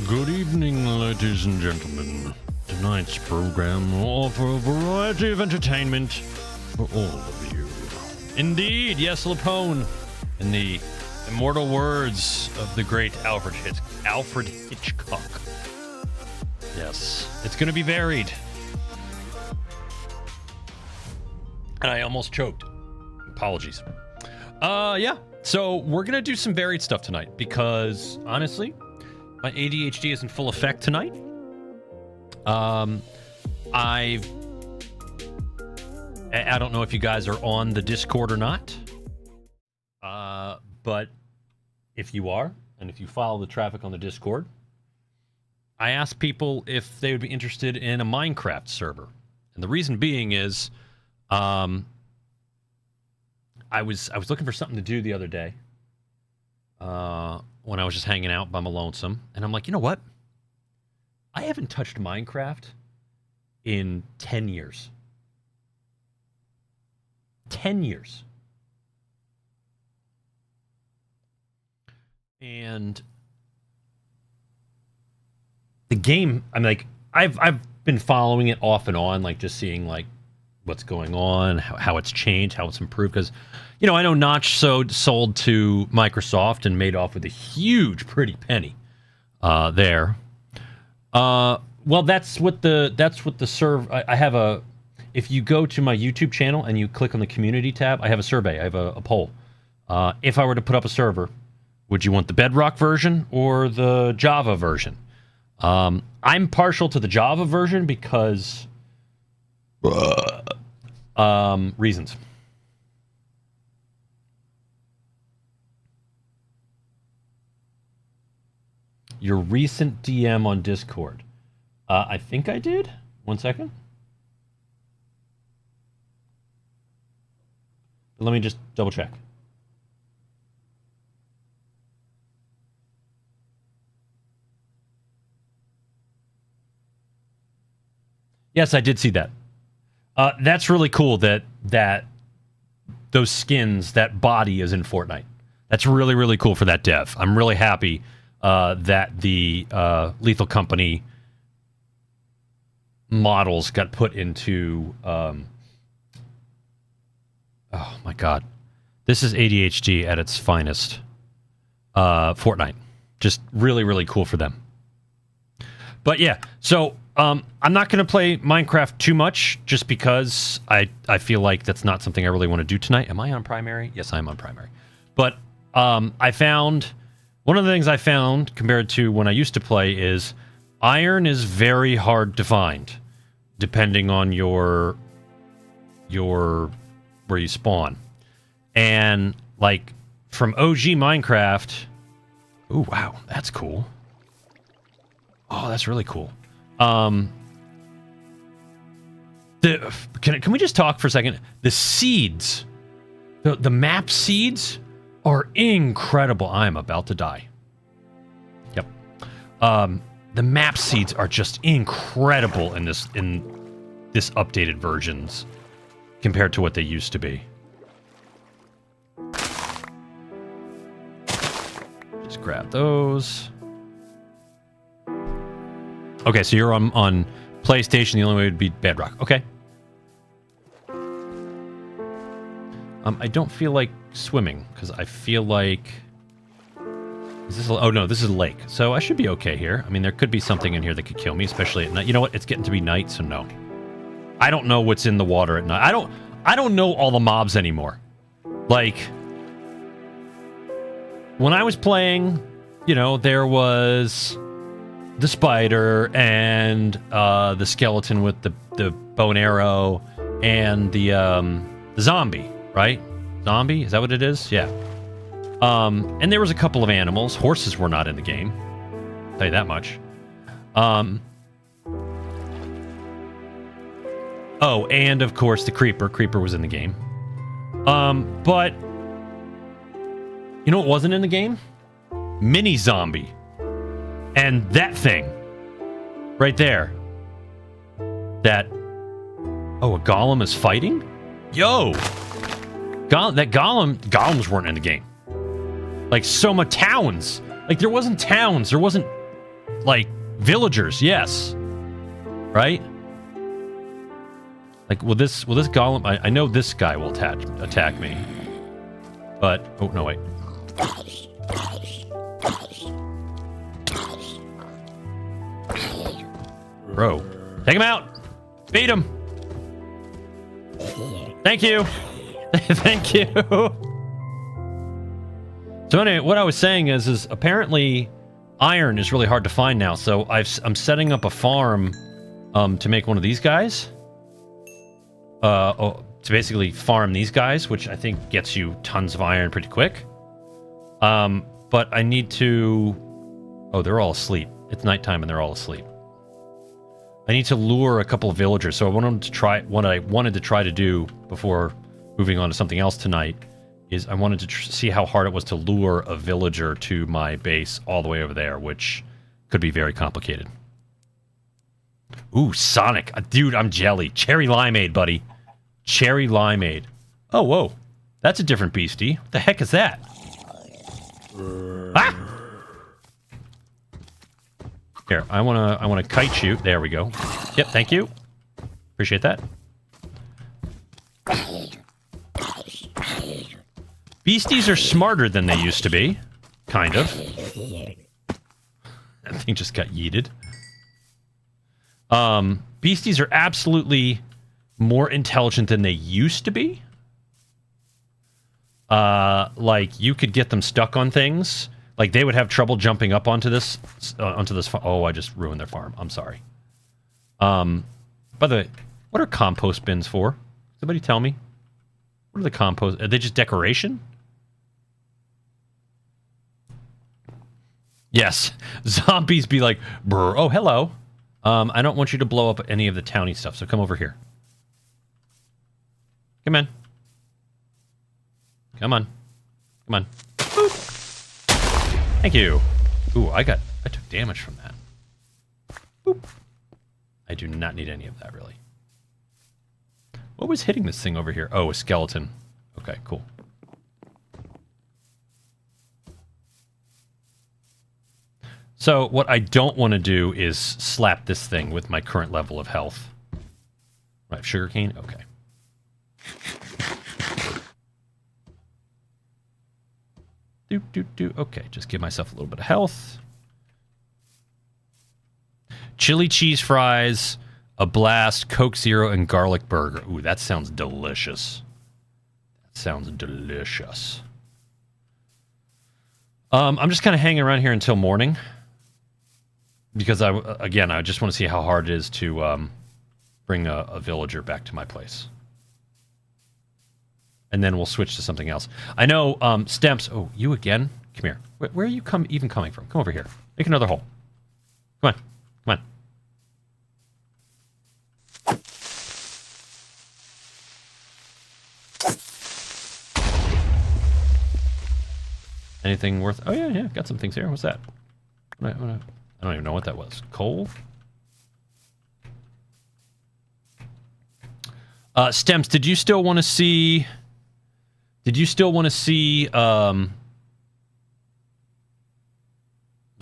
Good evening, ladies and gentlemen. Tonight's program will offer a variety of entertainment for all of you. Indeed, yes, Lapone. In the immortal words of the great Alfred Hitchcock. Yes, it's going to be varied. And I almost choked. Apologies. Yeah. So we're going to do some varied stuff tonight because, honestly, my ADHD is in full effect tonight. I don't know if you guys are on the Discord or not. But if you are, and if you follow the traffic on the Discord, I asked people if they would be interested in a Minecraft server. And the reason being is, I was looking for something to do the other day. When I was just hanging out by my lonesome. And I'm like, you know what? I haven't touched Minecraft in 10 years. 10 years. And the game, I'm like, I've been following it off and on, like just seeing like what's going on, how it's changed, how it's improved. Because, you know, I know Notch sold to Microsoft and made off with a huge, pretty penny there. Well, that's what the serve. I have a. If you go to my YouTube channel and you click on the community tab, I have a survey. I have a poll. If I were to put up a server, would you want the Bedrock version or the Java version? I'm partial to the Java version because reasons. Your recent DM on Discord. I think I did. 1 second. Let me just double check. Yes, I did see that. That's really cool that those skins, that body is in Fortnite. That's really, really cool for that dev. I'm really happy that the Lethal Company models got put into... oh my god. This is ADHD at its finest. Fortnite. Just really, really cool for them. But yeah, so I'm not going to play Minecraft too much just because I feel like that's not something I really want to do tonight. Am I on primary? Yes, I'm on primary. But I found... One of the things I found compared to when I used to play is iron is very hard to find depending on your where you spawn. And like from OG Minecraft, ooh, wow, that's cool. Oh, that's really cool. Can we just talk for a second? The seeds, the map seeds are incredible. I'm about to die. Yep. The map seeds are just incredible in this updated versions compared to what they used to be. Just grab those. Okay, so you're on PlayStation. The only way would be Bedrock. Okay. I don't feel like swimming because I feel like... Is this? Oh no, this is a lake. So I should be okay here. I mean, there could be something in here that could kill me, especially at night. You know what? It's getting to be night, so no. I don't know what's in the water at night. I don't know all the mobs anymore. Like, when I was playing, you know, there was the spider and the skeleton with the bow and arrow and the zombie, right? Zombie? Is that what it is? Yeah. And there was a couple of animals. Horses were not in the game. I'll tell you that much. Oh, and of course the creeper. Creeper was in the game. But you know what wasn't in the game? Mini zombie. And that thing. Right there. That... Oh, a golem is fighting? Yo! Golems weren't in the game. Like, Soma towns. Like, there wasn't towns. There wasn't, like, villagers. Yes. Right? Like, will this golem... I know this guy will attack me. But... Oh, no, wait. Bro. Take him out! Beat him! Thank you! Thank you! So anyway, what I was saying is apparently iron is really hard to find now, so I'm setting up a farm to make one of these guys. To basically farm these guys, which I think gets you tons of iron pretty quick. But I need to... Oh, they're all asleep. It's nighttime and they're all asleep. I need to lure a couple of villagers, so I wanted to try... What I wanted to try to do before moving on to something else tonight is I wanted to see how hard it was to lure a villager to my base all the way over there, which could be very complicated. Ooh, Sonic. Dude, I'm jelly. Cherry limeade, buddy. Cherry limeade. Oh, whoa. That's a different beastie. What the heck is that? Ah! Here, I wanna kite shoot. There we go. Yep, thank you. Appreciate that. Beasties are smarter than they used to be. Kind of. That thing just got yeeted. Beasties are absolutely more intelligent than they used to be. Like, you could get them stuck on things. Like, they would have trouble jumping up onto this... Oh, I just ruined their farm. I'm sorry. By the way, what are compost bins for? Somebody tell me. What are the compost... Are they just decoration? Yes. Zombies be like, brr, oh, hello. I don't want you to blow up any of the towny stuff, so come over here. Come on. Come on. Come on. Boop. Thank you. Ooh, I took damage from that. Boop. I do not need any of that, really. What was hitting this thing over here? Oh, a skeleton. Okay, cool. So, what I don't want to do is slap this thing with my current level of health. Right, sugarcane? Okay. Okay, just give myself a little bit of health. Chili cheese fries, a blast, Coke Zero, and garlic burger. Ooh, that sounds delicious. That sounds delicious. I'm just kind of hanging around here until morning. Because, I just want to see how hard it is to bring a villager back to my place. And then we'll switch to something else. I know, Stemps... Oh, you again? Come here. Where are you even coming from? Come over here. Make another hole. Come on. Come on. Anything worth... Oh, yeah. Got some things here. What's that? I don't even know what that was. Coal? Stemps, did you still want to see... Did you still want to see, what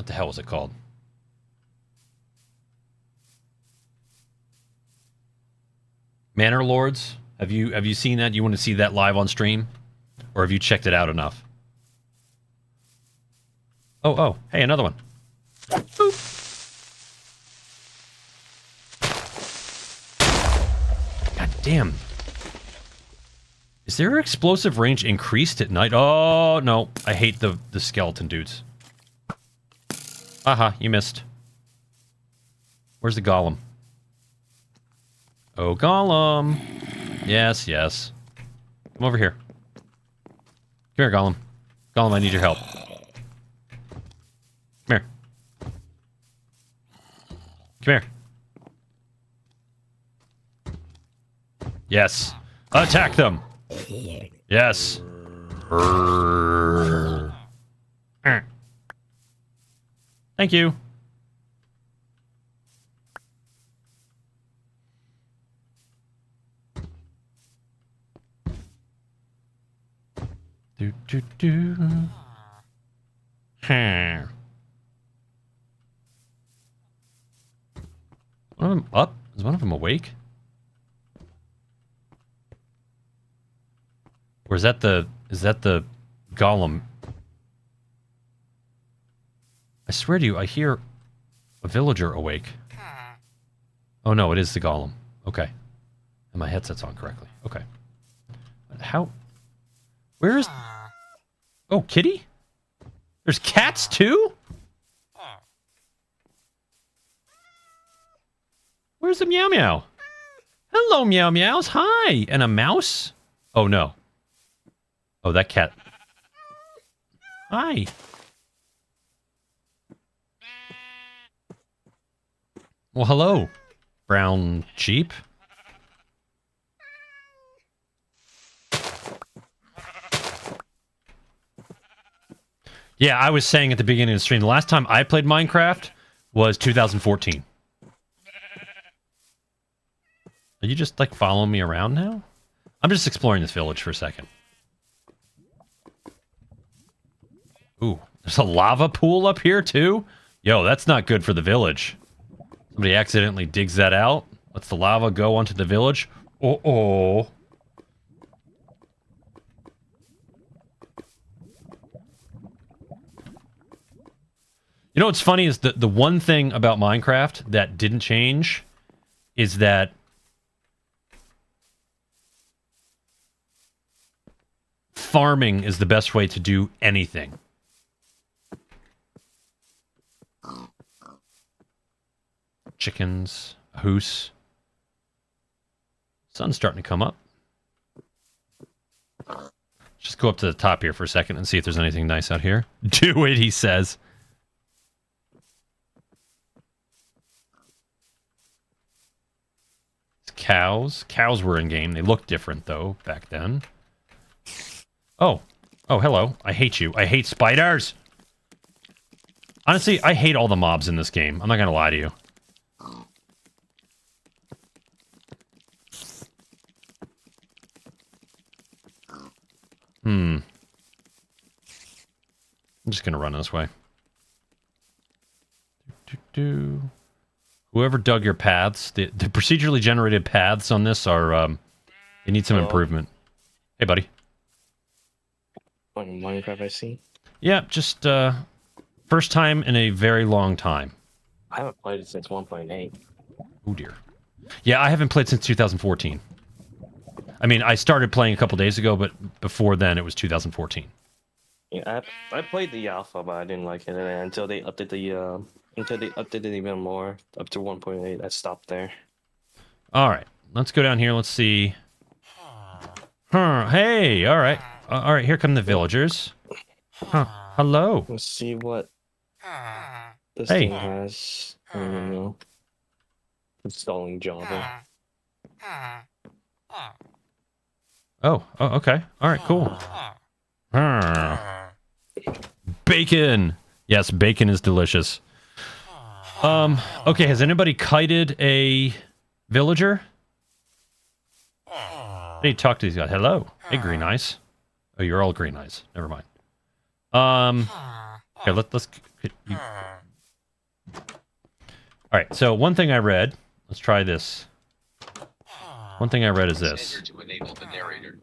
the hell was it called? Manor Lords? Have you seen that? You want to see that live on stream? Or have you checked it out enough? Oh, hey, another one. Boop. God damn. Is their explosive range increased at night? Oh, no. I hate the skeleton dudes. Aha, you missed. Where's the golem? Oh, golem. Yes. Come over here. Come here, golem. Gollum, I need your help. Come here. Come here. Yes. Attack them. Yes. Thank you. Do do do. One of them up? Is one of them awake? Or is that the Gollum? I swear to you, I hear a villager awake. Oh no, it is the Gollum. Okay. And my headset's on correctly. Okay. How? Where is... Oh, kitty? There's cats too? Where's the meow meow? Hello, meow meows. Hi. And a mouse? Oh no. Oh, that cat. Hi. Well, hello, brown sheep. Yeah, I was saying at the beginning of the stream, the last time I played Minecraft was 2014. Are you just, like, following me around now? I'm just exploring this village for a second. Ooh, there's a lava pool up here, too? Yo, that's not good for the village. Somebody accidentally digs that out, lets the lava go onto the village. Uh-oh. You know what's funny is the one thing about Minecraft that didn't change is that farming is the best way to do anything. Chickens, a hoose. Sun's starting to come up. Just go up to the top here for a second and see if there's anything nice out here. Do it, he says. Cows. Cows were in game. They looked different, though, back then. Oh. Oh, hello. I hate you. I hate spiders! Honestly, I hate all the mobs in this game. I'm not gonna lie to you. I'm just gonna run this way. Whoever dug your paths, the procedurally generated paths on this are, they need some improvement. Hey, buddy. On Minecraft, I see. Yeah, just, first time in a very long time. I haven't played it since 1.8. Oh, dear. Yeah, I haven't played since 2014. I mean, I started playing a couple days ago, but before then, it was 2014. Yeah, I played the alpha, but I didn't like it until they updated the until they updated it even more up to 1.8. I stopped there. All right, let's go down here. Let's see. Huh? Hey, all right, all right. Here come the villagers. Huh? Hello. Let's see what this Hey. thing has. I don't even know. Installing Java. Oh, okay. All right, cool. Bacon. Yes, bacon is delicious. Okay, has anybody kited a villager? I need to talk to these guys. Hello. Hey, Green Eyes. Oh, you're all Green Eyes. Never mind. Okay, let's you... All right, so one thing I read. Let's try this. One thing I read is this. To enable the narrator.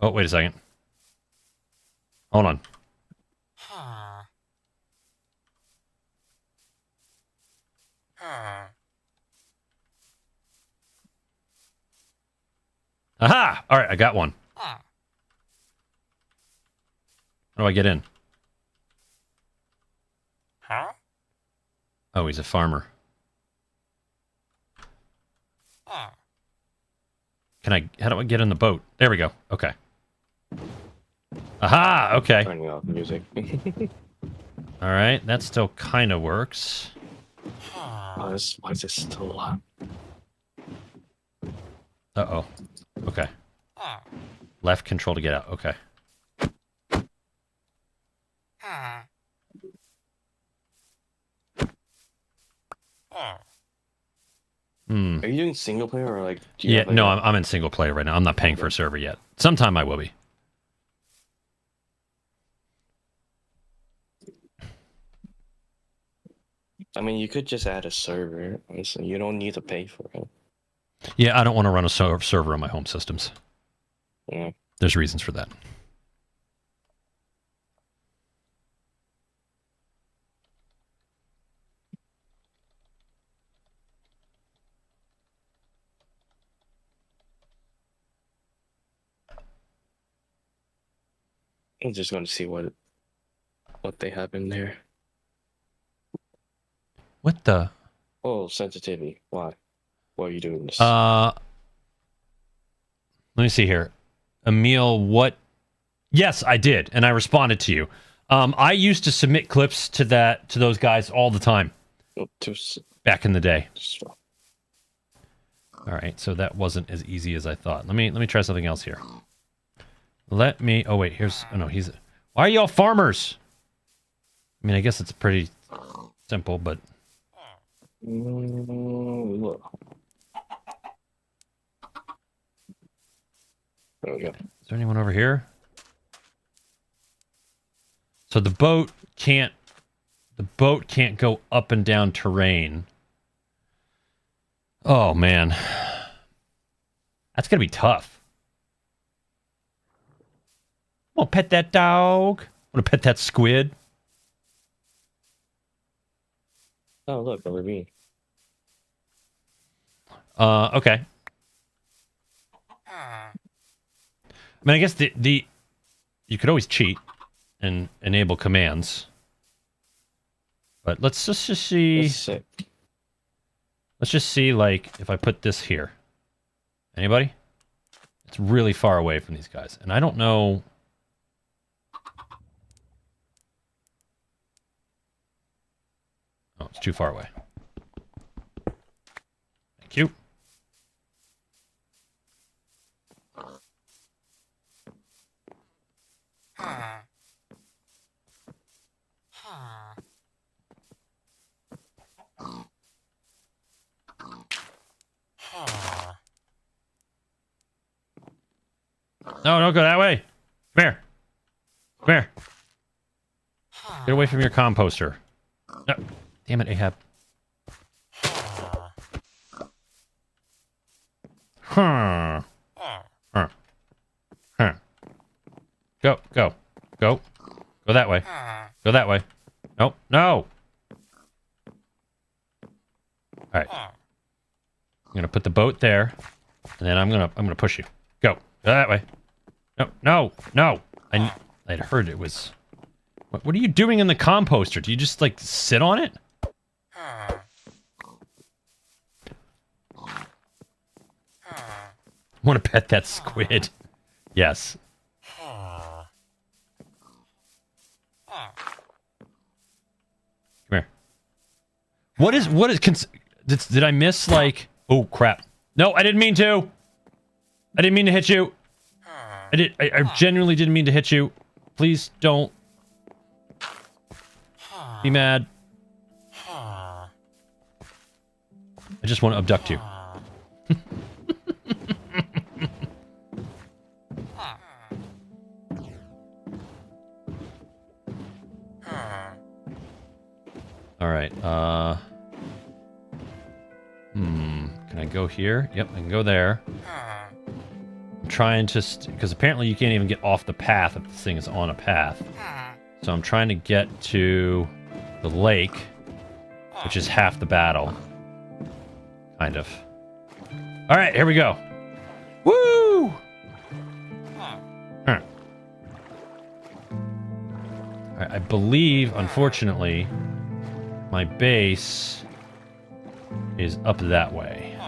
Oh, wait a second. Hold on. Aha! All right, I got one. How do I get in? Oh, he's a farmer. How do I get in the boat? There we go. Okay. Aha! Okay. Turning off music. All right. That still kind of works. Oh, why is this still loud? Uh-oh. Okay. Left control to get out. Okay. Hmm. Are you doing single player or like? Do you Yeah, have, like, no, I'm in single player right now. I'm not paying for a server yet. Sometime I will be. I mean, you could just add a server. So you don't need to pay for it. Yeah, I don't want to run a server on my home systems. Yeah. There's reasons for that. I'm just going to see what they have in there. What the? Oh, sensitivity. Why? Why are you doing this? Let me see here. Emil, what? Yes, I did, and I responded to you. I used to submit clips to those guys all the time back in the day. All right, so that wasn't as easy as I thought. Let me try something else here. Oh wait, oh no, why are y'all farmers? I mean, I guess it's pretty simple, but Look. There we go. Is there anyone over here? So the boat can't go up and down terrain. Oh man. That's gonna be tough. I want to pet that dog. I want to pet that squid. Oh, look, a ravine. Okay. I mean, I guess you could always cheat and enable commands. But let's just see. That's sick. Let's just see, like, if I put this here. Anybody? It's really far away from these guys, and I don't know. Oh, it's too far away. Thank you. No, don't go that way. Come here. Come here. Get away from your composter. No. Damn it, Ahab. Huh. Huh. Huh. Go. Go. Go. Go that way. Go that way. No. No. All right. I'm gonna put the boat there, and then I'm gonna push you. Go. Go that way. No. No. No. I'd heard it was. What are you doing in the composter? Do you just like sit on it? I want to pet that squid. Yes. Come here. What is did I miss like, oh crap. No, I didn't mean to. I didn't mean to hit you. I genuinely didn't mean to hit you. Please don't be mad. I just want to abduct you. All right. Can I go here? Yep, I can go there. I'm trying to, because apparently you can't even get off the path if this thing is on a path. So I'm trying to get to the lake, which is half the battle. Kind of. All right, here we go. Woo! Huh. All right, I believe, unfortunately, my base is up that way.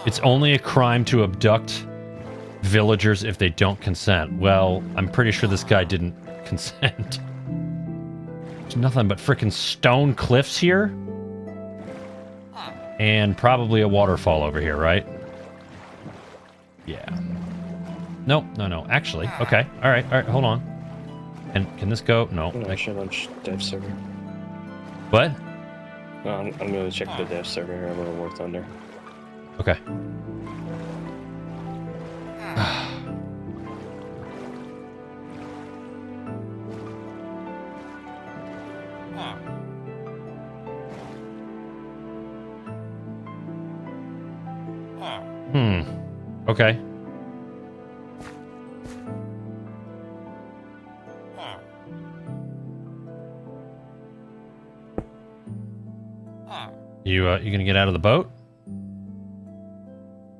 It's only a crime to abduct villagers if they don't consent. Well, I'm pretty sure this guy didn't consent. There's nothing but frickin' stone cliffs here. And probably a waterfall over here, right? Yeah. Nope, no. Actually, okay. All right, hold on. And can this go? No. I should launch dev server. What? No, I'm going to check the dev server here. I'm going to work under. Okay. Okay. You gonna get out of the boat?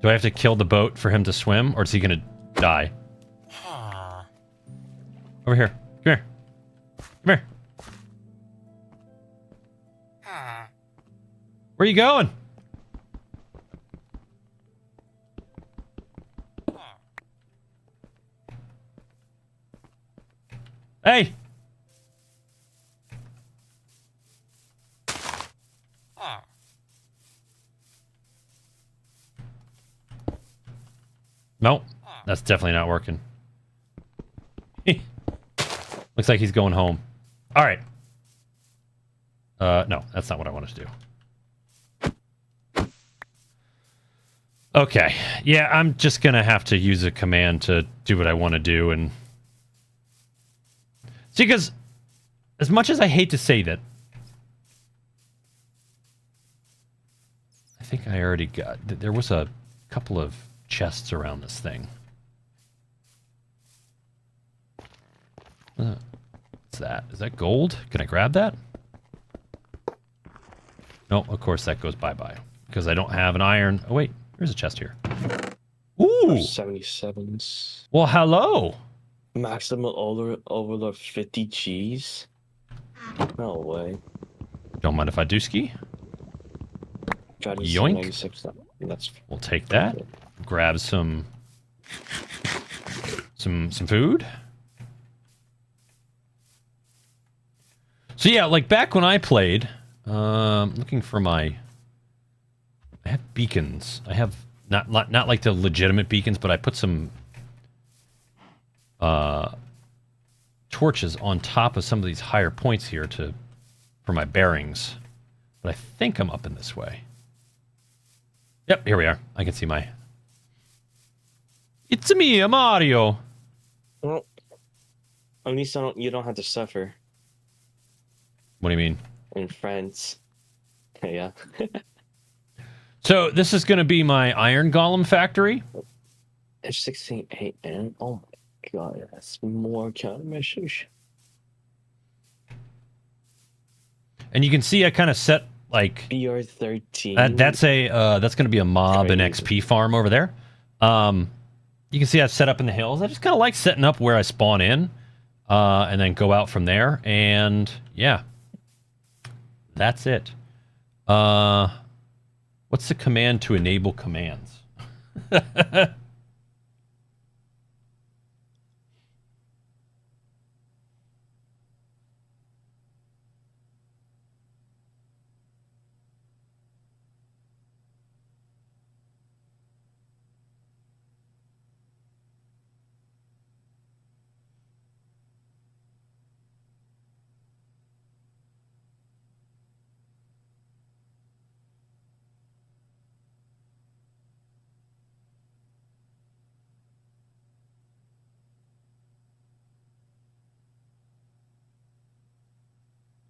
Do I have to kill the boat for him to swim, or is he gonna die? Over here. Come here. Come here. Where are you going? Hey! Nope. That's definitely not working. Looks like he's going home. Alright. No, that's not what I wanted to do. Okay. Yeah, I'm just gonna have to use a command to do what I want to do, and... See, because as much as I hate to say that, I think I already got... There was a couple of chests around this thing. What's that? Is that gold? Can I grab that? No, of course that goes bye-bye. Because I don't have an iron... Oh, wait. There's a chest here. Ooh! 77s. Well, hello! Maximum overload 50 Gs? No way. Don't mind if I do ski. Yoink. That's... We'll take that. Grab some food. So yeah, like back when I played, looking for my... I have beacons. I have not like the legitimate beacons, but I put some torches on top of some of these higher points here for my bearings. But I think I'm up in this way. Yep, here we are. I can see my... It's me, Mario! Well, at least you don't have to suffer. What do you mean? In France. Yeah. So, this is going to be my Iron Golem factory? It's 16 a.m. Oh my god, that's more countermeasures. And you can see I kind of set, like... BR13. That's going to be a mob and XP farm over there. You can see I've set up in the hills. I just kind of like setting up where I spawn in, and then go out from there. And yeah, that's it. What's the command to enable commands?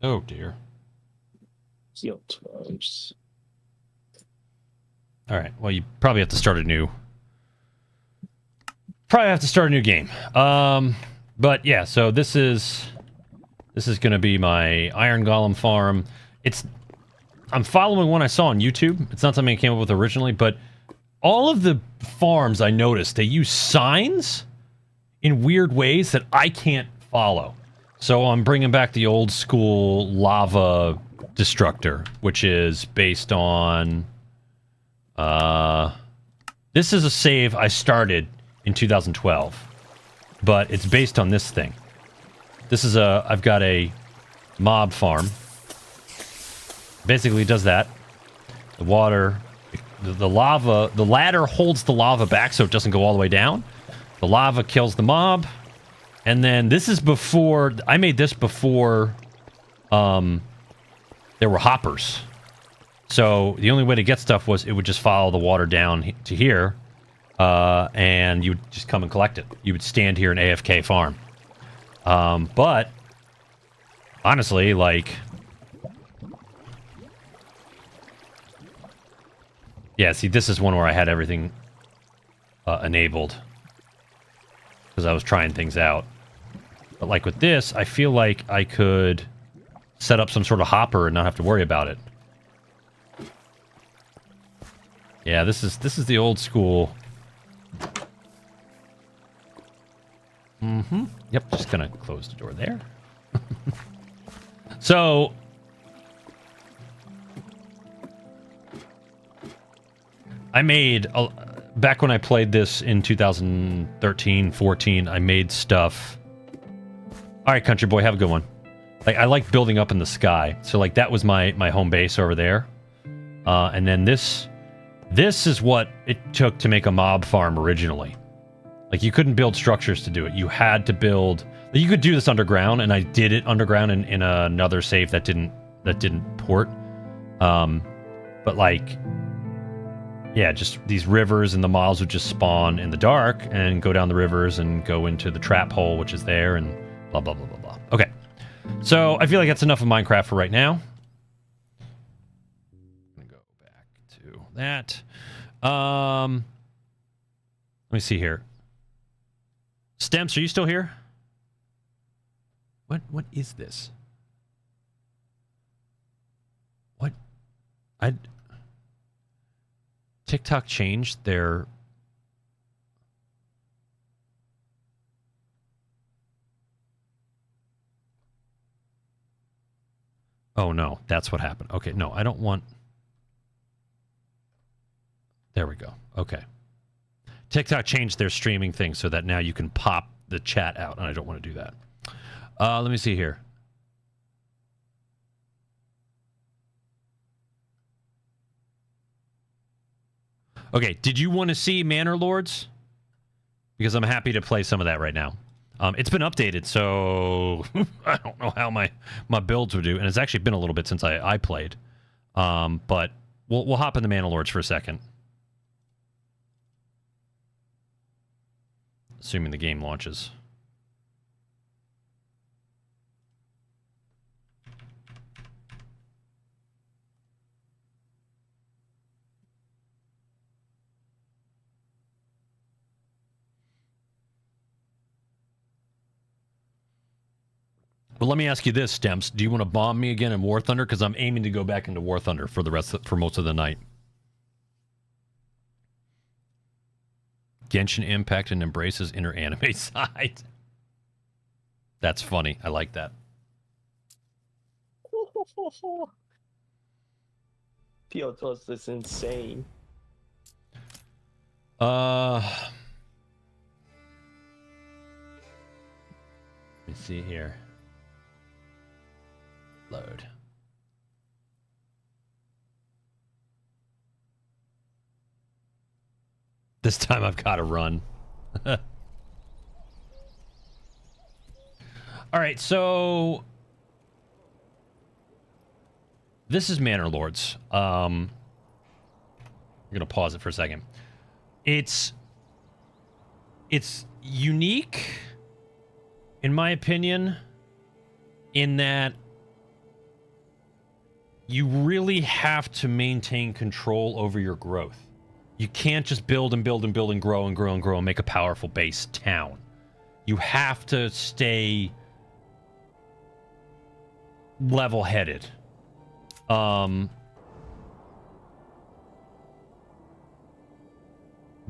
Oh dear. Steel times. All right. Well, you probably have to start a new. Game. But yeah. So this is going to be my Iron Golem farm. I'm following one I saw on YouTube. It's not something I came up with originally, but all of the farms I noticed, they use signs in weird ways that I can't follow. So I'm bringing back the old school lava destructor, which is based on... this is a save I started in 2012, but it's based on this thing. This is I've got a mob farm. Basically, it does that. The water, the lava, the ladder holds the lava back so it doesn't go all the way down. The lava kills the mob. And then this is before, I made this before there were hoppers. So the only way to get stuff was it would just follow the water down to here, and you would just come and collect it. You would stand here and AFK farm. But honestly, like, yeah, see, this is one where I had everything enabled because I was trying things out. But like with this, I feel like I could set up some sort of hopper and not have to worry about it. Yeah, this is the old school. Mm-hmm. Yep, just gonna close the door there. So I made back when I played this in 2013, 14, I made stuff. All right, country boy, have a good one. Like, I like building up in the sky. So like that was my home base over there. And then this is what it took to make a mob farm originally. Like, you couldn't build structures to do it. You had to build... You could do this underground, and I did it underground in another save that didn't port. But, like... Yeah, just these rivers and the mobs would just spawn in the dark and go down the rivers and go into the trap hole, which is there, and blah, blah, blah, blah, blah. Okay. So, I feel like that's enough of Minecraft for right now. I'm going to go back to that. Let me see here. Stemps, are you still here? What is this? What? TikTok changed their... Oh no, that's what happened. Okay, no, I don't want... There we go. Okay. TikTok changed their streaming thing so that now you can pop the chat out, and I don't want to do that. Let me see here. Okay, did you want to see Manor Lords? Because I'm happy to play some of that right now. It's been updated, so I don't know how my builds would do, and it's actually been a little bit since I played. But we'll hop in the Manor Lords for a second. Assuming the game launches. Well, let me ask you this, Stemps. Do you want to bomb me again in War Thunder? Because I'm aiming to go back into War Thunder for for most of the night. Genshin Impact and embraces inner anime side. That's funny. I like that. Piotos is insane. Let me see here. Load. This time I've got to run. All right, so this is Manor Lords. I'm gonna pause it for a second. It's unique, in my opinion, in that you really have to maintain control over your growth. You can't just build and build and build and grow and grow and grow and make a powerful base town. You have to stay level-headed.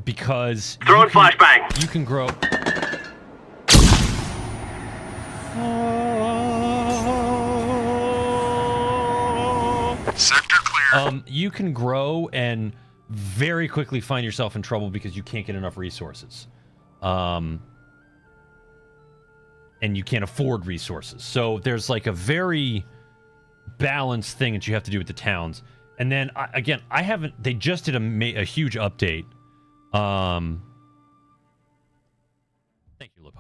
Because throwing flashbang. You can grow. Sector clear. You can grow and very quickly find yourself in trouble because you can't get enough resources. And you can't afford resources. So there's like a very balanced thing that you have to do with the towns. And then, again, I haven't... They just did a huge update. Thank you,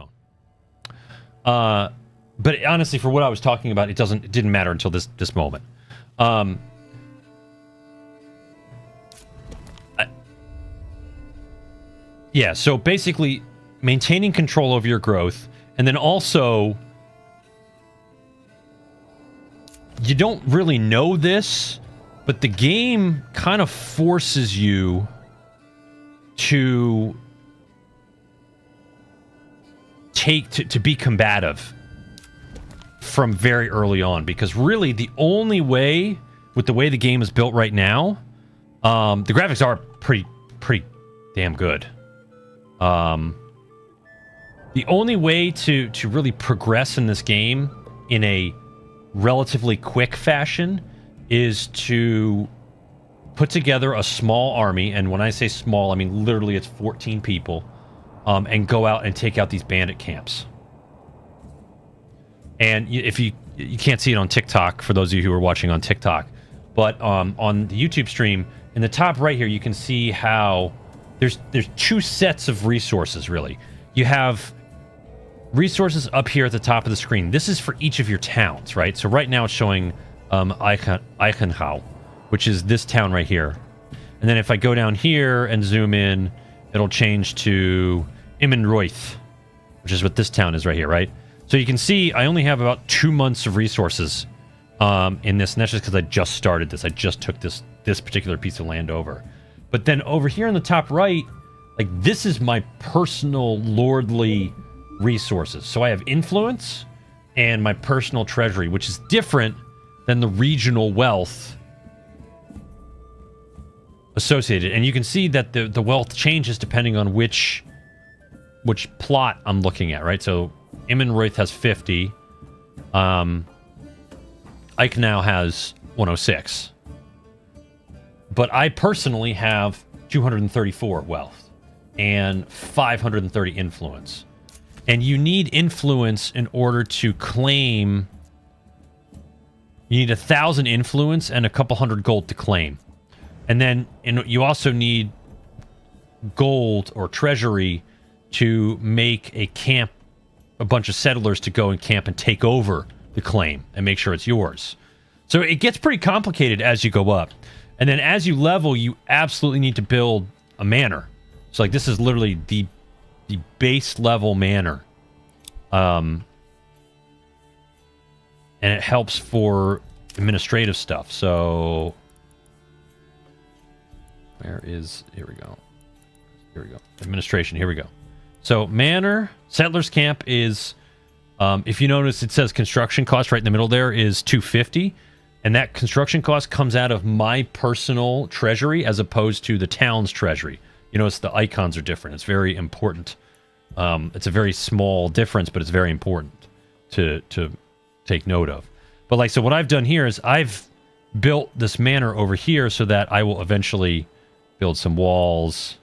Lapone. But honestly, for what I was talking about, it didn't matter until this moment. Yeah, so basically, maintaining control over your growth, and then also, you don't really know this, but the game kind of forces you to to be combative from very early on, because really the only way, with the way the game is built right now, the graphics are pretty damn good. The only way to really progress in this game in a relatively quick fashion is to put together a small army, and when I say small, I mean literally it's 14 people, and go out and take out these bandit camps. And if you can't see it on TikTok, for those of you who are watching on TikTok, but on the YouTube stream, in the top right here, you can see how there's two sets of resources, really. You have resources up here at the top of the screen. This is for each of your towns, right? So right now it's showing Eichenhau, which is this town right here. And then if I go down here and zoom in, it'll change to Immenreuth, which is what this town is right here, right? So you can see I only have about 2 months of resources in this, and that's just because I just started this. I just took this particular piece of land over. But then over here in the top right, like, this is my personal lordly resources. So I have influence and my personal treasury, which is different than the regional wealth associated. And you can see that the wealth changes depending on which plot I'm looking at, right? So Immenreuth has 50. Eichenau has 106. But I personally have 234 wealth and 530 influence. And you need influence in order to claim. You need 1,000 influence and a couple hundred gold to claim. And then you also need gold or treasury to make a camp, a bunch of settlers to go and camp and take over the claim and make sure it's yours. So it gets pretty complicated as you go up. And then as you level, you absolutely need to build a manor. So like, this is literally the base level manor. And it helps for administrative stuff. So here we go. Administration, here we go. So manor, settlers camp is, if you notice, it says construction cost right in the middle there is 250. And that construction cost comes out of my personal treasury as opposed to the town's treasury. You notice the icons are different. It's very important. It's a very small difference, but it's very important to take note of. But like, so what I've done here is I've built this manor over here so that I will eventually build some walls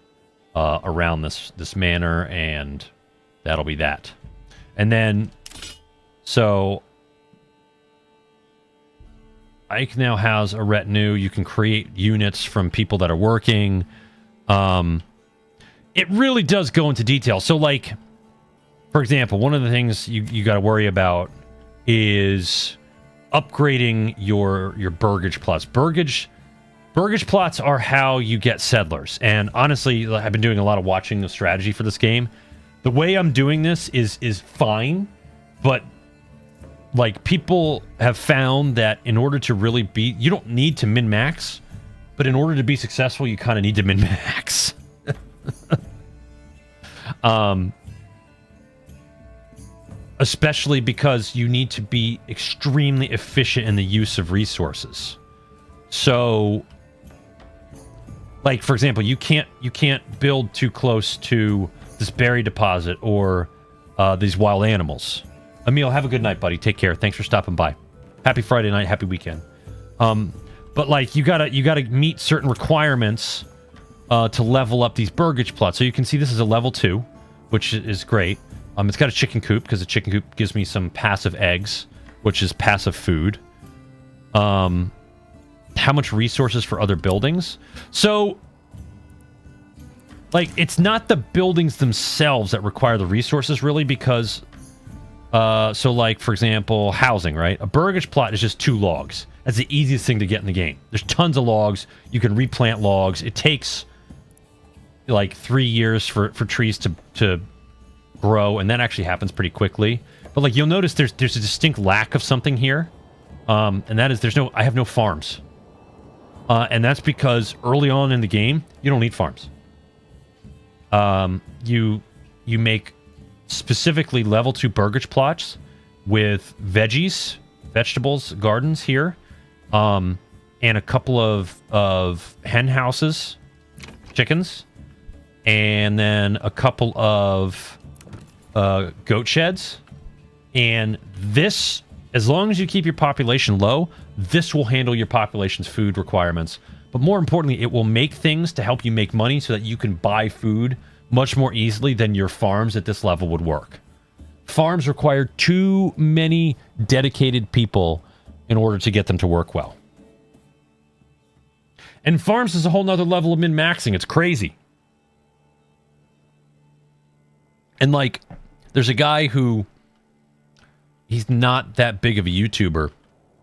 around this manor, and that'll be that. And then, so I can now house a retinue. You can create units from people that are working. It really does go into detail. So, like, for example, one of the things you got to worry about is upgrading your burgage plots. Burgage plots are how you get settlers. And honestly, I've been doing a lot of watching the strategy for this game. The way I'm doing this is fine, but like, people have found that in order to really beat, you don't need to min-max, but in order to be successful, you kind of need to min-max. Especially because you need to be extremely efficient in the use of resources. So, like, for example, you can't build too close to this berry deposit or these wild animals. Emil, have a good night, buddy. Take care. Thanks for stopping by. Happy Friday night. Happy weekend. But like you gotta meet certain requirements to level up these burgage plots. So you can see this is a level 2, which is great. It's got a chicken coop because the chicken coop gives me some passive eggs, which is passive food. How much resources for other buildings? So, like, it's not the buildings themselves that require the resources, really, because, so, like, for example, housing, right? A burgage plot is just 2 logs. That's the easiest thing to get in the game. There's tons of logs. You can replant logs. It takes, like, 3 years for trees to grow, and that actually happens pretty quickly. But, like, you'll notice there's a distinct lack of something here, and that is I have no farms. And that's because early on in the game, you don't need farms. You make specifically level 2 burgage plots with vegetables, gardens here, and a couple of hen houses, chickens, and then a couple of goat sheds. And this, as long as you keep your population low, this will handle your population's food requirements. But more importantly, it will make things to help you make money so that you can buy food much more easily than your farms at this level would work. Farms require too many dedicated people in order to get them to work well. And farms is a whole nother level of min-maxing. It's crazy. And like, there's a guy who, he's not that big of a YouTuber,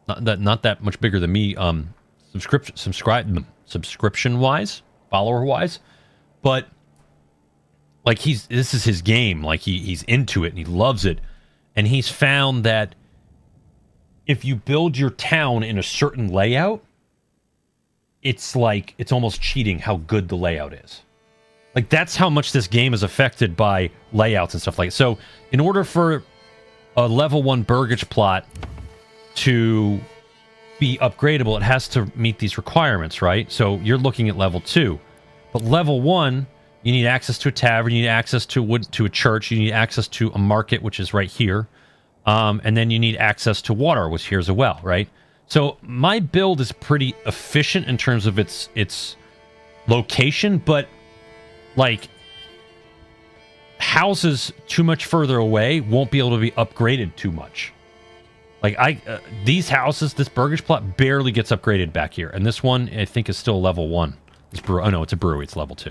not that much bigger than me, subscription wise, follower wise, but like this is his game. Like he's into it and he loves it, and he's found that if you build your town in a certain layout, it's almost cheating how good the layout is. Like that's how much this game is affected by layouts and stuff like that. So in order for a level 1 burgage plot to be upgradable, it has to meet these requirements, right? So you're looking at level 2. But level 1, you need access to a tavern, you need access to a church, you need access to a market, which is right here. And then you need access to water, which here as well, right? So my build is pretty efficient in terms of its location, but like houses too much further away won't be able to be upgraded too much. Like these houses, this burgage plot barely gets upgraded back here, and this one I think is still level 1. Oh no, it's a brewery. It's level 2.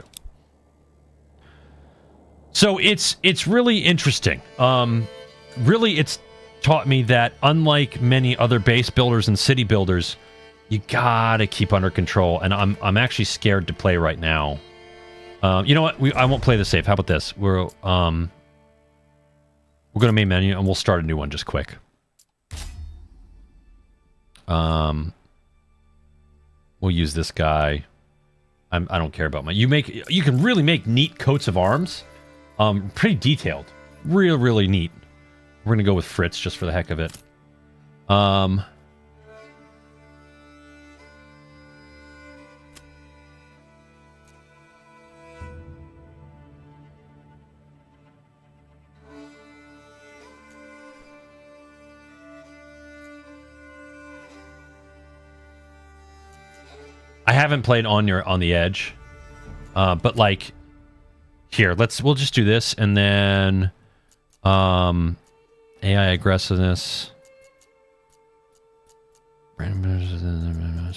So it's really interesting. Really, it's taught me that unlike many other base builders and city builders, you gotta keep under control. And I'm actually scared to play right now. You know what? I won't play the save. How about this? We'll go to main menu and we'll start a new one just quick. We'll use this guy. I don't care about you can really make neat coats of arms. Pretty detailed. Really neat. We're gonna go with Fritz just for the heck of it. I haven't played on the Edge, but like here, we'll just do this, and then AI aggressiveness,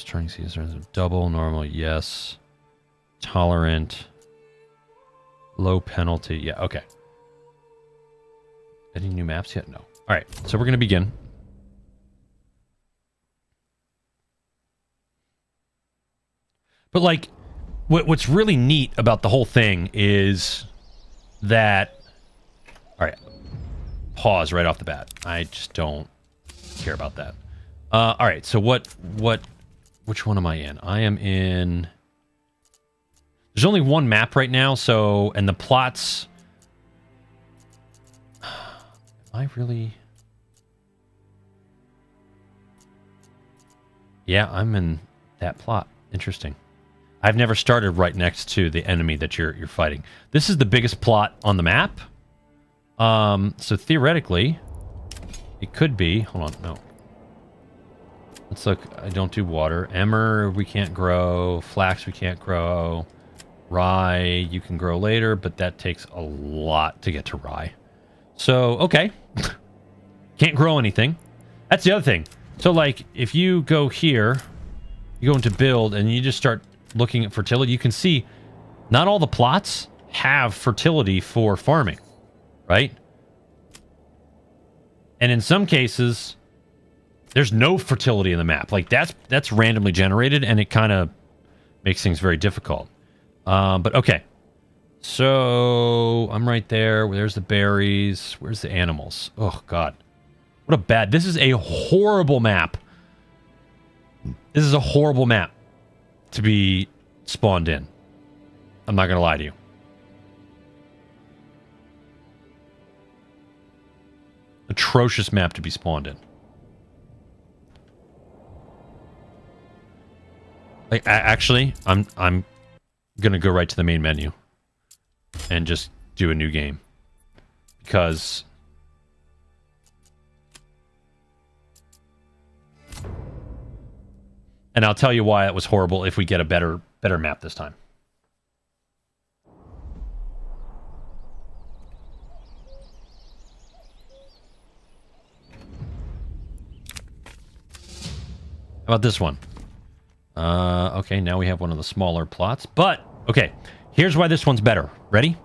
turning seasons double, normal, yes, tolerant, low penalty, yeah, okay. Any new maps yet? No. All right, so we're gonna begin. But like, what's really neat about the whole thing is that, all right, pause right off the bat. I just don't care about that. All right, so which one am I in? I am in, there's only one map right now, so, and the plots, am I really, yeah, I'm in that plot. Interesting. I've never started right next to the enemy that you're fighting. This is the biggest plot on the map. So theoretically, it could be... Hold on, no. Let's look. I don't do water. Emmer, we can't grow. Flax, we can't grow. Rye, you can grow later, but that takes a lot to get to rye. So, okay. Can't grow anything. That's the other thing. So, like, if you go here, you go into build, and you just start looking at fertility, you can see not all the plots have fertility for farming, right? And in some cases, there's no fertility in the map. Like, that's randomly generated, and it kind of makes things very difficult. But okay. So, I'm right there. There's the berries. Where's the animals? Oh, God. What a bad... This is a horrible map. This is a horrible map to be spawned in. I'm not going to lie to you. Atrocious map to be spawned in. Like, actually, I'm going to go right to the main menu and just do a new game. Because... And I'll tell you why it was horrible if we get a better map this time. How about this one? Okay, now we have one of the smaller plots. But, okay, here's why this one's better. Ready?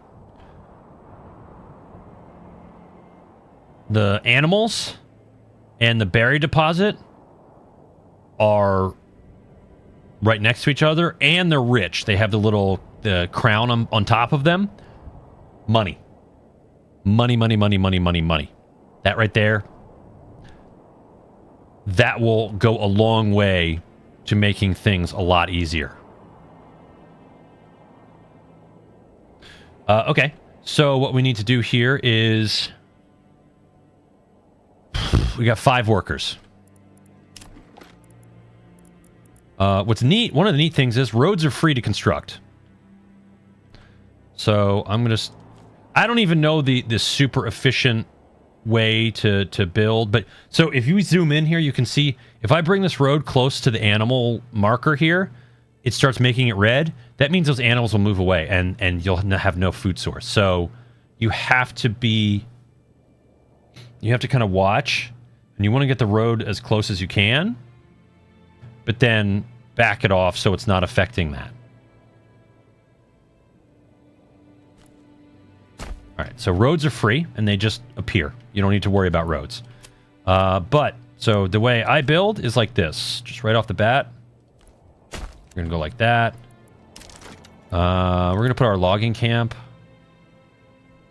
The animals and the berry deposit are right next to each other, and they're rich. They have the crown on top of them. Money. Money, money, money, money, money, money. That right there, that will go a long way to making things a lot easier. Okay, so what we need to do here is... We got 5 workers. What's neat, one of the neat things is roads are free to construct. So I'm going to... I don't even know the super efficient way to build, but... So if you zoom in here, you can see, if I bring this road close to the animal marker here, it starts making it red. That means those animals will move away, and you'll have no food source. So you have to be... You have to kind of watch, and you want to get the road as close as you can, but then back it off so it's not affecting that. All right, so roads are free, and they just appear. You don't need to worry about roads. But, so the way I build is like this. Just right off the bat. We're going to go like that. We're going to put our logging camp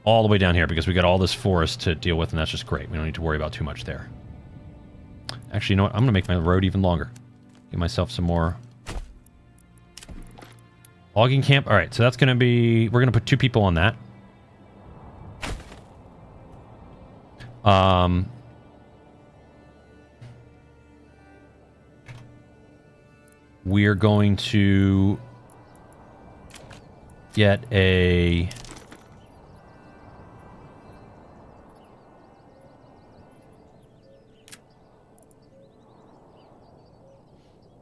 all the way down here, because we got all this forest to deal with, and that's just great. We don't need to worry about too much there. Actually, you know what? I'm going to make my road even longer. Give myself some more logging camp. All right, so that's going to be... We're going to put 2 people on that. We're going to get a...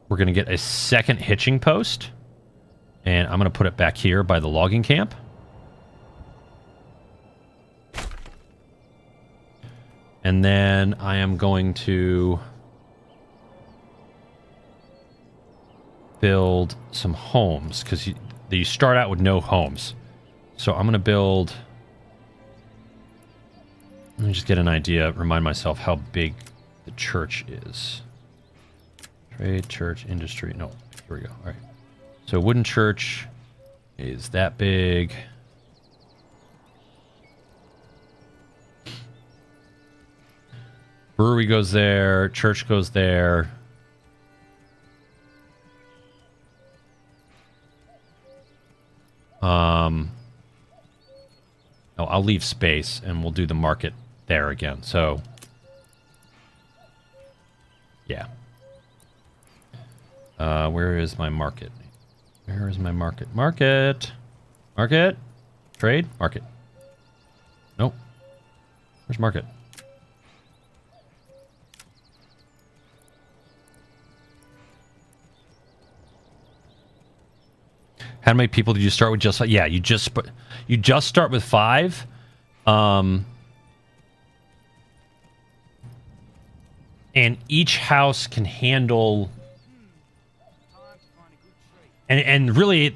We're going to get a second hitching post. And I'm going to put it back here by the logging camp. And then I am going to build some homes, because you start out with no homes. So I'm going to build... Let me just get an idea, remind myself how big the church is. Trade, church, industry. No, here we go. All right. So wooden church is that big. Brewery goes there. Church goes there. No, I'll leave space and we'll do the market there again. So, yeah. Where is my market? Where is my market? Market! Market! Trade? Market. Nope. Where's market? How many people did you start with? Just yeah, you just start with 5. And each house can handle, and really,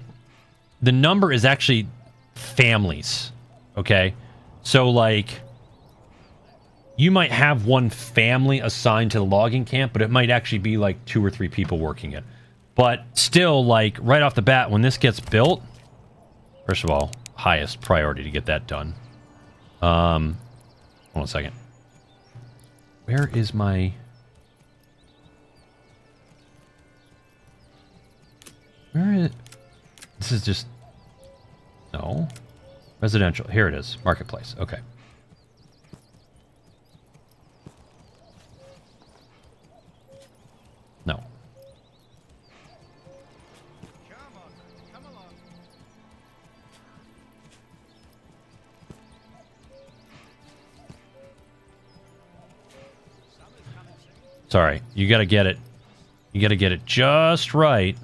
the number is actually families. Okay, so like, you might have one family assigned to the logging camp, but it might actually be like 2 or 3 people working it. But still, like, right off the bat, when this gets built, first of all, highest priority to get that done. Hold on a second. Where is my... Where is... This is just... No. Residential. Here it is. Marketplace. Okay. No. Sorry, you gotta get it. You gotta get it just right.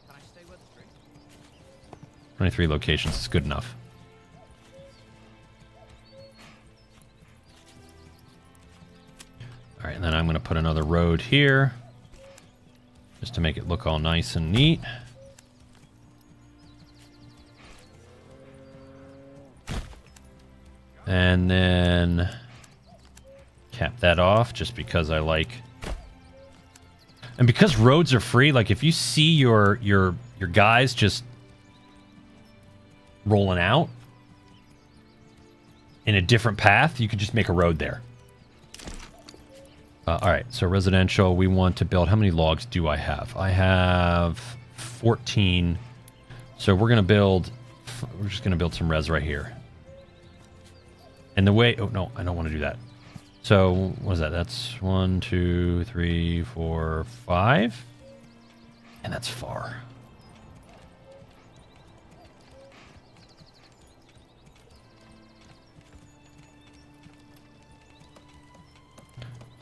Can I stay with the street? 23 locations is good enough. All right, and then I'm gonna put another road here, just to make it look all nice and neat. And then cap that off just because I like, and because roads are free, like if you see your guys just rolling out in a different path, you could just make a road there. All right, so residential, we want to build, how many logs do I have? I have 14. So we're just gonna build some res right here. And the way, oh no, I don't want to do that. So what is that? That's 1, 2, 3, 4, 5. And that's far.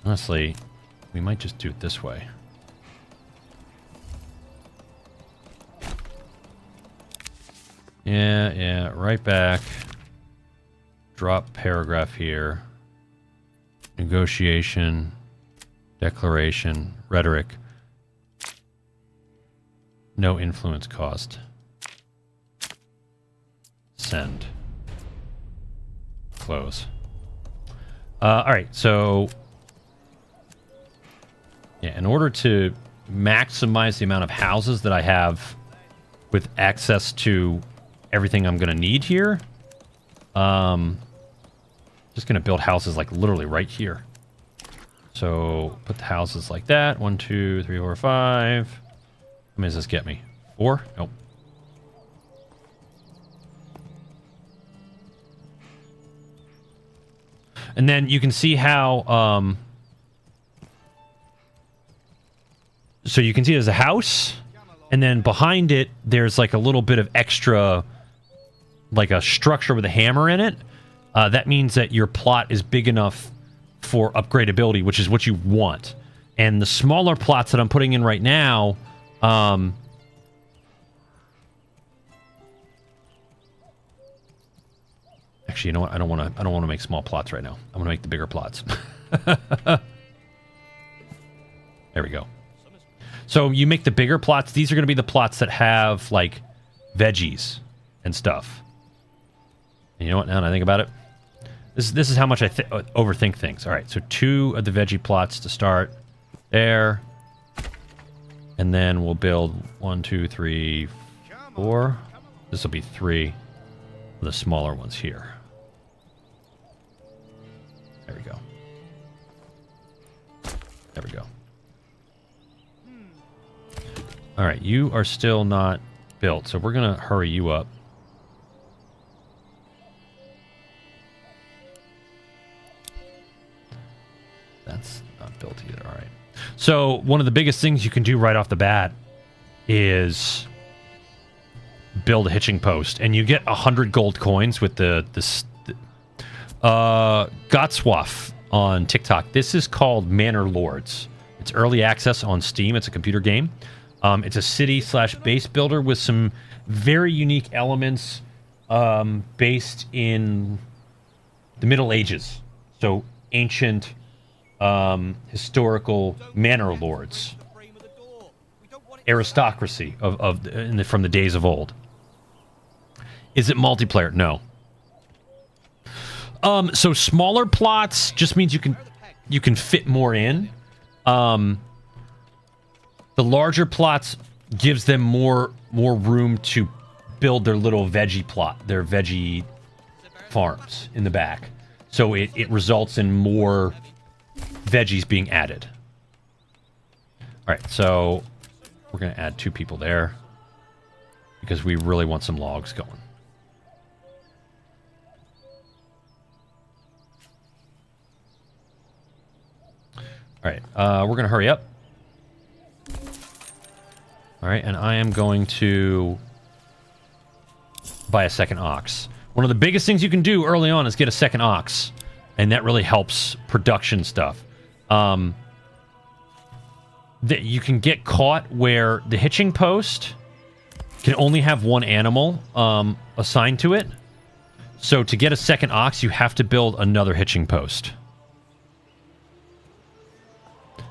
Honestly, we might just do it this way. Yeah, right back. Drop paragraph here. Negotiation, declaration, rhetoric. No influence cost. Send. Close. All right, so yeah, in order to maximize the amount of houses that I have with access to everything I'm going to need here, just going to build houses like literally right here. So put the houses like that. 1, 2, 3, 4, 5. How many does this get me? 4? Nope. And then you can see how, so you can see there's a house, and then behind it, there's like a little bit of extra, like a structure with a hammer in it. That means that your plot is big enough for upgradability, which is what you want. And the smaller plots that I'm putting in right now, actually, you know what? I don't want to make small plots right now. I'm going to make the bigger plots. There we go. So you make the bigger plots. These are going to be the plots that have like veggies and stuff. And you know what? Now that I think about it, this is how much I overthink things. All right, so 2 of the veggie plots to start there, and then we'll build 1, 2, 3, 4. This will be 3 of the smaller ones here. There we go. There we go. All right, you are still not built, so we're gonna hurry you up. That's not built either. All right. So one of the biggest things you can do right off the bat is build a hitching post, and you get 100 gold coins with the Gotswaf on TikTok. This is called Manor Lords. It's early access on Steam. It's a computer game. It's a city/base builder with some very unique elements based in the Middle Ages. So ancient historical manor lords, aristocracy from the days of old. Is it multiplayer? No. So smaller plots just means you can fit more in. The larger plots gives them more room to build their little veggie plot, their veggie farms in the back. So it results in more veggies being added. All right, so we're going to add 2 people there because we really want some logs going. All right, we're going to hurry up. All right, and I am going to buy a second ox. One of the biggest things you can do early on is get a second ox, and that really helps production stuff. You can get caught where the hitching post can only have one animal assigned to it. So to get a second ox, you have to build another hitching post.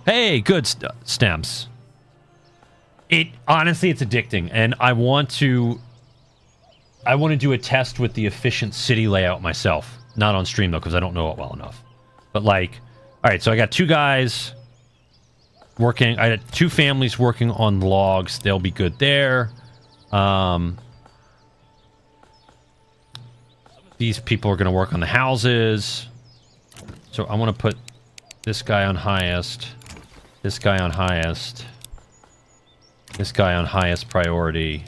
Hey, good stems. Honestly, it's addicting, and I want to do a test with the efficient city layout myself. Not on stream though, because I don't know it well enough. But like, all right, so I got 2 guys working. I had 2 families working on logs. They'll be good there. These people are going to work on the houses. So I want to put this guy on highest. This guy on highest. This guy on highest priority.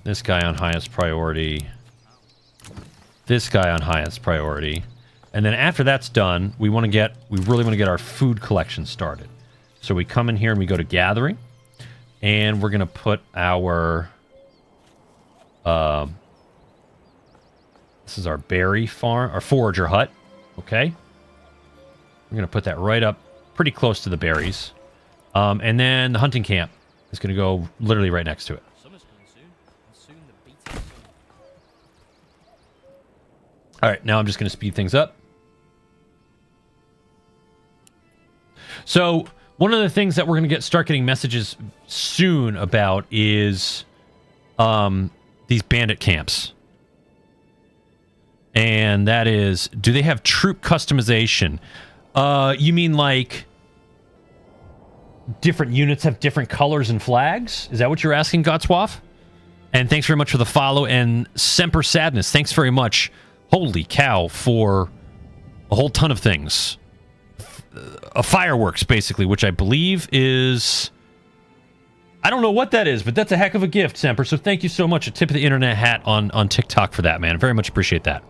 This guy on highest priority. This guy on highest priority. And then after that's done, we really want to get our food collection started. So we come in here and we go to gathering. And we're going to put our... this is our berry farm, our forager hut. Okay. We're going to put that right up pretty close to the berries. And then the hunting camp is going to go literally right next to it. All right, now I'm just going to speed things up. So one of the things that we're going to start getting messages soon about is these bandit camps. And that is, do they have troop customization? You mean like different units have different colors and flags? Is that what you're asking, Gotswaff? And thanks very much for the follow. And Semper Sadness, thanks very much. Holy cow, for a whole ton of things. A fireworks, basically, which I believe is... I don't know what that is, but that's a heck of a gift, Semper. So thank you so much. A tip of the internet hat on TikTok for that, man. Very much appreciate that.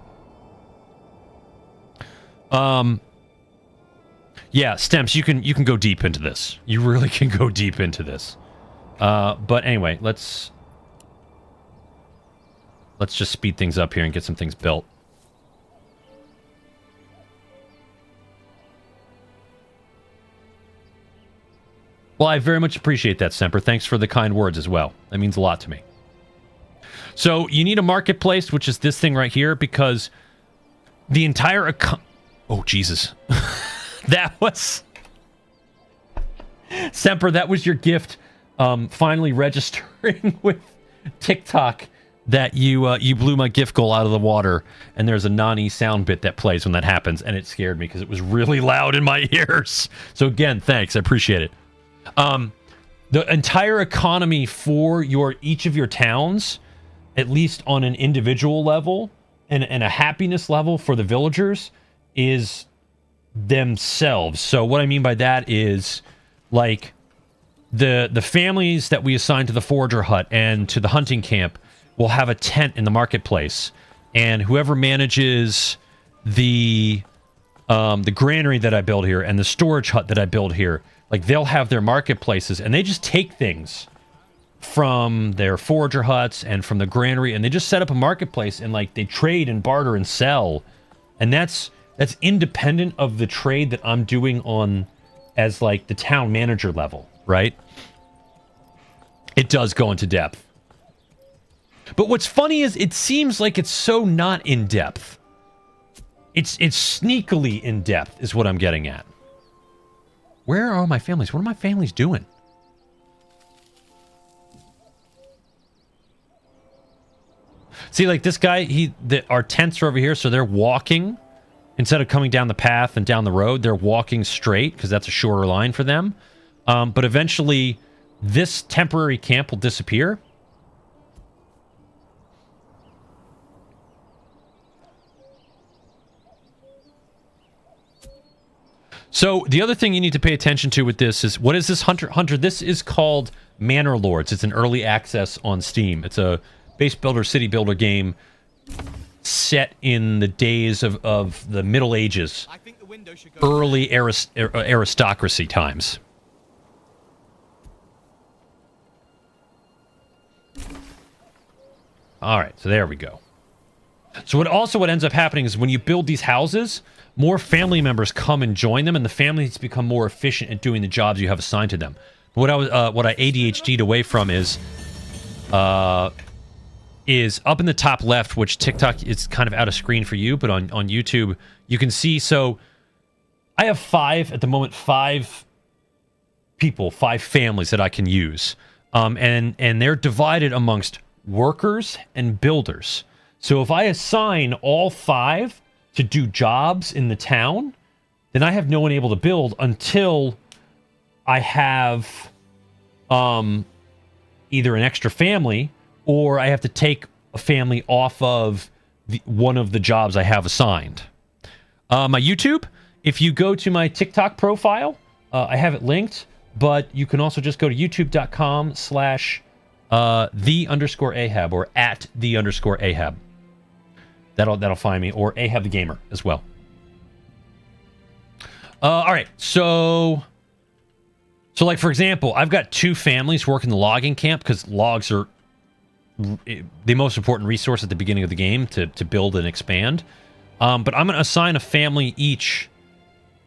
Yeah, Stems, you can go deep into this. You really can go deep into this. But anyway, let's just speed things up here and get some things built. Well, I very much appreciate that, Semper. Thanks for the kind words as well. That means a lot to me. So you need a marketplace, which is this thing right here, because the entire oh, Jesus. That was... Semper, that was your gift finally registering with TikTok that you blew my gift goal out of the water, and there's a Nani sound bit that plays when that happens, and it scared me because it was really loud in my ears. So again, thanks. I appreciate it. The entire economy for each of your towns, at least on an individual level and a happiness level for the villagers, is themselves. So what I mean by that is, like, the families that we assign to the forager hut and to the hunting camp will have a tent in the marketplace, and whoever manages the granary that I build here and the storage hut that I build here, like, they'll have their marketplaces, and they just take things from their forager huts and from the granary, and they just set up a marketplace, and like they trade and barter and sell, and that's independent of the trade that I'm doing on as like the town manager level, right? It does go into depth. But what's funny is it seems like it's so not in depth. It's sneakily in depth is what I'm getting at. Where are my families? What are my families doing? See, like this guy, our tents are over here, so they're walking. Instead of coming down the path and down the road, they're walking straight because that's a shorter line for them. But eventually, this temporary camp will disappear. So the other thing you need to pay attention to with this is, what is this, Hunter? Hunter, this is called Manor Lords. It's an early access on Steam. It's a base builder, city builder game set in the days of the Middle Ages, early aristocracy times. All right, so there we go. So what ends up happening is when you build these houses, more family members come and join them, and the families become more efficient at doing the jobs you have assigned to them. What I ADHD'd away from is up in the top left, which TikTok is kind of out of screen for you, but on YouTube you can see. So I have five families that I can use, and they're divided amongst workers and builders. So if I assign all 5 to do jobs in the town, then I have no one able to build until I have either an extra family, or I have to take a family off of one of the jobs I have assigned. My YouTube, if you go to my TikTok profile, I have it linked, but you can also just go to youtube.com/the_ahab or @the_ahab. That'll find me, or ahabthegamer as well. All right, so like for example, I've got 2 families working the logging camp because logs are the most important resource at the beginning of the game to build and expand. But I'm going to assign a family each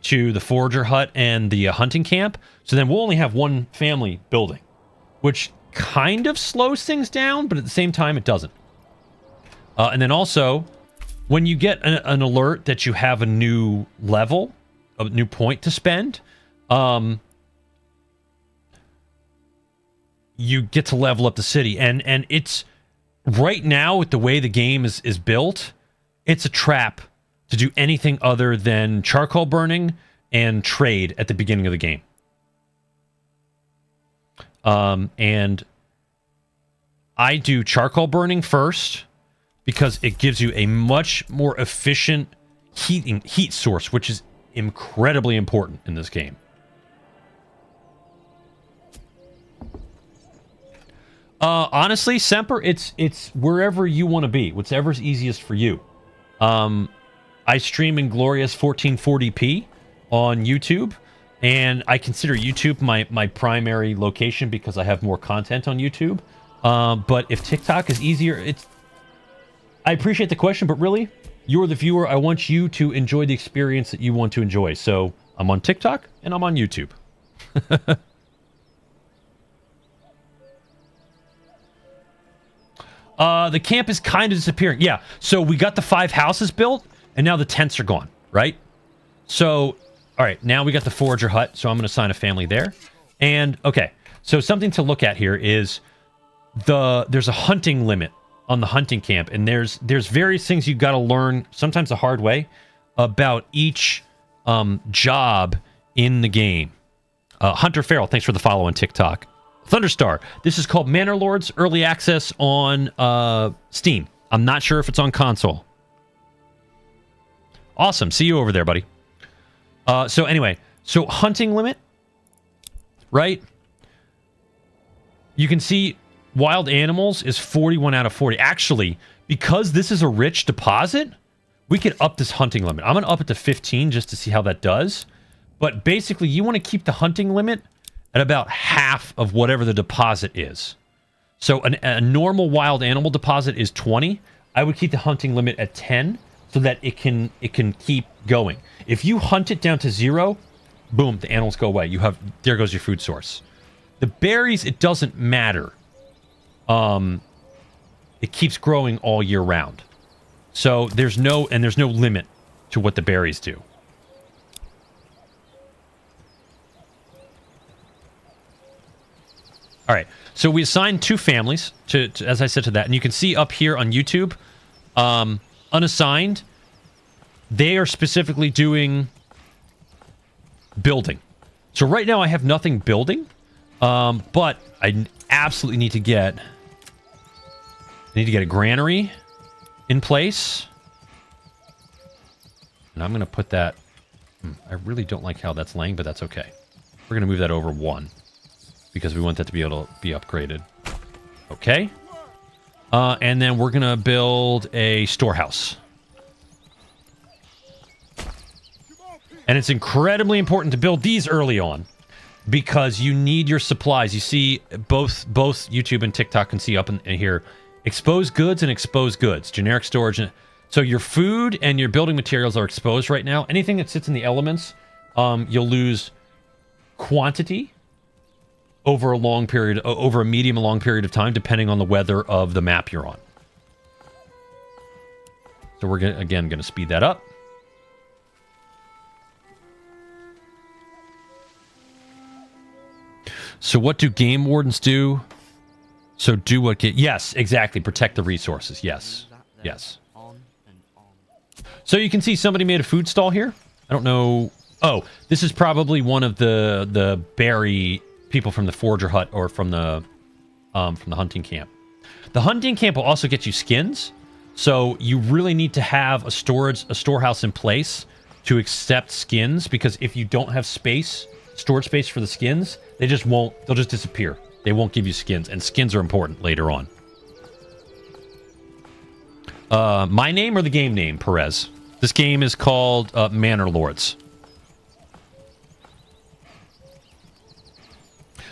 to the forager hut and the hunting camp. So then we'll only have 1 family building, which kind of slows things down, but at the same time, it doesn't. And then also, when you get an alert that you have a new level, a new point to spend, you get to level up the city. And it's right now, with the way the game is built, it's a trap to do anything other than charcoal burning and trade at the beginning of the game. And I do charcoal burning first because it gives you a much more efficient heat source, which is incredibly important in this game. Honestly, Semper, it's wherever you want to be, whatever's easiest for you. I stream in glorious 1440p on YouTube, and I consider YouTube my primary location because I have more content on YouTube. But if TikTok is easier, I appreciate the question, but really, you're the viewer. I want you to enjoy the experience that you want to enjoy. So I'm on TikTok and I'm on YouTube. The camp is kind of disappearing. Yeah, so we got the 5 houses built, and now the tents are gone, right? So, all right, now we got the forager hut, so I'm going to assign a family there. And, okay, so something to look at here is there's a hunting limit on the hunting camp, and there's various things you've got to learn, sometimes the hard way, about each job in the game. Hunter Farrell, thanks for the follow on TikTok. Thunderstar, this is called Manor Lords, early access on Steam. I'm not sure if it's on console. Awesome, see you over there, buddy. So anyway, so hunting limit, right? You can see wild animals is 41 out of 40. Actually, because this is a rich deposit, we could up this hunting limit. I'm going to up it to 15 just to see how that does. But basically, you want to keep the hunting limit at about half of whatever the deposit is. So a normal wild animal deposit is 20. I would keep the hunting limit at 10 so that it can keep going. If you hunt it down to 0, boom, the animals go away. There goes your food source. The berries, it doesn't matter. It keeps growing all year round. So there's no limit to what the berries do. All right, so we assigned 2 families to as I said, to that, and you can see up here on YouTube, unassigned. They are specifically doing building. So right now I have nothing building, but I absolutely need to get a granary in place, and I'm going to put that. I really don't like how that's laying, but that's okay. We're going to move that over 1. Because we want that to be able to be upgraded. Okay. And then we're going to build a storehouse. And it's incredibly important to build these early on. Because you need your supplies. You see, both YouTube and TikTok can see up in here. Exposed goods and exposed goods. Generic storage. So your food and your building materials are exposed right now. Anything that sits in the elements, you'll lose quantity over a long period, over a medium and long period of time, depending on the weather of the map you're on. So we're again going to speed that up. So what do game wardens do? So do what get... Yes, exactly. Protect the resources. Yes. Yes. So you can see somebody made a food stall here. I don't know... Oh, this is probably one of the berry... people from the forager hut or from the hunting camp. The hunting camp will also get you skins, so you really need to have a storehouse in place to accept skins, because if you don't have storage space for the skins, they'll just disappear. They won't give you skins, and skins are important later on. My name or the game name, Perez? This game is called Manor Lords.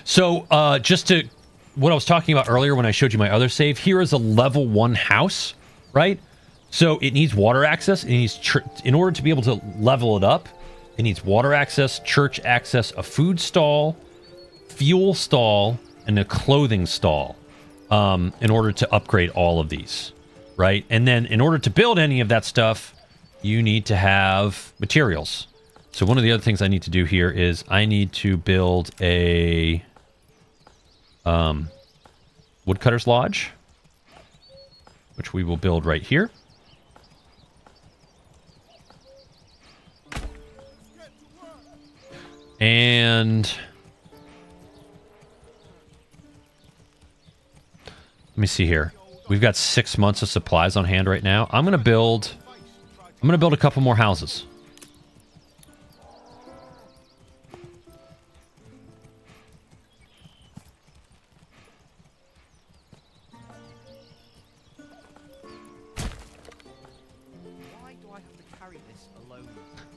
So, just to what I was talking about earlier when I showed you my other save, here is a level 1 house, right? So it needs water access. It needs in order to be able to level it up, it needs water access, church access, a food stall, fuel stall, and a clothing stall in order to upgrade all of these, right? And then in order to build any of that stuff, you need to have materials. So one of the other things I need to do here is I need to build a woodcutter's lodge, which we will build right here. And let me see here. We've got 6 months of supplies on hand right now. I'm gonna build a couple more houses.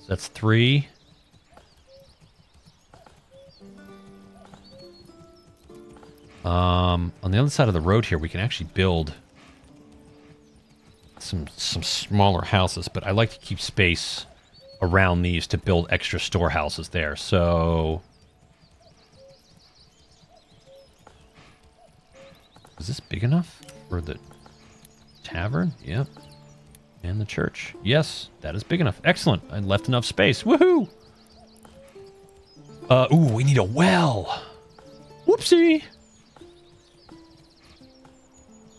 That's 3. On the other side of the road here, we can actually build some smaller houses, but I like to keep space around these to build extra storehouses there. So, is this big enough for the tavern? Yep. And the church. Yes, that is big enough. Excellent. I left enough space. Woohoo! Ooh, we need a well. Whoopsie.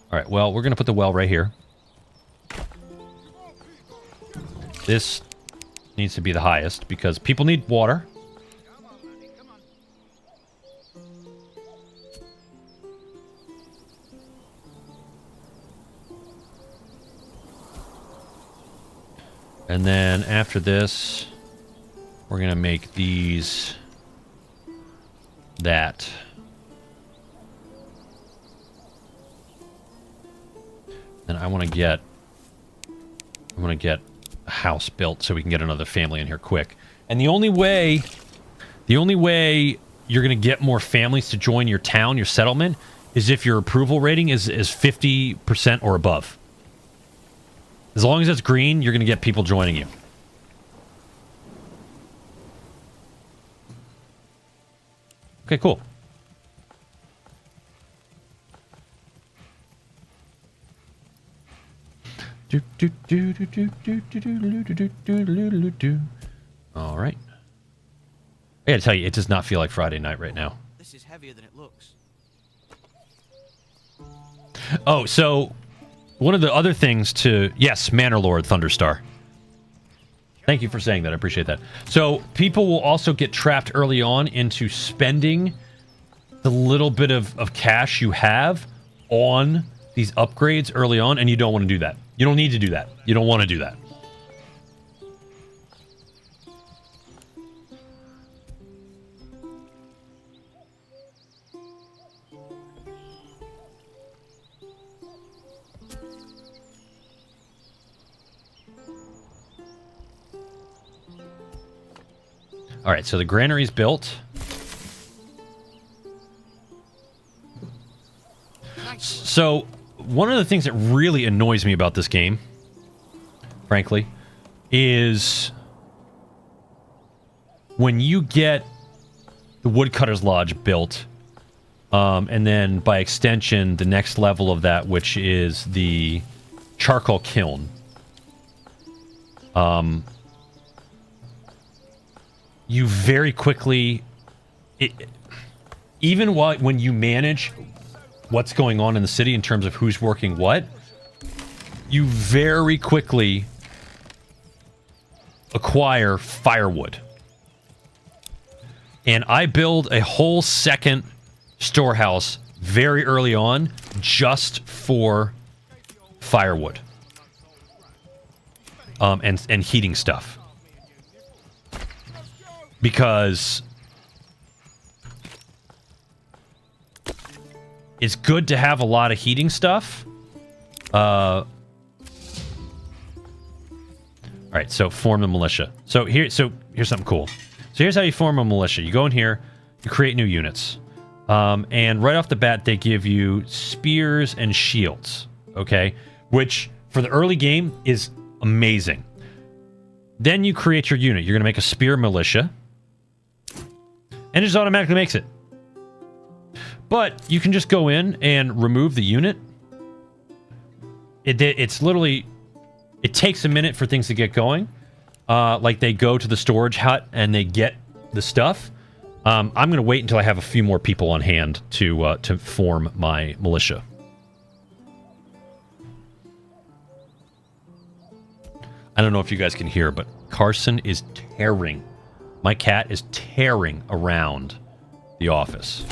All right, well, we're going to put the well right here. This needs to be the highest because people need water. And then after this, we're going to make these that. And I want to get a house built so we can get another family in here quick. And the only way you're going to get more families to join your town, your settlement, is if your approval rating is 50% or above. As long as it's green, you're going to get people joining you. Okay, cool. All right. I gotta tell you, it does not feel like Friday night right now. This is heavier than it looks. Oh, so one of the other things to... Yes, Manor Lord Thunderstar. Thank you for saying that. I appreciate that. So people will also get trapped early on into spending the little bit of cash you have on these upgrades early on, and you don't want to do that. You don't need to do that. You don't want to do that. All right, so the granary's built. So, one of the things that really annoys me about this game, frankly, is when you get the Woodcutter's Lodge built, and then by extension, the next level of that, which is the charcoal kiln. You very quickly, even when you manage what's going on in the city in terms of who's working what, you very quickly acquire firewood. And I build a whole second storehouse very early on just for firewood. And heating stuff. Because it's good to have a lot of heating stuff. All right, so form the militia. So here's something cool. So here's how you form a militia. You go in here, you create new units. And right off the bat, they give you spears and shields. Okay? Which, for the early game, is amazing. Then you create your unit. You're going to make a spear militia. And it just automatically makes it. But you can just go in and remove the unit. It's literally... It takes a minute for things to get going. Like they go to the storage hut and they get the stuff. I'm going to wait until I have a few more people on hand to form my militia. I don't know if you guys can hear, but Carson is tearing. My cat is tearing around the office.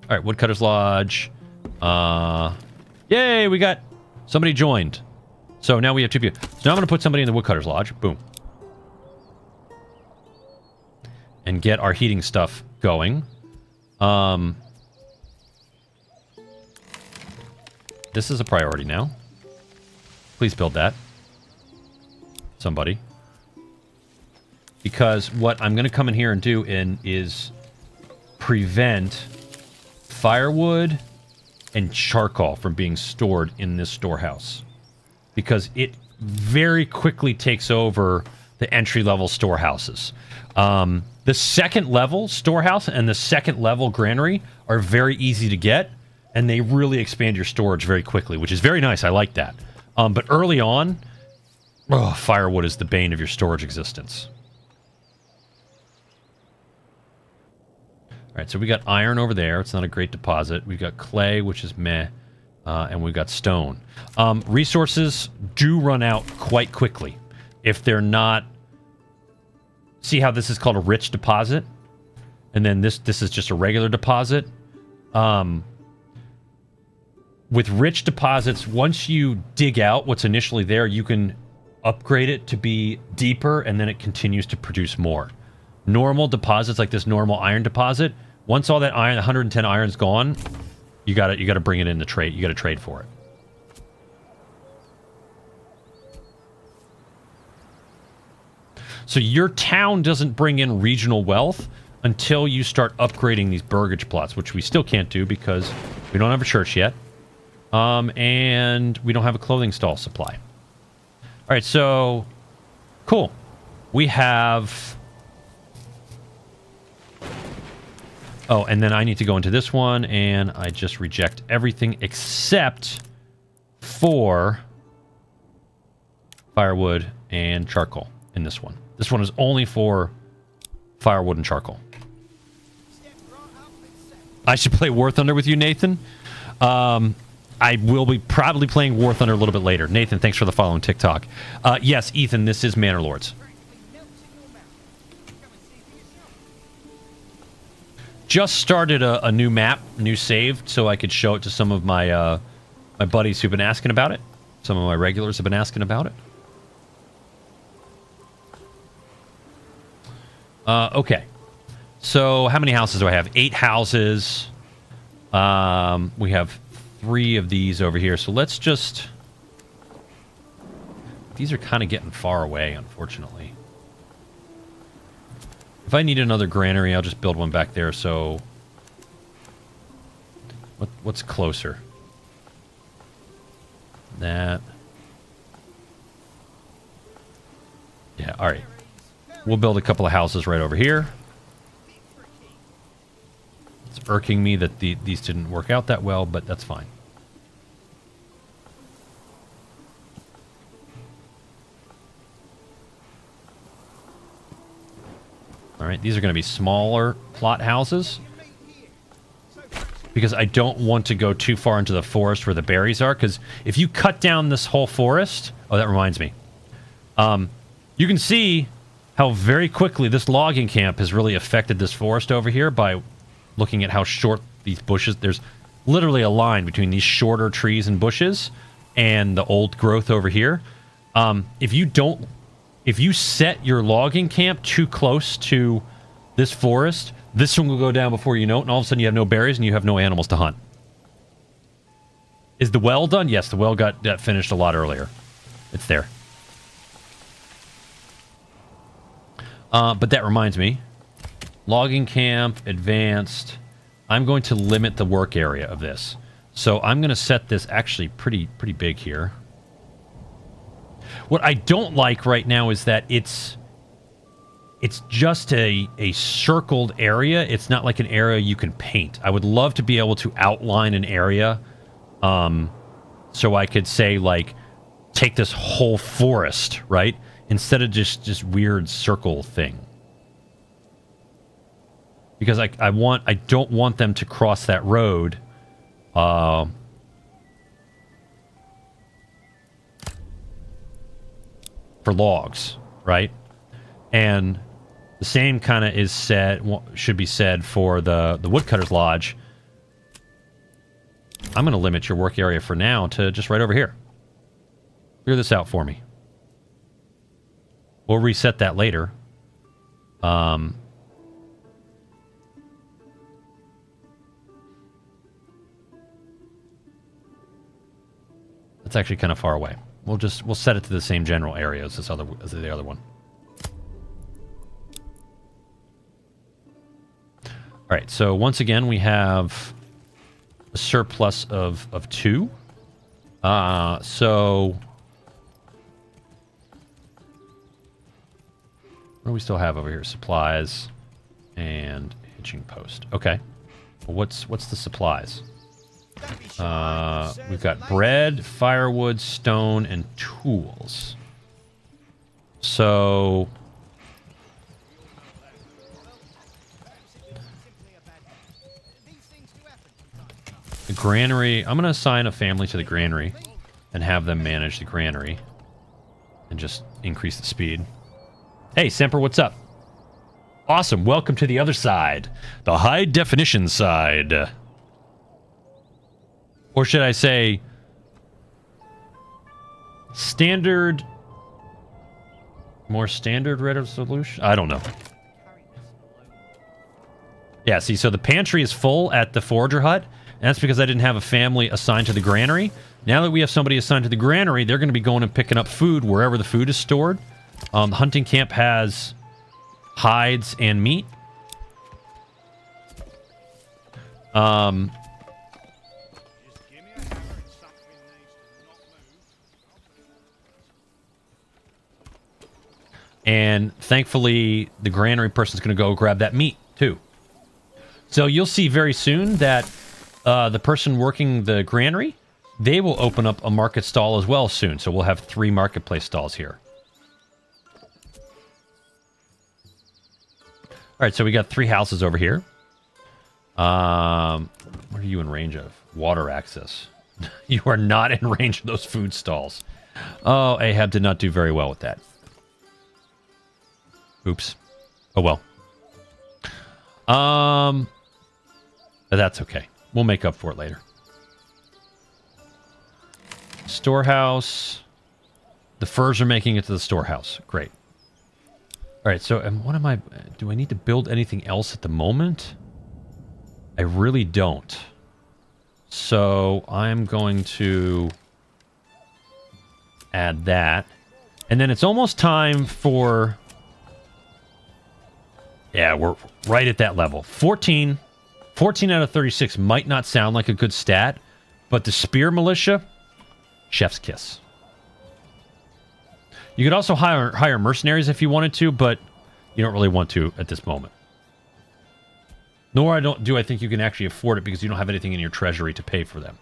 All right, Woodcutter's Lodge. Yay, we got... Somebody joined. So now we have 2 people. So now I'm going to put somebody in the Woodcutter's Lodge. Boom. And get our heating stuff going. This is a priority now. Please build that. Somebody. Because what I'm going to come in here and do is prevent firewood and charcoal from being stored in this storehouse. Because it very quickly takes over the entry-level storehouses. The second level storehouse and the second level granary are very easy to get, and they really expand your storage very quickly, which is very nice. I like that. But early on, firewood is the bane of your storage existence. All right, so we got iron over there. It's not a great deposit. We've got clay, which is meh. And we've got stone. Resources do run out quite quickly if they're not... See how this is called a rich deposit? And then this is just a regular deposit? With rich deposits, once you dig out what's initially there, you can upgrade it to be deeper, and then it continues to produce more. Normal deposits, like this normal iron deposit, once all that iron, 110 iron's gone... You gotta bring it in to trade. You gotta trade for it. So your town doesn't bring in regional wealth until you start upgrading these burgage plots, which we still can't do because we don't have a church yet. And we don't have a clothing stall supply. All right, so cool. We have Oh, and then I need to go into this one, and I just reject everything except for firewood and charcoal in this one. This one is only for firewood and charcoal. I should play War Thunder with you, Nathan. I will be probably playing War Thunder a little bit later. Nathan, thanks for the follow on TikTok. Yes, Ethan, this is Manor Lords. Just started a new map, new save, so I could show it to some of my my buddies who've been asking about it. Some of my regulars have been asking about it. Okay. So how many houses do I have? 8 houses. We have 3 of these over here. So let's just... These are kind of getting far away, unfortunately. If I need another granary, I'll just build one back there. So what's closer? That. Yeah, all right. We'll build a couple of houses right over here. It's irking me that these didn't work out that well, but that's fine. All right, these are going to be smaller plot houses because I don't want to go too far into the forest where the berries are, because if you cut down this whole forest... Oh, that reminds me. You can see how very quickly this logging camp has really affected this forest over here by looking at how short these bushes... There's literally a line between these shorter trees and bushes and the old growth over here. If you set your logging camp too close to this forest, this one will go down before you know it, and all of a sudden you have no berries and you have no animals to hunt. Is the well done? Yes, the well got finished a lot earlier. It's there. But that reminds me. Logging camp, advanced. I'm going to limit the work area of this. So I'm going to set this actually pretty big here. What I don't like right now is that it's just a circled area. It's not like an area you can paint. I would love to be able to outline an area, so I could say, like, take this whole forest, right? Instead of just weird circle thing. Because I don't want them to cross that road. For logs, right? And the same kind of should be said for the Woodcutter's Lodge. I'm going to limit your work area for now to just right over here. Clear this out for me. We'll reset that later. That's actually kind of far away. We'll set it to the same general area as the other one. All right, so once again we have a surplus of 2. So what do we still have over here? Supplies and hitching post. Okay. Well, what's the supplies? We've got bread, firewood, stone, and tools. So the granary, I'm going to assign a family to the granary and have them manage the granary and just increase the speed. Hey, Semper, what's up? Awesome. Welcome to the other side, the high definition side. Or should I say standard, more standard resolution? I don't know. Yeah, see, so the pantry is full at the forager hut, and that's because I didn't have a family assigned to the granary. Now that we have somebody assigned to the granary, they're going to be going and picking up food wherever the food is stored. The hunting camp has hides and meat. And thankfully, the granary person's going to go grab that meat, too. So you'll see very soon that the person working the granary, they will open up a market stall as well soon. So we'll have 3 marketplace stalls here. All right, so we got 3 houses over here. What are you in range of? Water access. You are not in range of those food stalls. Oh, Ahab did not do very well with that. Oops. Oh, well. But that's okay. We'll make up for it later. Storehouse. The furs are making it to the storehouse. Great. All right, so what am I... Do I need to build anything else at the moment? I really don't. So I'm going to add that. And then it's almost time for... Yeah, we're right at that level. 14 out of 36 might not sound like a good stat, but the Spear Militia, chef's kiss. You could also hire mercenaries if you wanted to, but you don't really want to at this moment. Nor do I think you can actually afford it because you don't have anything in your treasury to pay for them.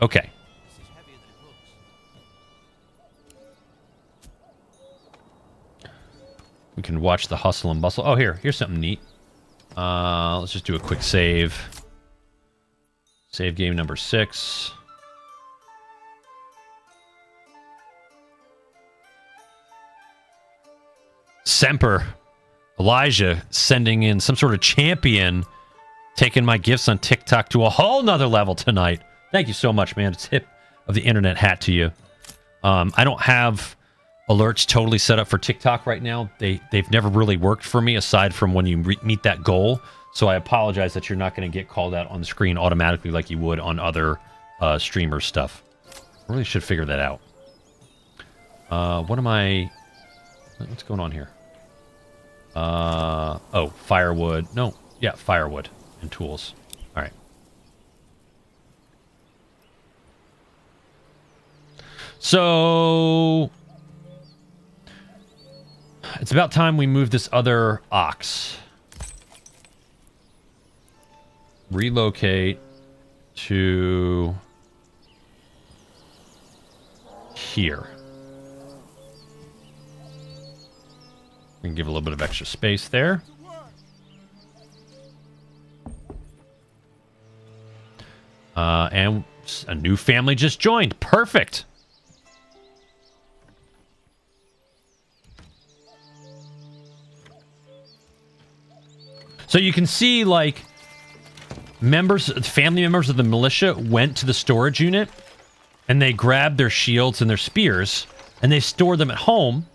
Okay. We can watch the hustle and bustle. Oh, here's something neat. Let's just do a quick save. Save game number 6. Semper. Elijah sending in some sort of champion, taking my gifts on TikTok to a whole nother level tonight. Thank you so much, man. Tip of the internet hat to you. I don't have alerts totally set up for TikTok right now. They've never really worked for me aside from when you meet that goal. So I apologize that you're not going to get called out on the screen automatically like you would on other streamer stuff. I really should figure that out. What am I... What's going on here? Oh, firewood. No, yeah, firewood and tools. All right. So... It's about time we move this other ox. Relocate to here. We can give a little bit of extra space there. And a new family just joined. Perfect. So you can see, like, family members of the militia went to the storage unit and they grabbed their shields and their spears and they stored them at home.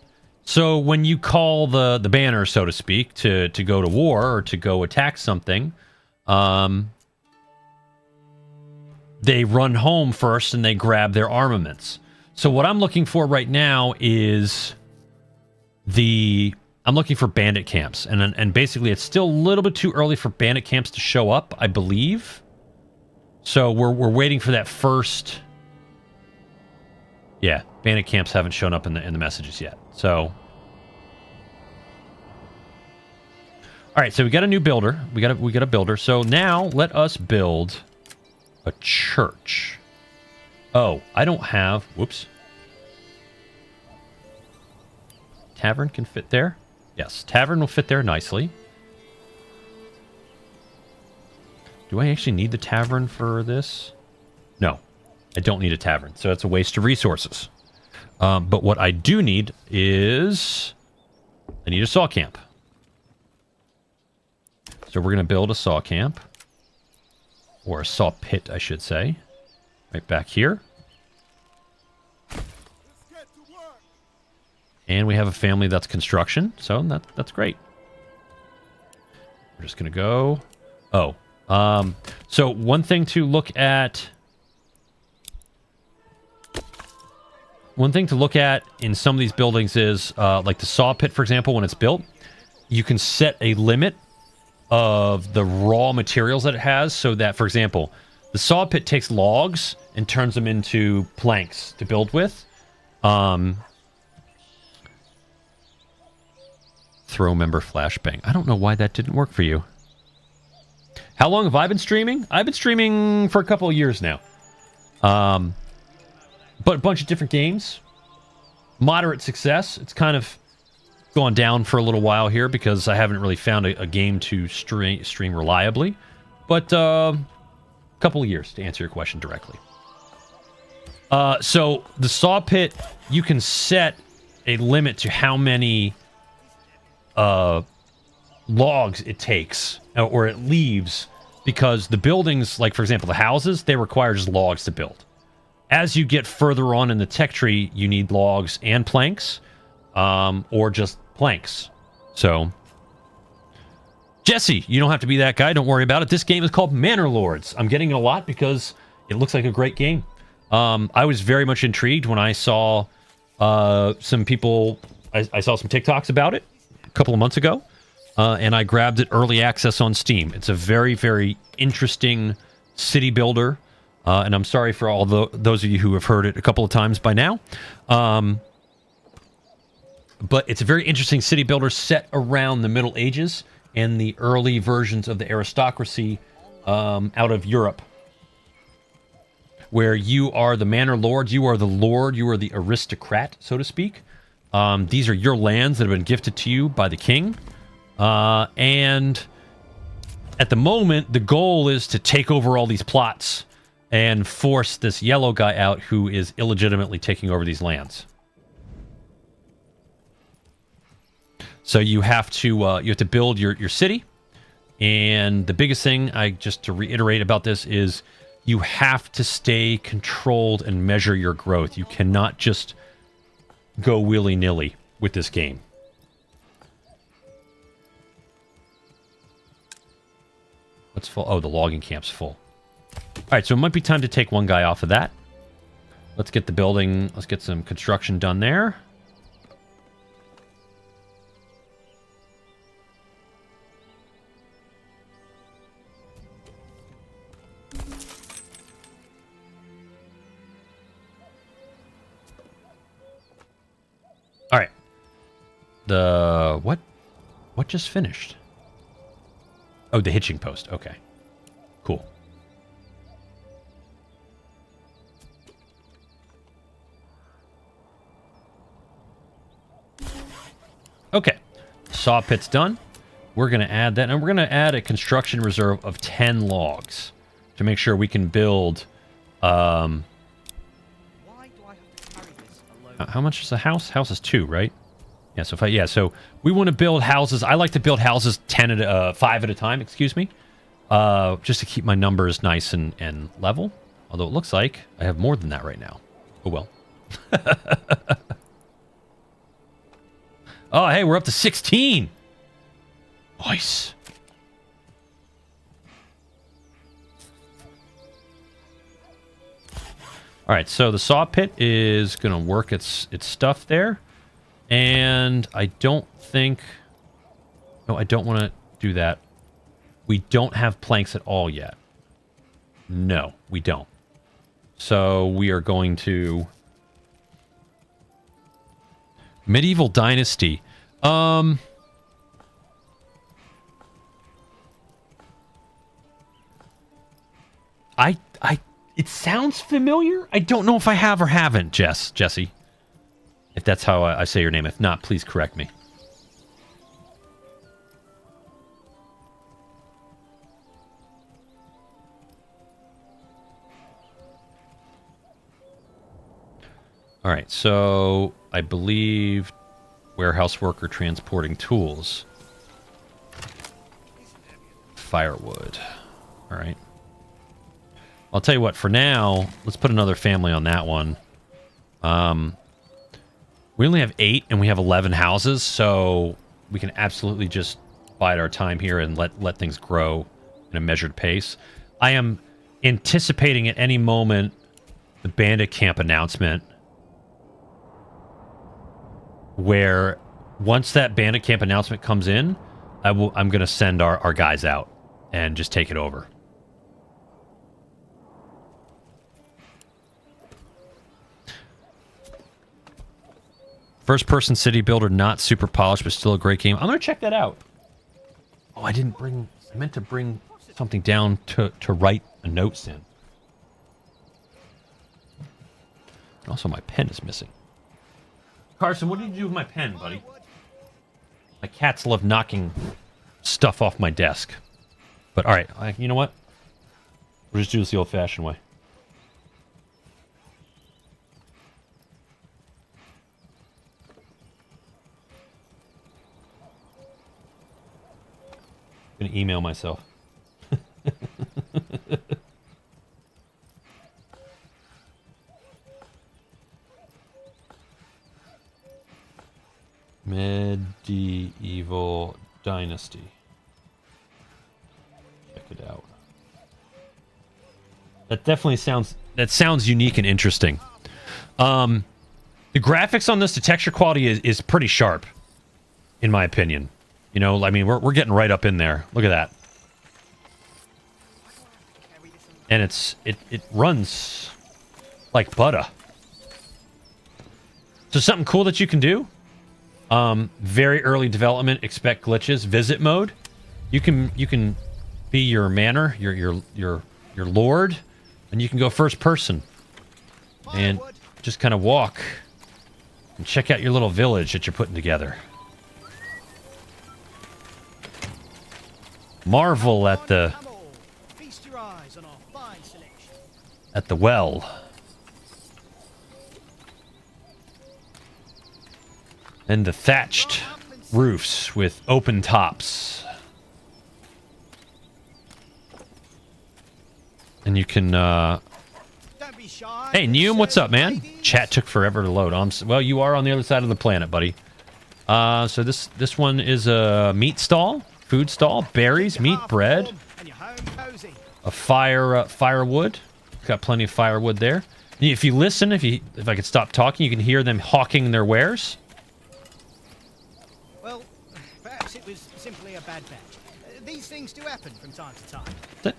So when you call the banner, so to speak, to go to war or to go attack something, they run home first and they grab their armaments. So what I'm looking for right now is I'm looking for bandit camps, and basically it's still a little bit too early for bandit camps to show up, I believe. So we're waiting for that first. Yeah, bandit camps haven't shown up in the messages yet. So, all right, so we got a new builder. We got a builder. So now let us build a church. Oh, I don't have. Whoops. Tavern can fit there. Yes, tavern will fit there nicely. Do I actually need the tavern for this? No, I don't need a tavern, so it's a waste of resources. But what I do need is... I need a saw camp. So we're going to build a saw camp. Or a saw pit, I should say. Right back here. And we have a family that's construction, so that's great. We're just going to go... Oh. So one thing to look at... One thing to look at in some of these buildings is, like the saw pit, for example, when it's built, you can set a limit of the raw materials that it has, so that, for example, the saw pit takes logs and turns them into planks to build with. Throw member flashbang. I don't know why that didn't work for you. How long have I been streaming? I've been streaming for a couple of years now. But a bunch of different games. Moderate success. It's kind of gone down for a little while here because I haven't really found a game to stream reliably. But a couple of years to answer your question directly. So the saw pit, you can set a limit to how many logs it takes or it leaves, because the buildings, like for example the houses, they require just logs to build. As you get further on in the tech tree, you need logs and planks, or just planks. So Jesse, you don't have to be that guy, don't worry about it. This game is called Manor Lords. I'm getting it a lot because it looks like a great game. I was very much intrigued when I saw some people, I saw some TikToks about it a couple of months ago, and I grabbed it early access on Steam. It's a very, very interesting city builder, and I'm sorry for all those of you who have heard it a couple of times by now. But it's a very interesting city builder set around the Middle Ages and the early versions of the aristocracy out of Europe, where you are the manor lord, you are the lord, you are the aristocrat, so to speak. These are your lands that have been gifted to you by the king. And at the moment, the goal is to take over all these plots and force this yellow guy out who is illegitimately taking over these lands. So you have to build your city. And the biggest thing, just to reiterate about this, is you have to stay controlled and measure your growth. You cannot just go willy-nilly with this game. What's full? Oh, the logging camp's full. All right, so it might be time to take one guy off of that. Let's get the building, let's get some construction done there. All right. What just finished? Oh, the hitching post. Okay. Cool. Okay. Saw pit's done. We're going to add that, and we're going to add a construction reserve of 10 logs to make sure we can build. Why do I have to carry this alone? How much is a house? House is 2, right? Yeah. So so we want to build houses. I like to build houses 5 at a time. Excuse me, just to keep my numbers nice and level. Although it looks like I have more than that right now. Oh well. Oh, hey, we're up to 16. Nice. All right, so the saw pit is going to work its stuff there. And I don't think... No, I don't want to do that. We don't have planks at all yet. No, we don't. So we are going to... Medieval Dynasty. It sounds familiar. I don't know if I have or haven't, Jesse. If that's how I say your name. If not, please correct me. All right, so I believe warehouse worker transporting tools. Firewood. All right. I'll tell you what, for now, let's put another family on that one. We only have 8 and we have 11 houses, so we can absolutely just bide our time here and let things grow in a measured pace. I am anticipating at any moment the bandit camp announcement, where once that bandit camp announcement comes in, I'm going to send our guys out and just take it over. First-person city builder, not super polished, but still a great game. I'm going to check that out. Oh, I didn't bring... I meant to bring something down to write a notes in. Also, my pen is missing. Carson, what did you do with my pen, buddy? My cats love knocking stuff off my desk. But, alright, you know what? We'll just do this the old-fashioned way. I'm gonna email myself. Medieval Dynasty. Check it out. That definitely sounds unique and interesting. The graphics on this, the texture quality is pretty sharp, in my opinion. You know, I mean, we're getting right up in there. Look at that. And it runs like butter. So something cool that you can do. Very early development, expect glitches. Visit mode. You can be your manor, your lord, and you can go first person and just kind of walk and check out your little village that you're putting together. Marvel at the well. And the thatched roofs with open tops. And you can Hey Neum, what's up, man? Chat took forever to load. Well, you are on the other side of the planet, buddy. So this one is a meat stall. Food stall, berries, meat, bread, a firewood. Got plenty of firewood there. If you listen, if I could stop talking, you can hear them hawking their wares. Well, perhaps it was simply a bad batch. These things do happen from time to time.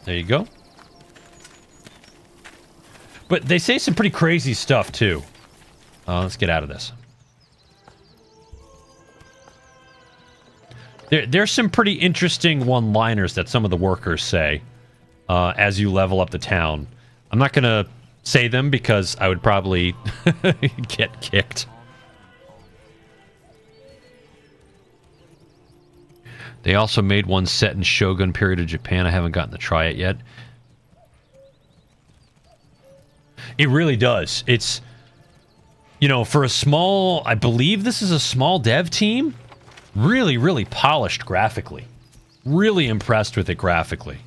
There you go. But they say some pretty crazy stuff too. Let's get out of this. There's some pretty interesting one-liners that some of the workers say as you level up the town. I'm not going to say them because I would probably get kicked. They also made one set in Shogun period of Japan. I haven't gotten to try it yet. It really does. It's, you know, for a small... I believe this is a small dev team. Really, really polished graphically. Really impressed with it graphically.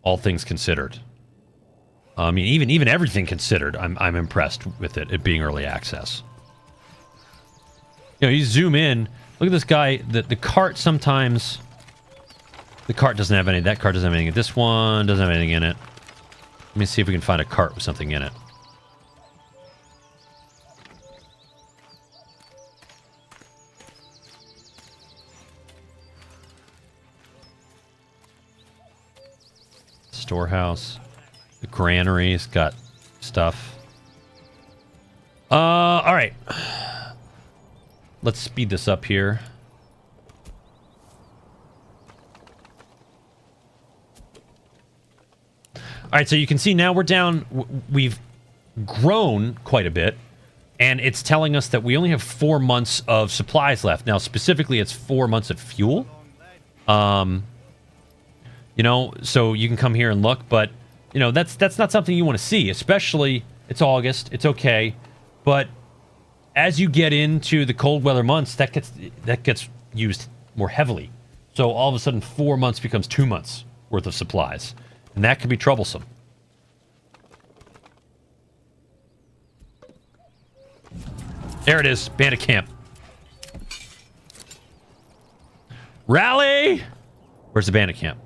All things considered. I mean, even everything considered, I'm impressed with it being early access. You know, you zoom in, look at this guy, the cart sometimes... The cart doesn't have any, that cart doesn't have anything. This one doesn't have anything in it. Let me see if we can find a cart with something in it. Storehouse. The granary's got stuff. Alright. Let's speed this up here. Alright, so you can see now we're down. We've grown quite a bit. And it's telling us that we only have 4 months of supplies left. Now, specifically, it's 4 months of fuel. You know, so you can come here and look, but, you know, that's not something you want to see, especially, it's August, it's okay, but as you get into the cold weather months, that gets used more heavily. So all of a sudden, 4 months becomes 2 months worth of supplies, and that can be troublesome. There it is, bandit camp. Rally! Where's the bandit camp?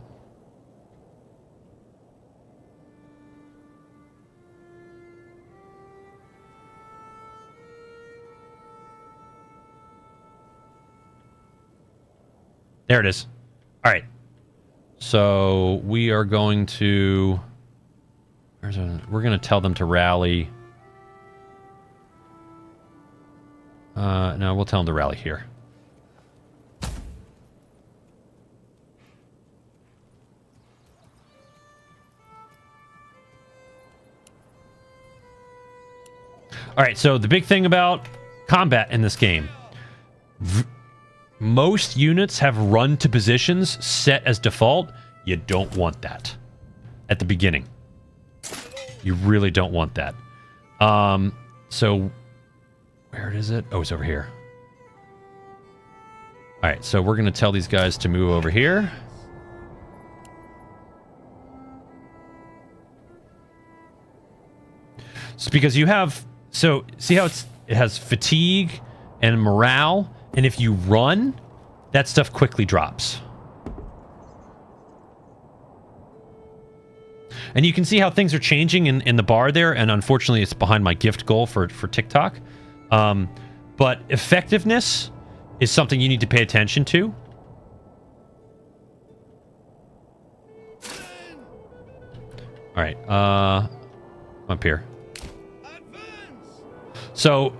There it is. All right. So we are going to... we're going to tell them to rally. No, we'll tell them to rally here. All right, so the big thing about combat in this game, most units have run to positions set as default. You don't want that at the beginning. You really don't want that. So where is it? Oh, it's over here. All right, so we're going to tell these guys to move over here. It's because you have... So, see how it has fatigue and morale? And if you run, that stuff quickly drops. And you can see how things are changing in the bar there. And unfortunately, it's behind my gift goal for TikTok. But effectiveness is something you need to pay attention to. All right. Up here. So,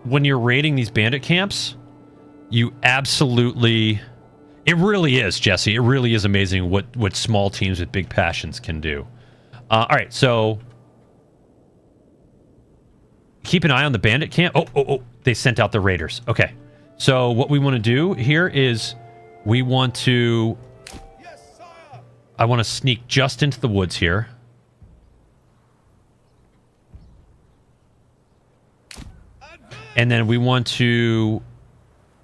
when you're raiding these bandit camps, you absolutely... It really is, Jesse. It really is amazing what small teams with big passions can do. All right, so... Keep an eye on the bandit camp. Oh, they sent out the raiders. Okay. So, what we want to do here is we want to... I want to sneak just into the woods here. And then we want to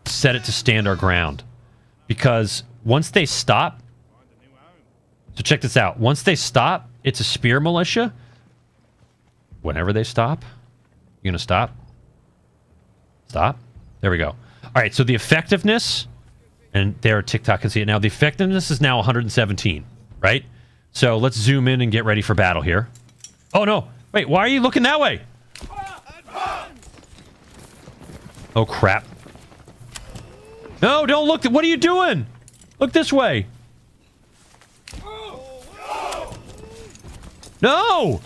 set it to stand our ground. Because once they stop... So check this out. Once they stop, it's a spear militia. Whenever they stop. You gonna stop? Stop. There we go. All right, so the effectiveness... And there, TikTok can see it now. The effectiveness is now 117, right? So let's zoom in and get ready for battle here. Oh, no. Wait, why are you looking that way? Oh, crap. No, don't look. What are you doing? Look this way. No!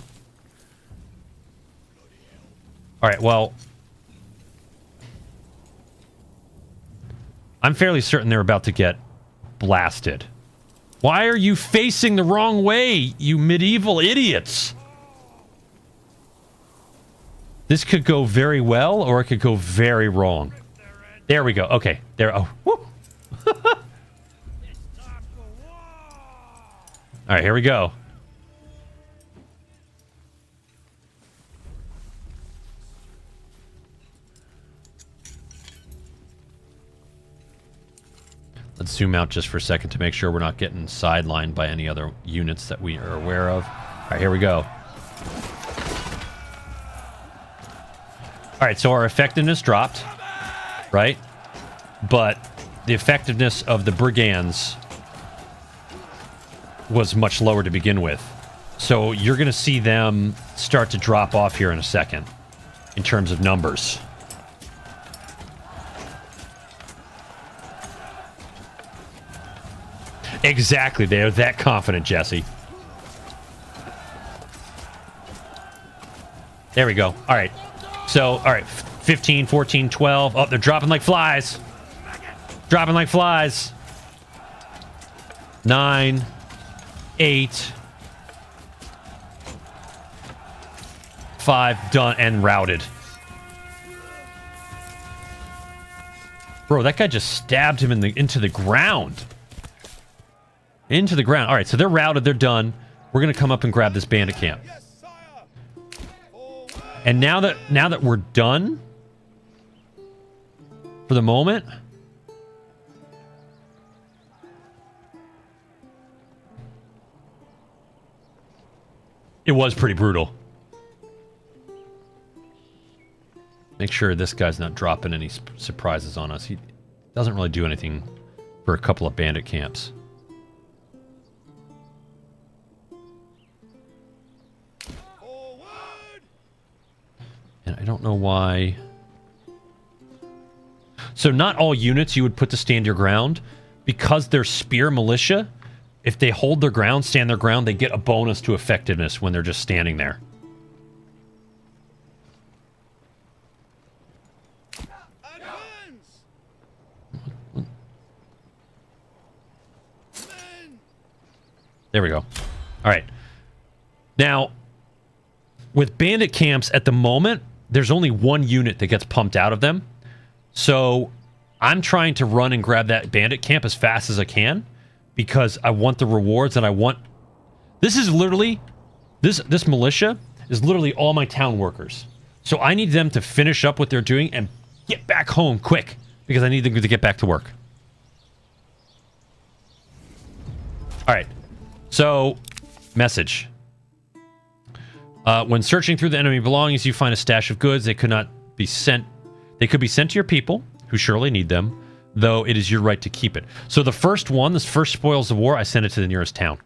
All right, well... I'm fairly certain they're about to get blasted. Why are you facing the wrong way, you medieval idiots? This could go very well, or it could go very wrong. There we go. Okay. There. Oh. Woo. All right, here we go. Let's zoom out just for a second to make sure we're not getting sidelined by any other units that we are aware of. All right, here we go. All right, so our effectiveness dropped, right? But the effectiveness of the brigands was much lower to begin with. So you're going to see them start to drop off here in a second in terms of numbers. Exactly. They're that confident, Jesse. There we go. All right. So, all right. 15, 14, 12. Oh, they're dropping like flies. Dropping like flies. 9, 8, 5, done and routed. Bro, that guy just stabbed him into the ground. Into the ground. All right, so they're routed. They're done. We're going to come up and grab this bandit camp. And now that we're done for the moment, it was pretty brutal. Make sure this guy's not dropping any surprises on us. He doesn't really do anything for a couple of bandit camps. And I don't know why. So not all units you would put to stand your ground. Because they're spear militia, if they hold their ground, stand their ground, they get a bonus to effectiveness when they're just standing there. There we go. All right. Now, with bandit camps at the moment, there's only one unit that gets pumped out of them. So I'm trying to run and grab that bandit camp as fast as I can because I want the rewards and I want... This is literally... This militia is literally all my town workers. So I need them to finish up what they're doing and get back home quick because I need them to get back to work. All right. So, message. When searching through the enemy belongings, you find a stash of goods. They could be sent to your people, who surely need them, though it is your right to keep it. So the first one, this first spoils of war, I send it to the nearest town.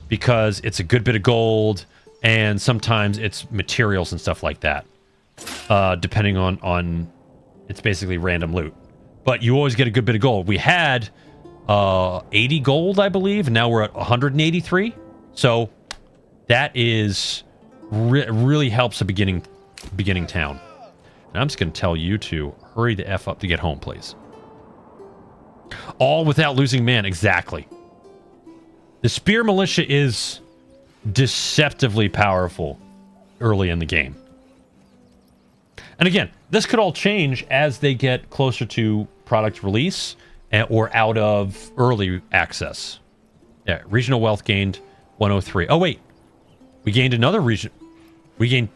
Because it's a good bit of gold, and sometimes it's materials and stuff like that. Depending on it's basically random loot. But you always get a good bit of gold. We had 80 gold, I believe, and now we're at 183. So that is really helps a beginning town. And I'm just going to tell you to hurry the F up to get home, please. All without losing man. Exactly. The Spear Militia is deceptively powerful early in the game. And again, this could all change as they get closer to product release or out of early access. Yeah, regional wealth gained 103. Oh, wait. We gained another region. We gained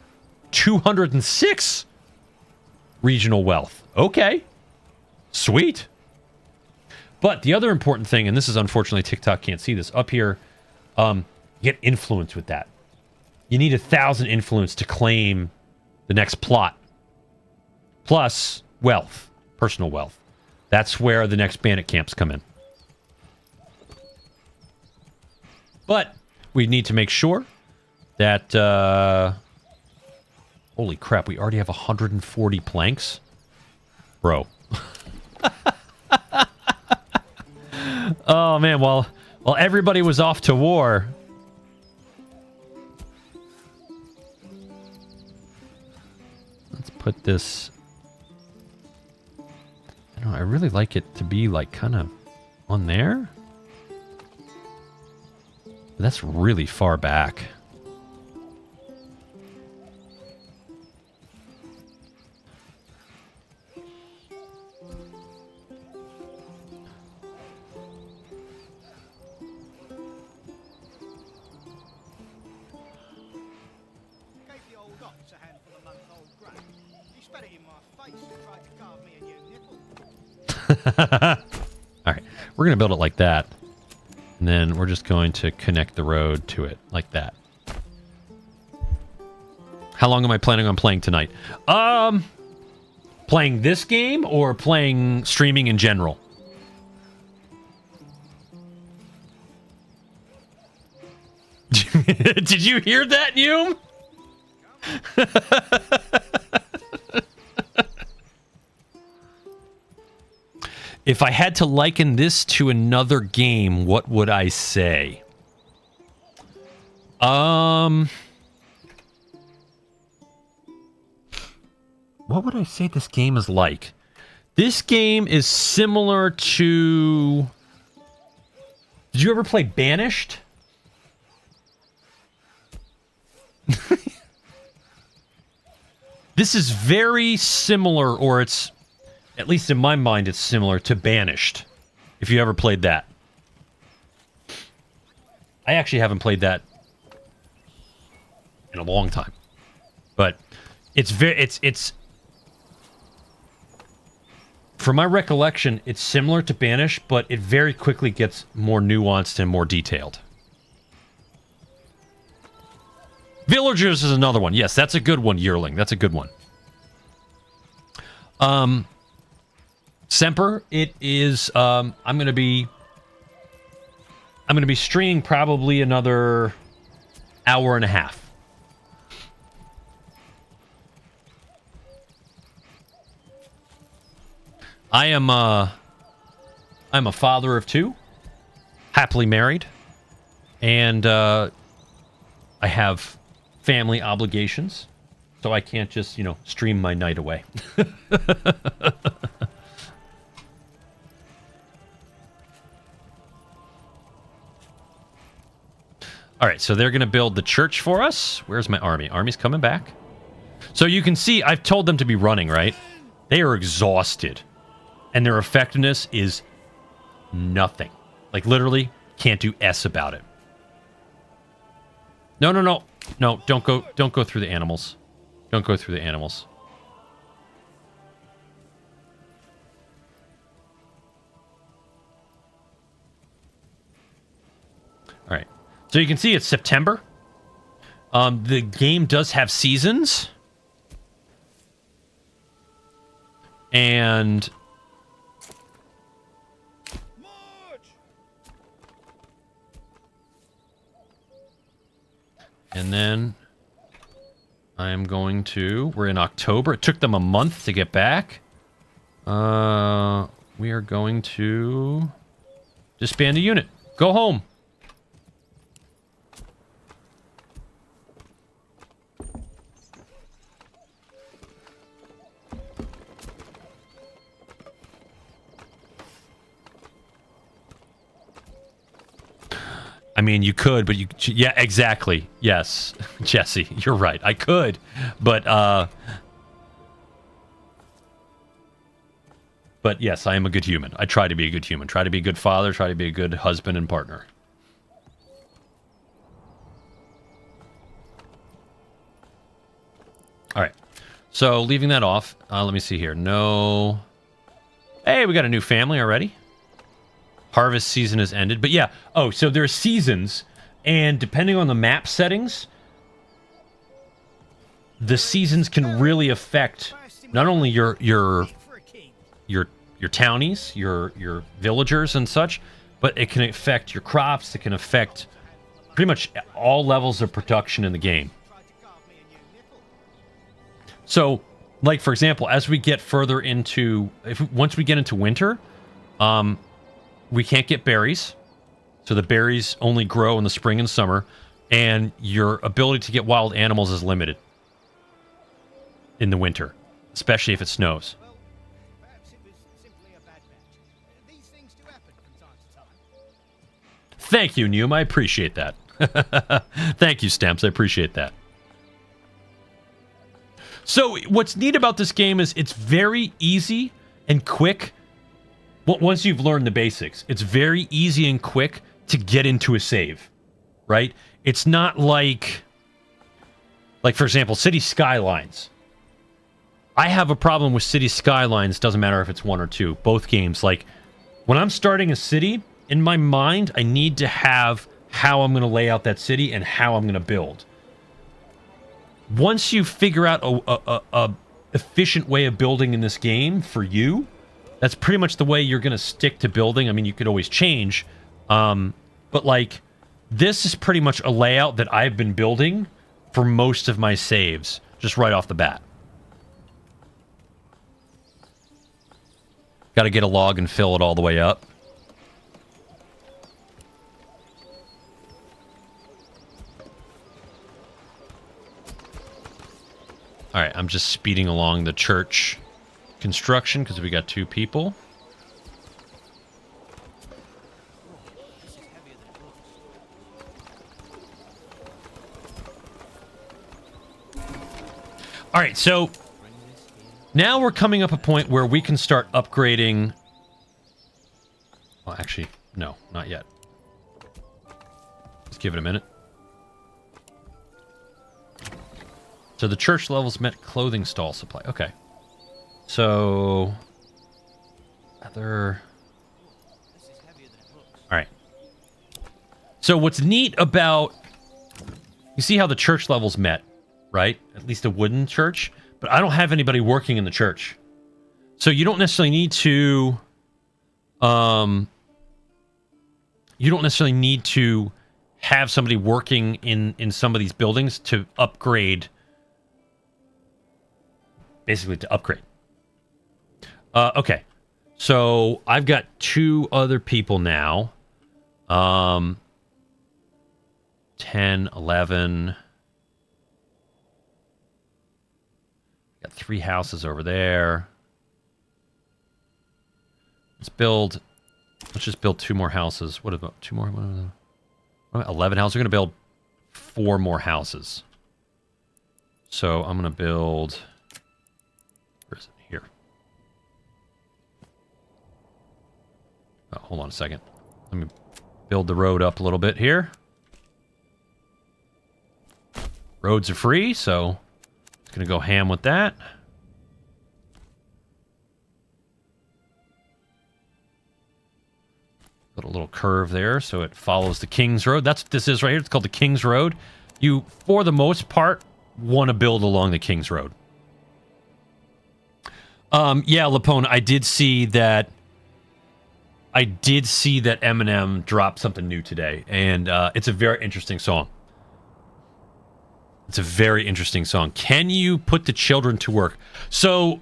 206 regional wealth. Okay. Sweet. But the other important thing, and this is unfortunately TikTok can't see this, up here, you get influence with that. You need 1,000 influence to claim the next plot. Plus wealth, personal wealth. That's where the next bandit camps come in. But we need to make sure that... holy crap, we already have 140 planks? Bro. Oh, man, while everybody was off to war... Let's put this... I don't know, I really like it to be, like, kind of on there. That's really far back. Alright, we're going to build it like that. And then we're just going to connect the road to it like that. How long am I planning on playing tonight? Playing this game or playing streaming in general? Did you hear that, Hume? If I had to liken this to another game, what would I say? What would I say this game is like? This game is similar to... Did you ever play Banished? This is very similar, or it's... At least in my mind, it's similar to Banished. If you ever played that. I actually haven't played that in a long time. But it's very... It's... From my recollection, it's similar to Banished, but it very quickly gets more nuanced and more detailed. Villagers is another one. Yes, that's a good one, Yearling. That's a good one. Semper, it is, I'm going to be streaming probably another hour and a half. I'm a father of two, happily married, and I have family obligations, so I can't just, stream my night away. All right, so they're going to build the church for us. Where's my army? Army's coming back. So you can see I've told them to be running, right? They are exhausted. And their effectiveness is nothing. Like, literally, can't do S about it. No, no, no. No, don't go through the animals. Don't go through the animals. All right. So you can see it's September. The game does have seasons. And then I'm going to... We're in October. It took them a month to get back. We are going to disband a unit. Go home. I mean, you could, but you... Yeah, exactly. Yes, Jesse, you're right. I could, but yes, I am a good human. I try to be a good human. Try to be a good father. Try to be a good husband and partner. All right. So, leaving that off, let me see here. No... Hey, we got a new family already. Harvest season has ended. But yeah, oh, so there are seasons, and depending on the map settings, the seasons can really affect not only your townies, your villagers and such, but it can affect your crops, it can affect pretty much all levels of production in the game. So, like for example, as we get further into once we get into winter, we can't get berries, so the berries only grow in the spring and summer, and your ability to get wild animals is limited in the winter, especially if it snows. Well, perhaps it was simply a bad match. These things do happen from time to time. Thank you, Neum. I appreciate that. Thank you, Stamps. I appreciate that. So, what's neat about this game is it's very easy and quick. Well, once you've learned the basics, it's very easy and quick to get into a save, right? It's not like for example, City Skylines. I have a problem with City Skylines, doesn't matter if it's 1 or 2, both games. Like, when I'm starting a city, in my mind, I need to have how I'm going to lay out that city and how I'm going to build. Once you figure out a efficient way of building in this game for you, that's pretty much the way you're going to stick to building. I mean, you could always change. But, like, this is pretty much a layout that I've been building for most of my saves, just right off the bat. Got to get a log and fill it all the way up. All right, I'm just speeding along the church construction because we got 2 people. All right, so now we're coming up a point where we can start upgrading. Well, actually, no, not yet. Let's give it a minute. So the church levels met clothing stall supply. Okay. So, other... Alright. So what's neat about... You see how the church levels met, right? At least a wooden church. But I don't have anybody working in the church. So you don't necessarily need to... You don't necessarily need to have somebody working in some of these buildings to upgrade... Basically to upgrade. Okay, so I've got 2 other people now. 10, 11. Got 3 houses over there. Let's just build 2 more houses. What about 2 more? What about 11 houses? We're going to build 4 more houses. So I'm going to build... Where is it? Here. Oh, hold on a second. Let me build the road up a little bit here. Roads are free, so it's going to go ham with that. Put a little curve there so it follows the King's Road. That's what this is right here. It's called the King's Road. You, for the most part, want to build along the King's Road. Yeah, Lapone, I did see that Eminem dropped something new today, and it's a very interesting song. It's a very interesting song. Can you put the children to work? So,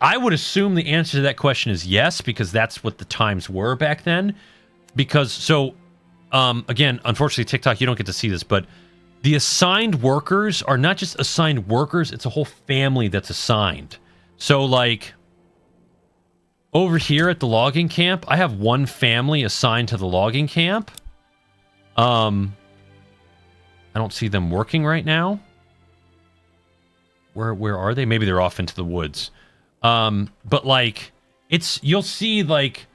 I would assume the answer to that question is yes, because that's what the times were back then. Because, so, again, unfortunately, TikTok, you don't get to see this, but the assigned workers are not just assigned workers, it's a whole family that's assigned. So, like, over here at the logging camp, I have one family assigned to the logging camp. I don't see them working right now. Where are they? Maybe they're off into the woods. But like, you'll see, like,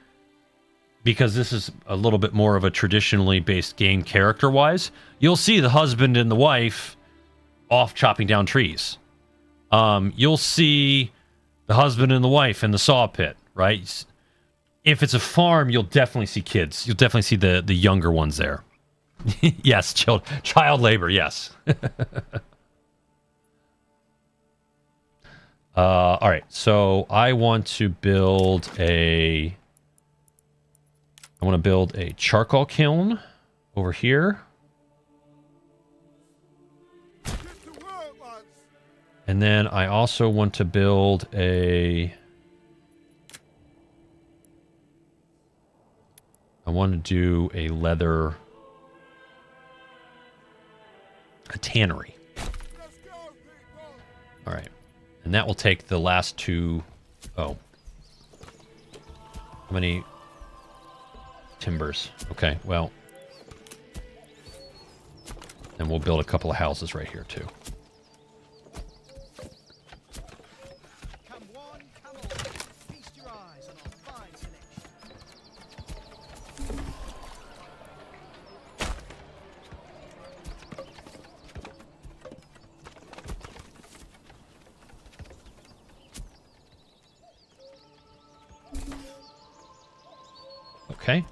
because this is a little bit more of a traditionally based game character-wise, you'll see the husband and the wife off chopping down trees. You'll see the husband and the wife in the saw pit, right? If it's a farm, you'll definitely see kids. You'll definitely see the younger ones there. Yes, child labor, yes. All right, so I want to build a charcoal kiln over here. And then I also want to build I want to do a tannery. All right. And that will take the last 2... Oh. How many timbers? Okay, well. And we'll build a couple of houses right here, too. Come one, come all. Feast your eyes on our fine selection. Okay.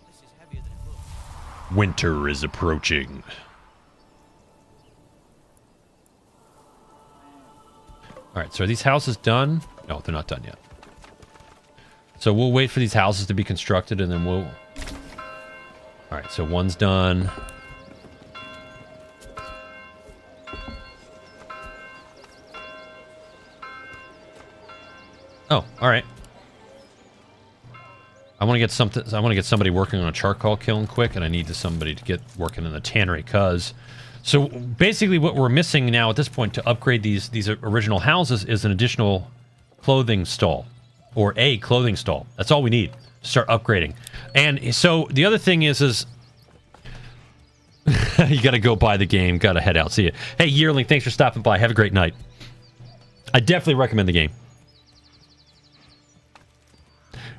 This is heavier than it looks. Winter is approaching. Alright, so are these houses done? No, they're not done yet. So we'll wait for these houses to be constructed and then we'll... Alright, so one's done. Oh, alright. I want to get somebody working on a charcoal kiln quick, and I need somebody to get working in the tannery, cause... So basically what we're missing now at this point to upgrade these original houses is an additional clothing stall. Or a clothing stall. That's all we need to start upgrading. And so the other thing is you gotta go buy the game, gotta head out. See ya. Hey, Yearling, thanks for stopping by. Have a great night. I definitely recommend the game.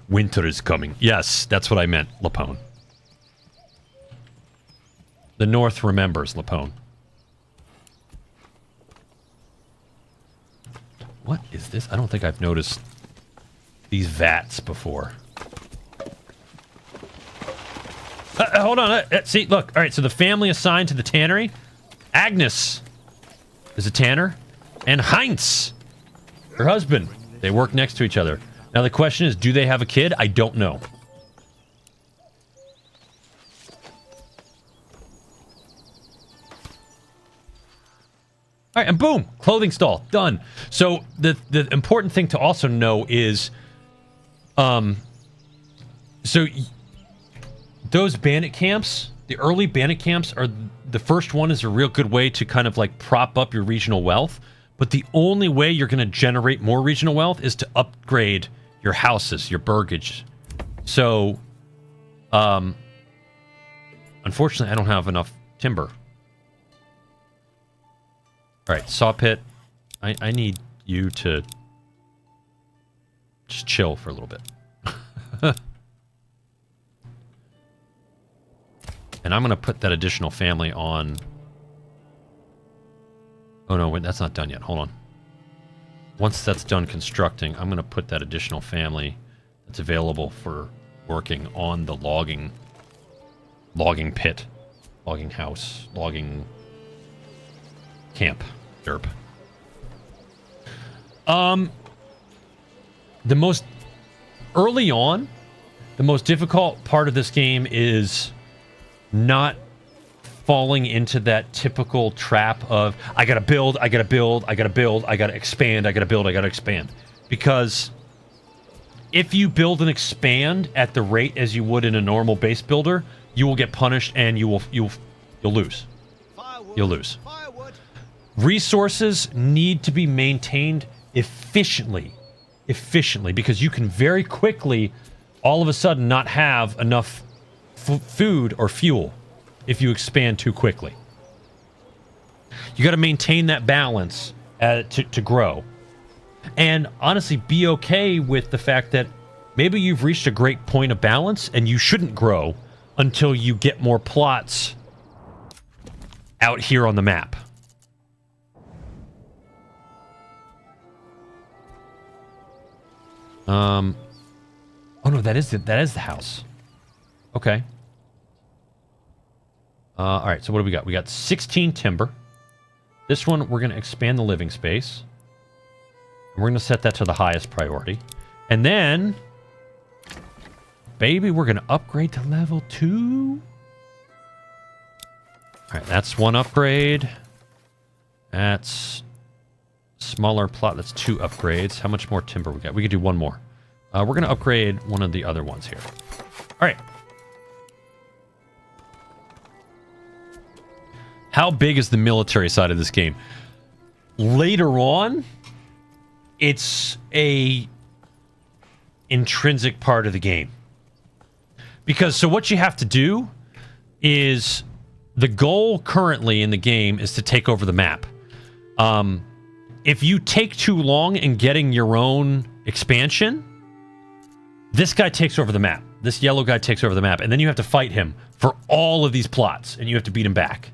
Winter is coming. Yes, that's what I meant, Lapone. The North remembers, Lapone. What is this? I don't think I've noticed these vats before. Hold on. See, look. All right, so the family assigned to the tannery. Agnes is a tanner. And Heinz, her husband. They work next to each other. Now the question is, do they have a kid? I don't know. All right, and boom, clothing stall, done. So the important thing to also know is, so those bandit camps, the early bandit camps are, the first one is a real good way to kind of like prop up your regional wealth. But the only way you're going to generate more regional wealth is to upgrade your houses, your burgage. So, Unfortunately, I don't have enough timber. All right, saw pit. I need you to just chill for a little bit. And I'm going to put that additional family on... Oh, no, wait, that's not done yet. Hold on. Once that's done constructing, I'm going to put that additional family that's available for working on the logging pit, logging house, logging camp. Derp. The most... Early on, the most difficult part of this game is not falling into that typical trap of I gotta build, I gotta build, I gotta build, I gotta expand, I gotta build, I gotta expand. Because if you build and expand at the rate as you would in a normal base builder, you will get punished and you'll lose. You'll lose. Resources need to be maintained efficiently, because you can very quickly all of a sudden not have enough food or fuel if you expand too quickly. You got to maintain that balance to grow. And honestly, be okay with the fact that maybe you've reached a great point of balance and you shouldn't grow until you get more plots out here on the map. Oh no, that is the house. Okay. All right, so what do we got? We got 16 timber. This one, we're going to expand the living space. And we're going to set that to the highest priority. And then, baby, we're going to upgrade to level 2. All right, that's one upgrade. That's smaller plot. That's 2 upgrades. How much more timber we got? We could do one more. We're going to upgrade one of the other ones here. All right. How big is the military side of this game? Later on, it's a intrinsic part of the game. Because, so what you have to do is, the goal currently in the game is to take over the map. If you take too long in getting your own expansion, this guy takes over the map. This yellow guy takes over the map. And then you have to fight him for all of these plots. And you have to beat him back.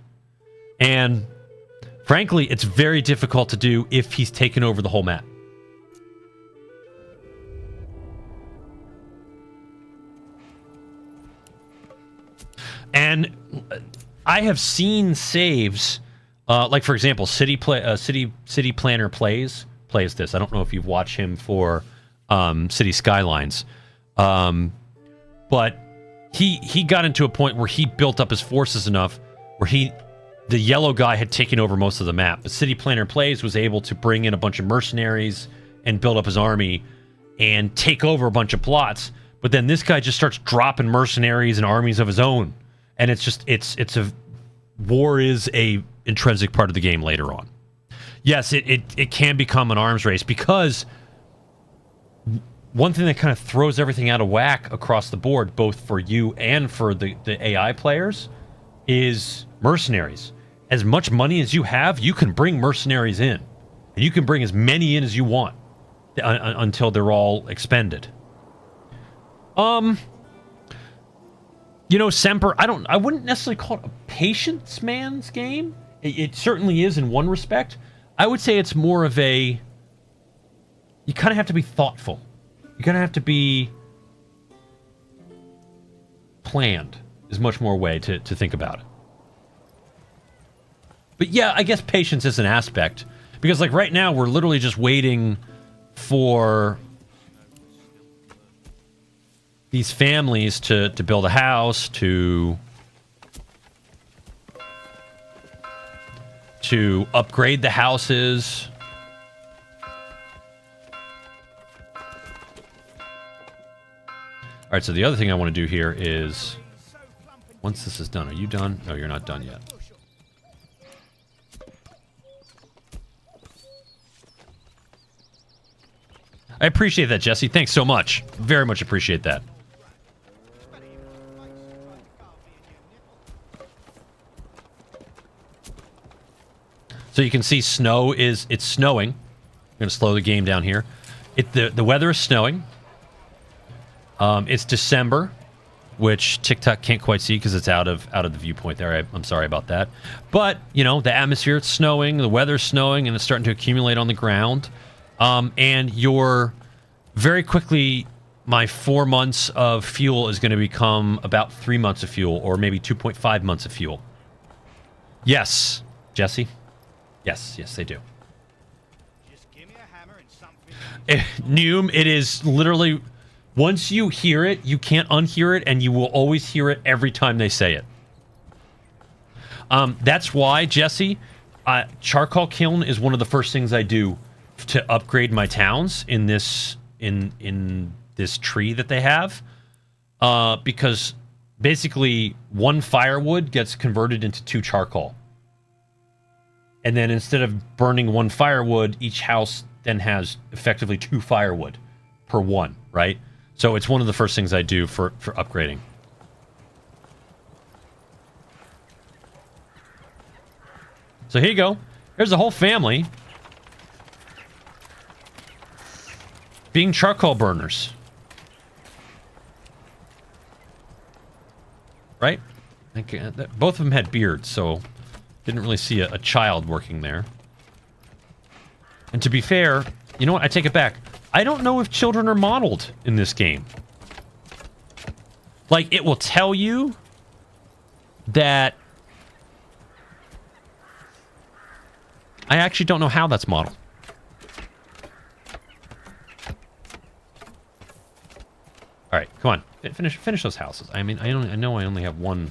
And frankly, it's very difficult to do if he's taken over the whole map. And I have seen saves, like for example, City Planner plays this. I don't know if you've watched him for City Skylines, but he got into a point where he built up his forces enough where the yellow guy had taken over most of the map. But City Planner Plays was able to bring in a bunch of mercenaries and build up his army and take over a bunch of plots. But then this guy just starts dropping mercenaries and armies of his own. And it's just, war is a intrinsic part of the game later on. Yes, it can become an arms race because one thing that kind of throws everything out of whack across the board, both for you and for the AI players, is mercenaries. As much money as you have, you can bring mercenaries in. And you can bring as many in as you want until they're all expended. You know, Semper, I wouldn't necessarily call it a patience man's game. It certainly is in one respect. I would say it's more of a... You kind of have to be thoughtful. You kind of have to be planned, is much more way to think about it. But yeah, I guess patience is an aspect. Because like right now, we're literally just waiting for these families to build a house, to upgrade the houses. All right, so the other thing I want to do here is, once this is done, are you done? No, you're not done yet. I appreciate that, Jesse. Thanks so much. Very much appreciate that. So you can see it's snowing. I'm going to slow the game down here. The weather is snowing. It's December, which TikTok can't quite see because it's out of the viewpoint there. I'm sorry about that. But, you know, the atmosphere, it's snowing, the weather's snowing, and it's starting to accumulate on the ground. And very quickly, my 4 months of fuel is going to become about 3 months of fuel, or maybe 2.5 months of fuel. Yes, Jesse? Yes, they do. Just give me a hammer and something. Noom, it is literally... Once you hear it, you can't unhear it, and you will always hear it every time they say it. That's why, Jesse, charcoal kiln is one of the first things I do to upgrade my towns in this tree that they have. Because basically 1 firewood gets converted into 2 charcoal. And then instead of burning 1 firewood, each house then has effectively 2 firewood per 1, right? So it's one of the first things I do for upgrading. So here you go. Here's the whole family being charcoal burners. Right? Both of them had beards, so didn't really see a child working there. And to be fair, you know what? I take it back. I don't know if children are modeled in this game. Like, it will tell you that... I actually don't know how that's modeled. Alright, come on. Finish those houses. I mean, I know I only have one...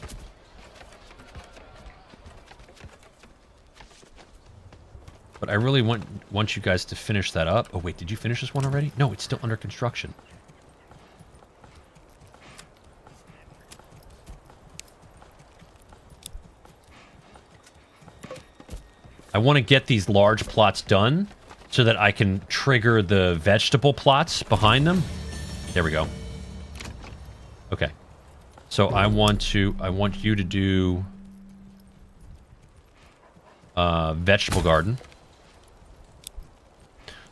But I really want you guys to finish that up. Oh, wait, did you finish this one already? No, it's still under construction. I want to get these large plots done so that I can trigger the vegetable plots behind them. There we go. Okay. So I want you to do vegetable garden.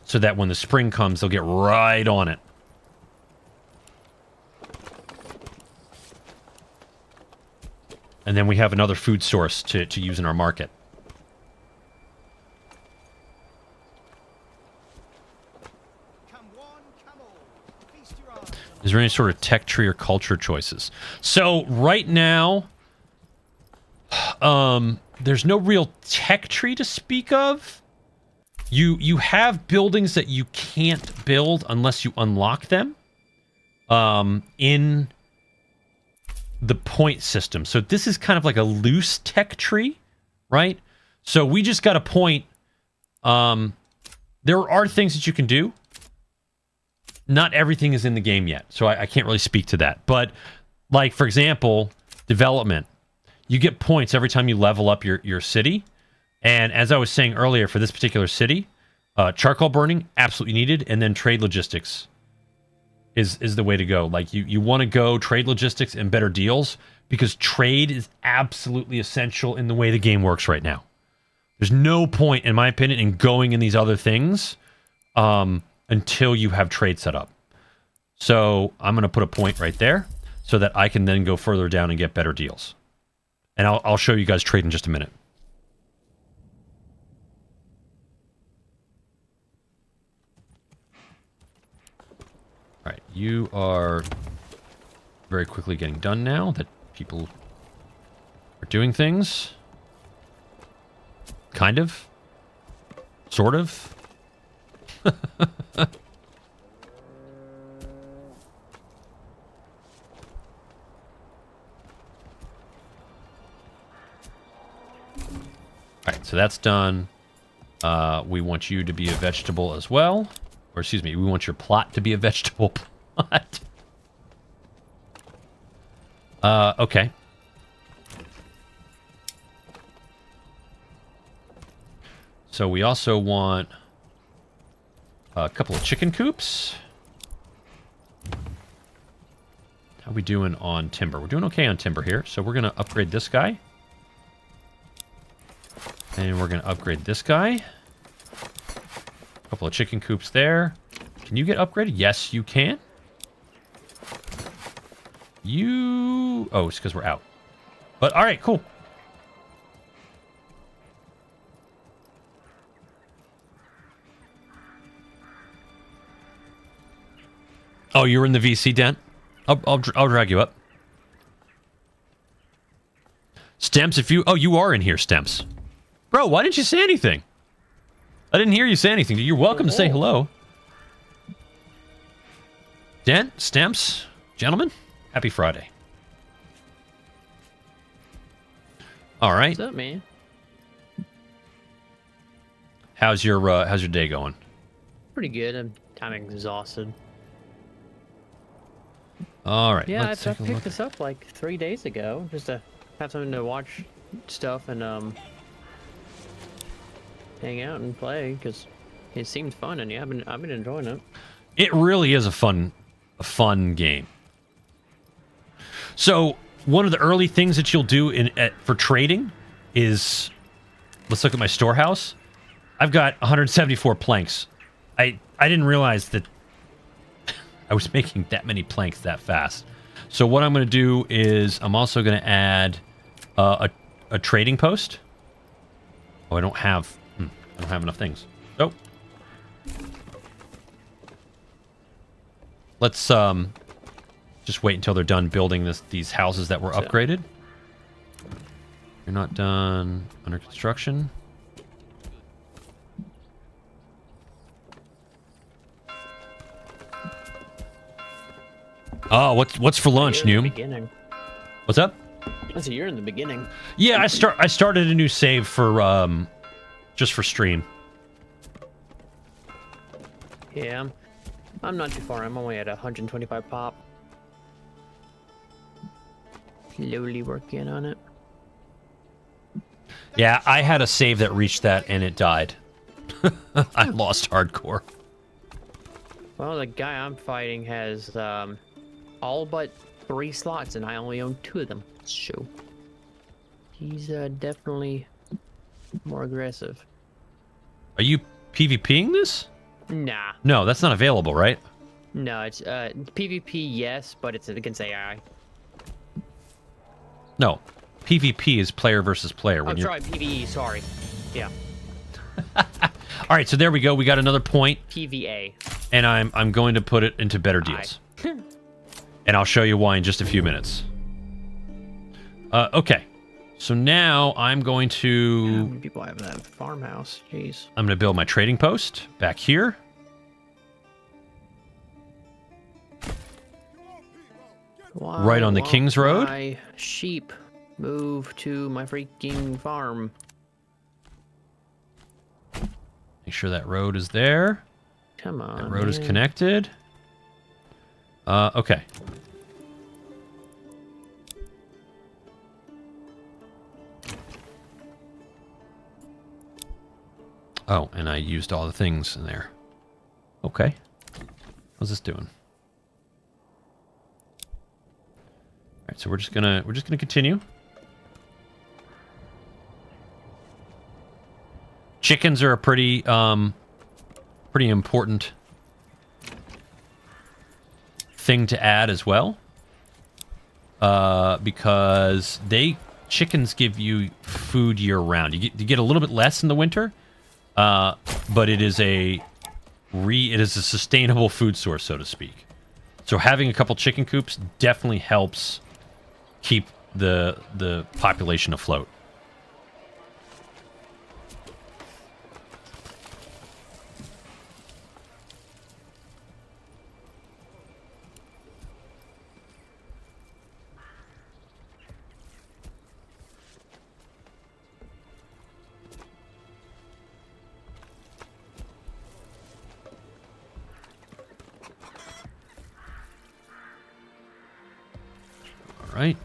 So that when the spring comes, they'll get right on it. And then we have another food source to use in our market. Is there any sort of tech tree or culture choices? So right now, there's no real tech tree to speak of. You have buildings that you can't build unless you unlock them in the point system. So this is kind of like a loose tech tree, right? So we just got a point. There are things that you can do. Not everything is in the game yet, so I can't really speak to that. But, like, for example, development. You get points every time you level up your city. And as I was saying earlier, for this particular city, charcoal burning, absolutely needed. And then trade logistics is the way to go. Like, you want to go trade logistics and better deals, because trade is absolutely essential in the way the game works right now. There's no point, in my opinion, in going in these other things until you have trade set up. So I'm going to put a point right there so that I can then go further down and get better deals. And I'll show you guys trade in just a minute. All right, you are very quickly getting done now that people are doing things. Kind of. Sort of. Alright, so that's done. We want you to be a vegetable as well. Or excuse me, we want your plot to be a vegetable plot. Okay. So we also want a couple of chicken coops. How are we doing on timber? We're doing okay on timber here, so we're going to upgrade this guy. And we're going to upgrade this guy. Couple of chicken coops there. Can you get upgraded? Yes, you can. Oh, it's because we're out. But all right, cool. Oh, you're in the VC den? I'll drag you up. Stemps, if you... Oh, you are in here, Stemps. Bro, why didn't you say anything? I didn't hear you say anything. You're welcome to say hello. Dent, Stemps, gentlemen, happy Friday. All right. What's up, man? How's your day going? Pretty good. I'm kind of exhausted. All right. Yeah, I let's take a picked look. this up like 3 days ago, just to have something to watch stuff and hang out and play because it seems fun, and yeah, I've been enjoying it. It really is a fun game. So one of the early things that you'll do for trading is, let's look at my storehouse. I've got 174 planks. I didn't realize that I was making that many planks that fast. So what I'm going to do is I'm also going to add a trading post. Oh, I don't have enough things. Oh. Let's just wait until they're done building these houses that were upgraded. You're not done under construction. Oh, what's for lunch, Noom? What's up? I said you're in the beginning. Yeah, I started a new save for just for stream. Yeah, I'm not too far. I'm only at 125 pop. Slowly working on it. Yeah, I had a save that reached that and it died. I lost hardcore. Well, the guy I'm fighting has all but 3 slots, and I only own 2 of them. So he's definitely more aggressive. Are you PvPing this? Nah. No, that's not available, right? No, it's PvP, yes, but it's against AI. No, PvP is player versus player. I'm sorry, PvE. Sorry. Yeah. All right, so there we go. We got another point. PvA. And I'm going to put it into better deals. And I'll show you why in just a few minutes. Okay. So now I'm going to... How many people have that farmhouse? Jeez. I'm going to build my trading post back here. Why Right on the won't King's Road. My sheep move to my freaking farm. Make sure that road is there. Come on. That road is man. connected. Okay. Oh, and I used all the things in there. Okay. How's this doing? All right, so we're just gonna continue. Chickens are a pretty important thing to add as well, because chickens give you food year round. You get a little bit less in the winter, but it is a sustainable food source, so to speak. So having a couple chicken coops definitely helps keep the population afloat. Right.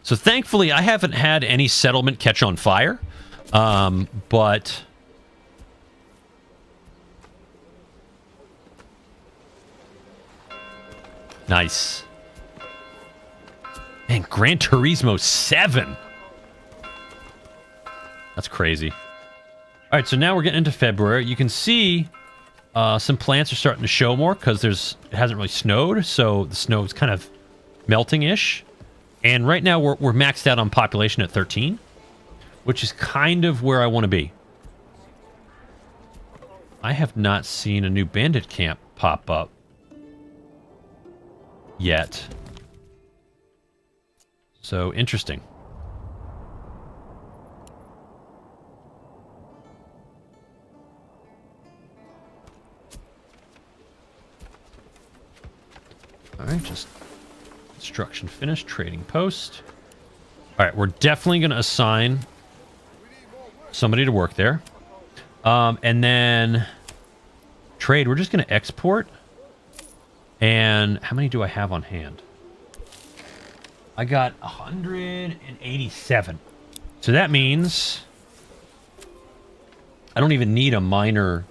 So thankfully, I haven't had any settlement catch on fire, but nice. Man, Gran Turismo 7. That's crazy. All right, so now we're getting into February. You can see some plants are starting to show more because it hasn't really snowed, so the snow is kind of melting-ish. And right now we're maxed out on population at 13, which is kind of where I want to be. I have not seen a new bandit camp pop up yet. So, interesting. Alright, just construction finished, trading post. Alright, we're definitely going to assign somebody to work there. And then trade, we're just going to export. And how many do I have on hand? I got 187. So that means I don't even need a minor.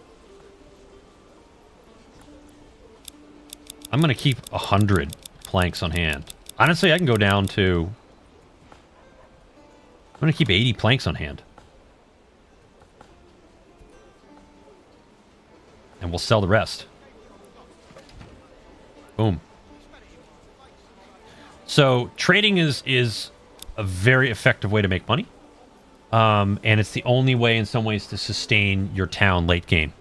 I'm going to keep 100 planks on hand. Honestly, I can go down to... I'm going to keep 80 planks on hand. And we'll sell the rest. Boom. So trading is a very effective way to make money. And it's the only way in some ways to sustain your town late game.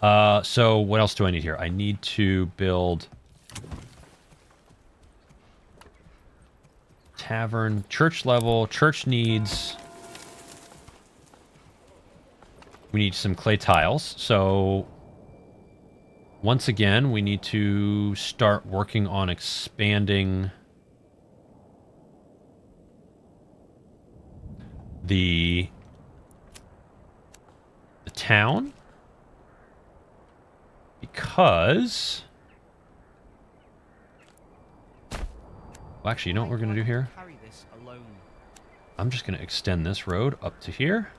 So what else do I need here? I need to build tavern, church level. Church needs... We need some clay tiles. So once again, we need to start working on expanding the town. Because... Well, actually, you know what we're going to do here? I'm just going to extend this road up to here.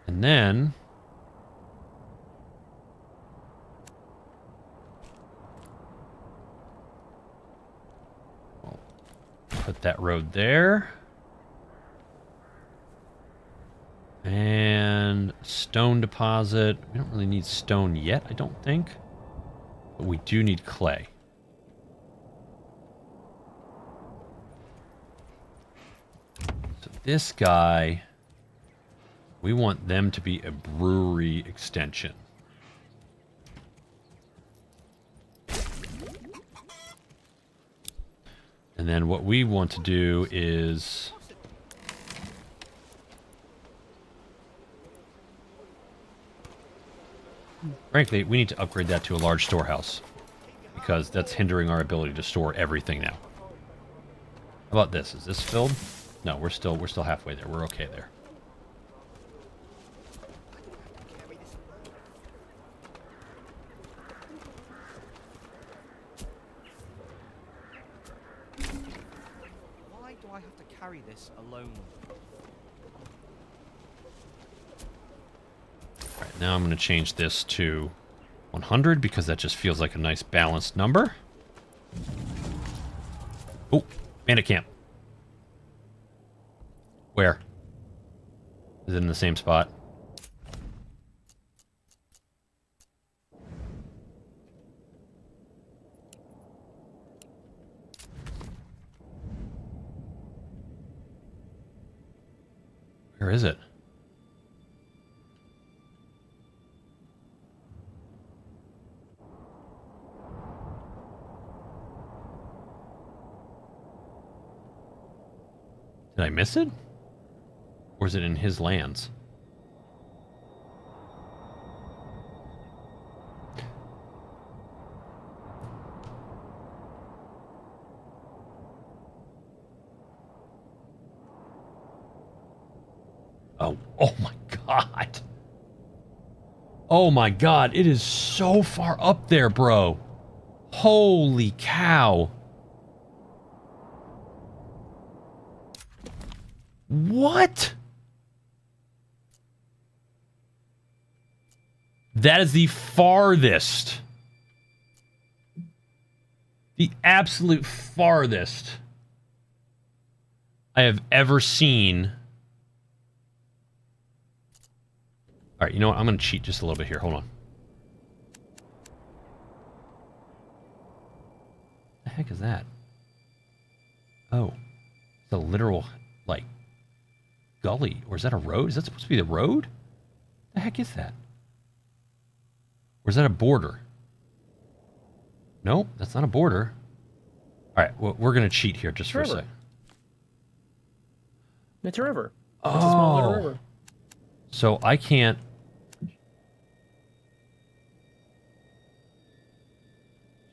And then... We'll put that road there. And stone deposit. We don't really need stone yet, I don't think. But we do need clay. So this guy, we want them to be a brewery extension. And then what we want to do is... Frankly, we need to upgrade that to a large storehouse. Because that's hindering our ability to store everything now. How about this? Is this filled? No, we're still halfway there. We're okay there. Why do I have to carry this alone? Alright, now I'm going to change this to 100 because that just feels like a nice balanced number. Oh, bandit camp. Where? Is it in the same spot? Where is it? Did I miss it? Or is it in his lands? Oh my god. Oh my god, it is so far up there, bro. Holy cow. What? That is the farthest. The absolute farthest I have ever seen. All right, you know what? I'm going to cheat just a little bit here. Hold on. What the heck is that? Oh, it's a literal, like, gully. Or is that a road? Is that supposed to be the road? The heck is that? Or is that a border? Nope, that's not a border. All right, well, we're going to cheat here just for a sec. It's a river. It's a small little river. So I can't...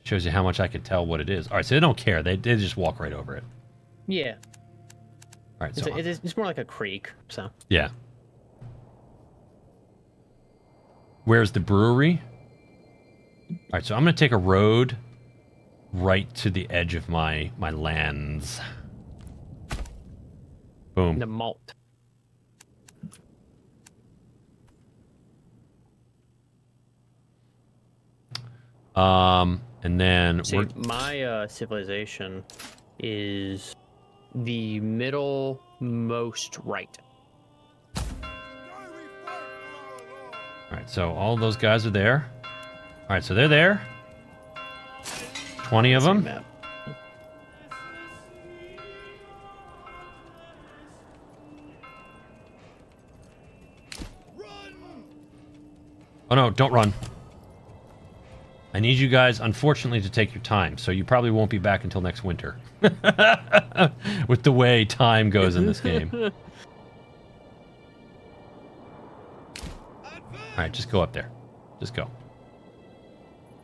Shows you how much I can tell what it is. All right, so they don't care. They just walk right over it. Yeah. All right, so... It's more like a creek, so... Yeah. Where's the brewery? All right, so I'm going to take a road right to the edge of my lands. Boom. The malt. And then... See, my civilization is the middlemost right. Alright, so all those guys are there. Alright, so they're there. 20 of them. Map. Oh no, don't run. I need you guys, unfortunately, to take your time, so you probably won't be back until next winter. With the way time goes in this game. Alright, just go up there. Just go.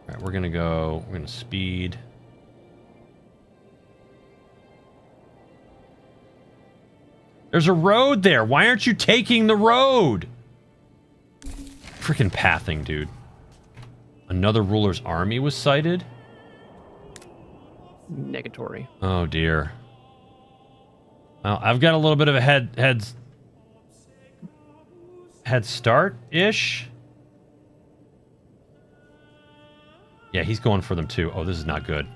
Alright, we're gonna speed. There's a road there. Why aren't you taking the road? Freaking pathing, dude. Another ruler's army was sighted? Negatory. Oh dear. Well, I've got a little bit of a head start-ish. Yeah, he's going for them too. Oh, this is not good.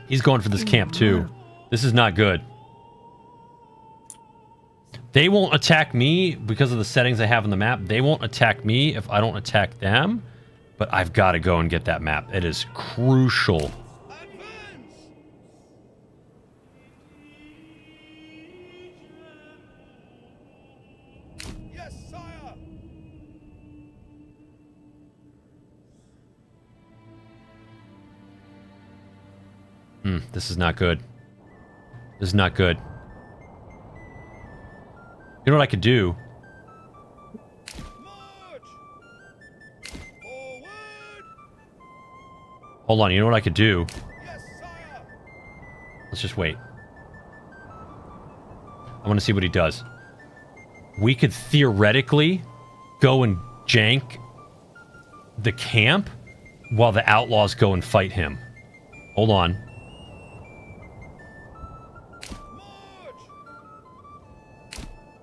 He's going for this camp too. This is not good. They won't attack me because of the settings I have on the map. They won't attack me if I don't attack them. But I've got to go and get that map. It is crucial. Yes, sire. This is not good. This is not good. You know what I could do? March. Forward. Hold on, you know what I could do? Yes, sire. Let's just wait. I want to see what he does. We could theoretically go and jank the camp while the outlaws go and fight him. Hold on. March.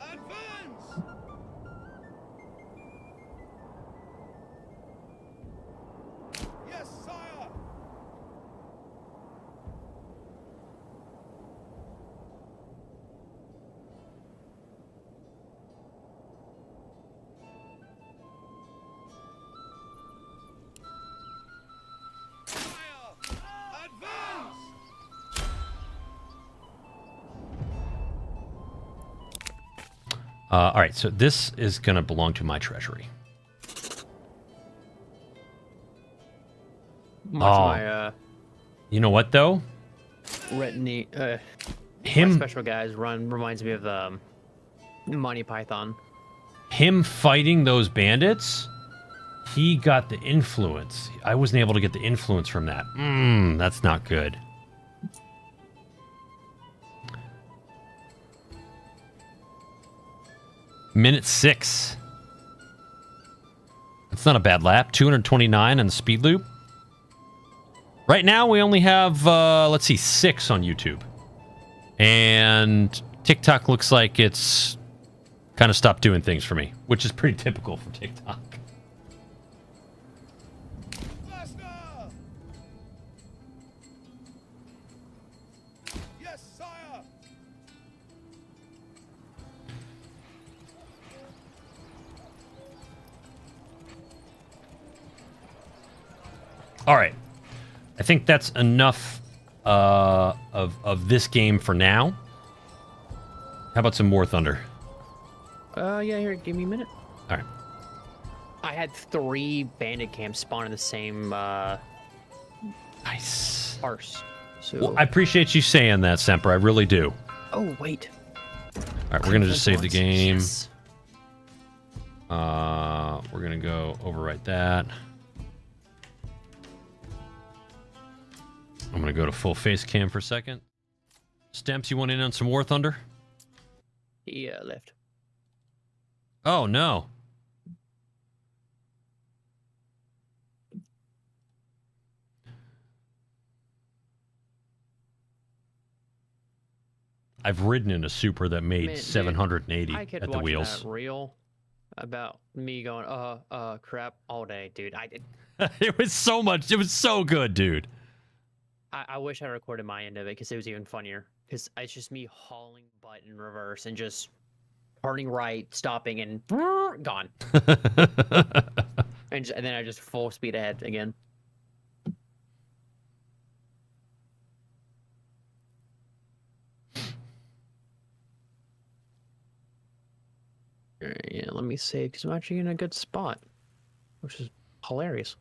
Advance. Yes, sire. Advance! All right, so this is going to belong to my treasury. My You know what, though? retinue, my Him special guys reminds me of Monty Python. him fighting those bandits, he got the influence. I wasn't able to get the influence from that. That's not good. Minute 6. That's not a bad lap. 229 on the speed loop. Right now, we only have, let's see, 6 on YouTube. And TikTok looks like it's kind of stopped doing things for me, which is pretty typical for TikTok. Faster! Yes, sire! All right. I think that's enough of this game for now. How about some more Thunder? Yeah, here, give me a minute. All right. I had 3 bandit camps spawn in the same Nice. arse. So Well, I appreciate you saying that, Semper. I really do. oh wait. All right, we're gonna just save the game. Yes. We're gonna go overwrite that. I'm gonna go to full face cam for a second. Stemps, you want in on some War Thunder? He left. Oh no. I've ridden in a Super that made Man, dude, 780 I kept at the watching wheels. that reel about me going, crap, all day, dude. I did. It was so much. It was so good, dude. I wish I recorded my end of it because it was even funnier. Because it's just me hauling butt in reverse and just turning right, stopping, and gone. And then I just full speed ahead again. Yeah, let me save because I'm actually in a good spot, which is hilarious.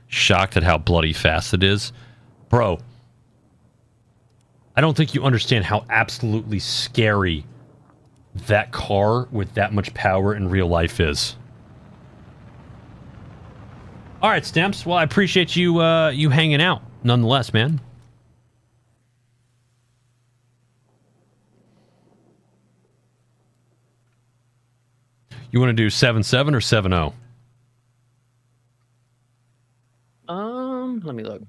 Shocked at how bloody fast it is. Bro, I don't think you understand how absolutely scary that car with that much power in real life is. All right, Stamps. Well, I appreciate you you hanging out nonetheless, man. You want to do 7-7 or 7-0? Let me look.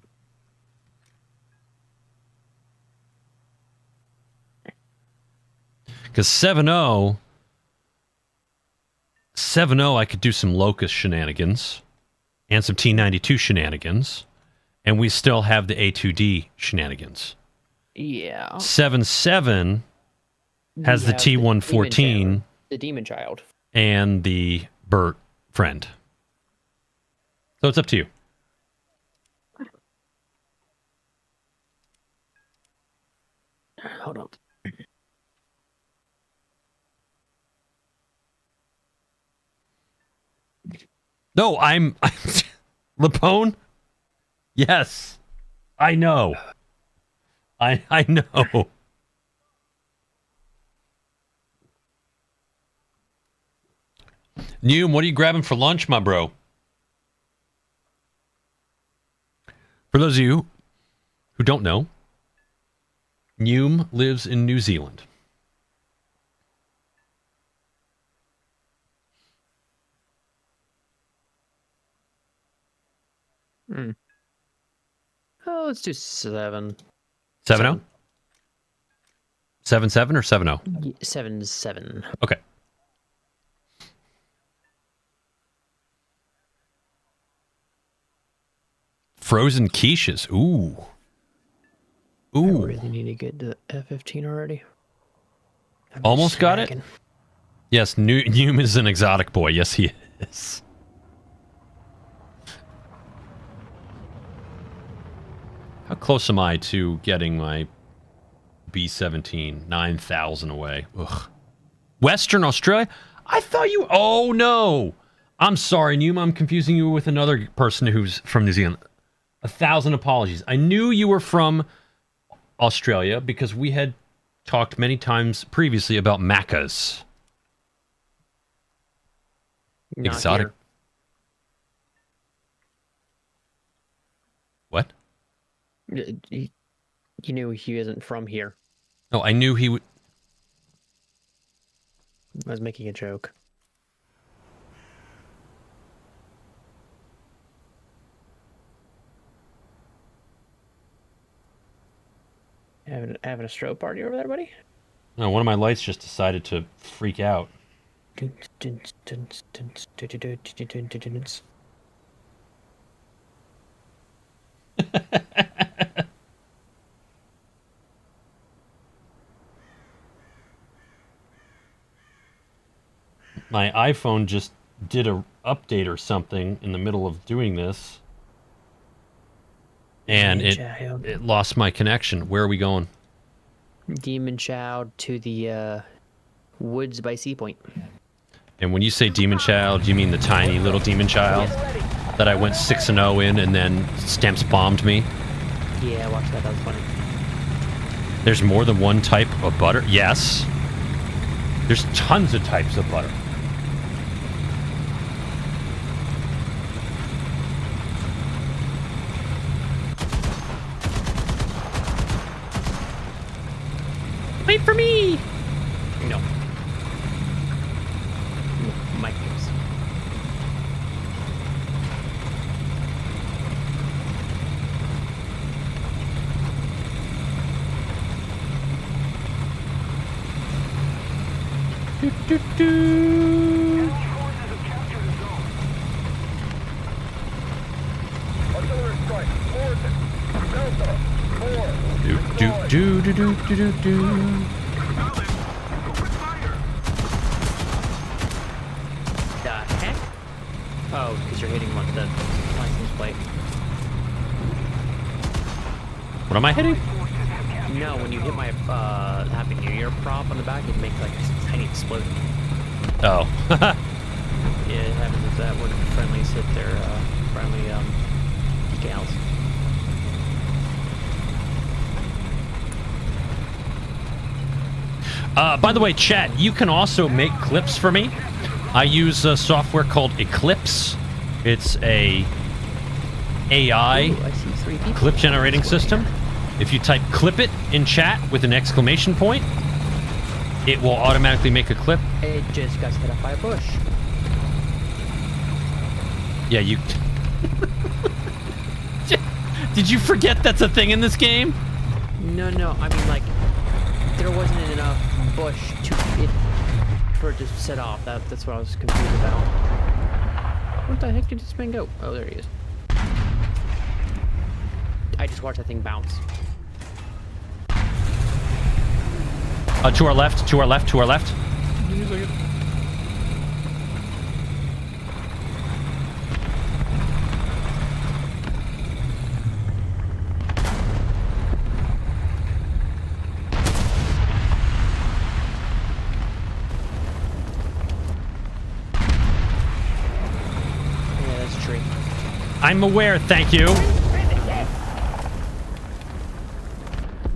Because 7-0, I could do some Locust shenanigans and some T92 shenanigans, and we still have the A2D shenanigans. Yeah. 7-7 has the T114 the demon child. and the Burt friend. So it's up to you. Hold on. No, I'm Lapone? Yes. I know. I know. Noom, what are you grabbing for lunch, my bro? For those of you who don't know, Noom lives in New Zealand. Oh, let's do 7. 7-0? 7-7 or 7-0? 7-7. Okay. Frozen quiches. Ooh. I Ooh. really need to get to F-15 already. I'm Almost just got it? slacking. Yes, Noom is an exotic boy. Yes, he is. How close am I to getting my B-17? 9,000 away. Ugh. Western Australia? I thought you... Oh, no. I'm sorry, Noom. I'm confusing you with another person who's from New Zealand. 1,000 apologies. I knew you were from Australia because we had talked many times previously about Macca's. Not Exotic. here. What? You knew he isn't from here. No, I knew he would... I was making a joke. having a strobe party over there, buddy? No, one of my lights just decided to freak out. My iPhone just did a update or something in the middle of doing this, and it lost my connection. Where are we going? Demon Child to the woods by Sea Point. And when you say demon child, you mean the tiny little demon child that I went 6-0 in and then Stamps bombed me? Yeah, watch that. That was funny. There's more than one type of butter? Yes. There's tons of types of butter. Wait for me! No. Mike goes. Artillery strike. Origin. Delta. 4. Do do do do do do do. The heck? Oh, because you're hitting one the license plate. What am I hitting? No, when you hit my Happy New Year prop on the back, it makes like a tiny explosion. Oh. Yeah, it happens with that when friendlies hit their friendly gals. By the way, chat, you can also make clips for me. I use a software called Eclipse. It's a AI Ooh, I see 3 people. clip generating system. If you type clip it in chat with an exclamation point, it will automatically make a clip. It just got hit up by a bush. Yeah, you... Did you forget that's a thing in this game? No, I mean like there wasn't enough bush for it to set off. That's what I was confused about. What the heck did this man go? Oh, there he is. I just watched that thing bounce. To our left, to our left, to our left. Yeah, that's a tree. I'm aware, thank you.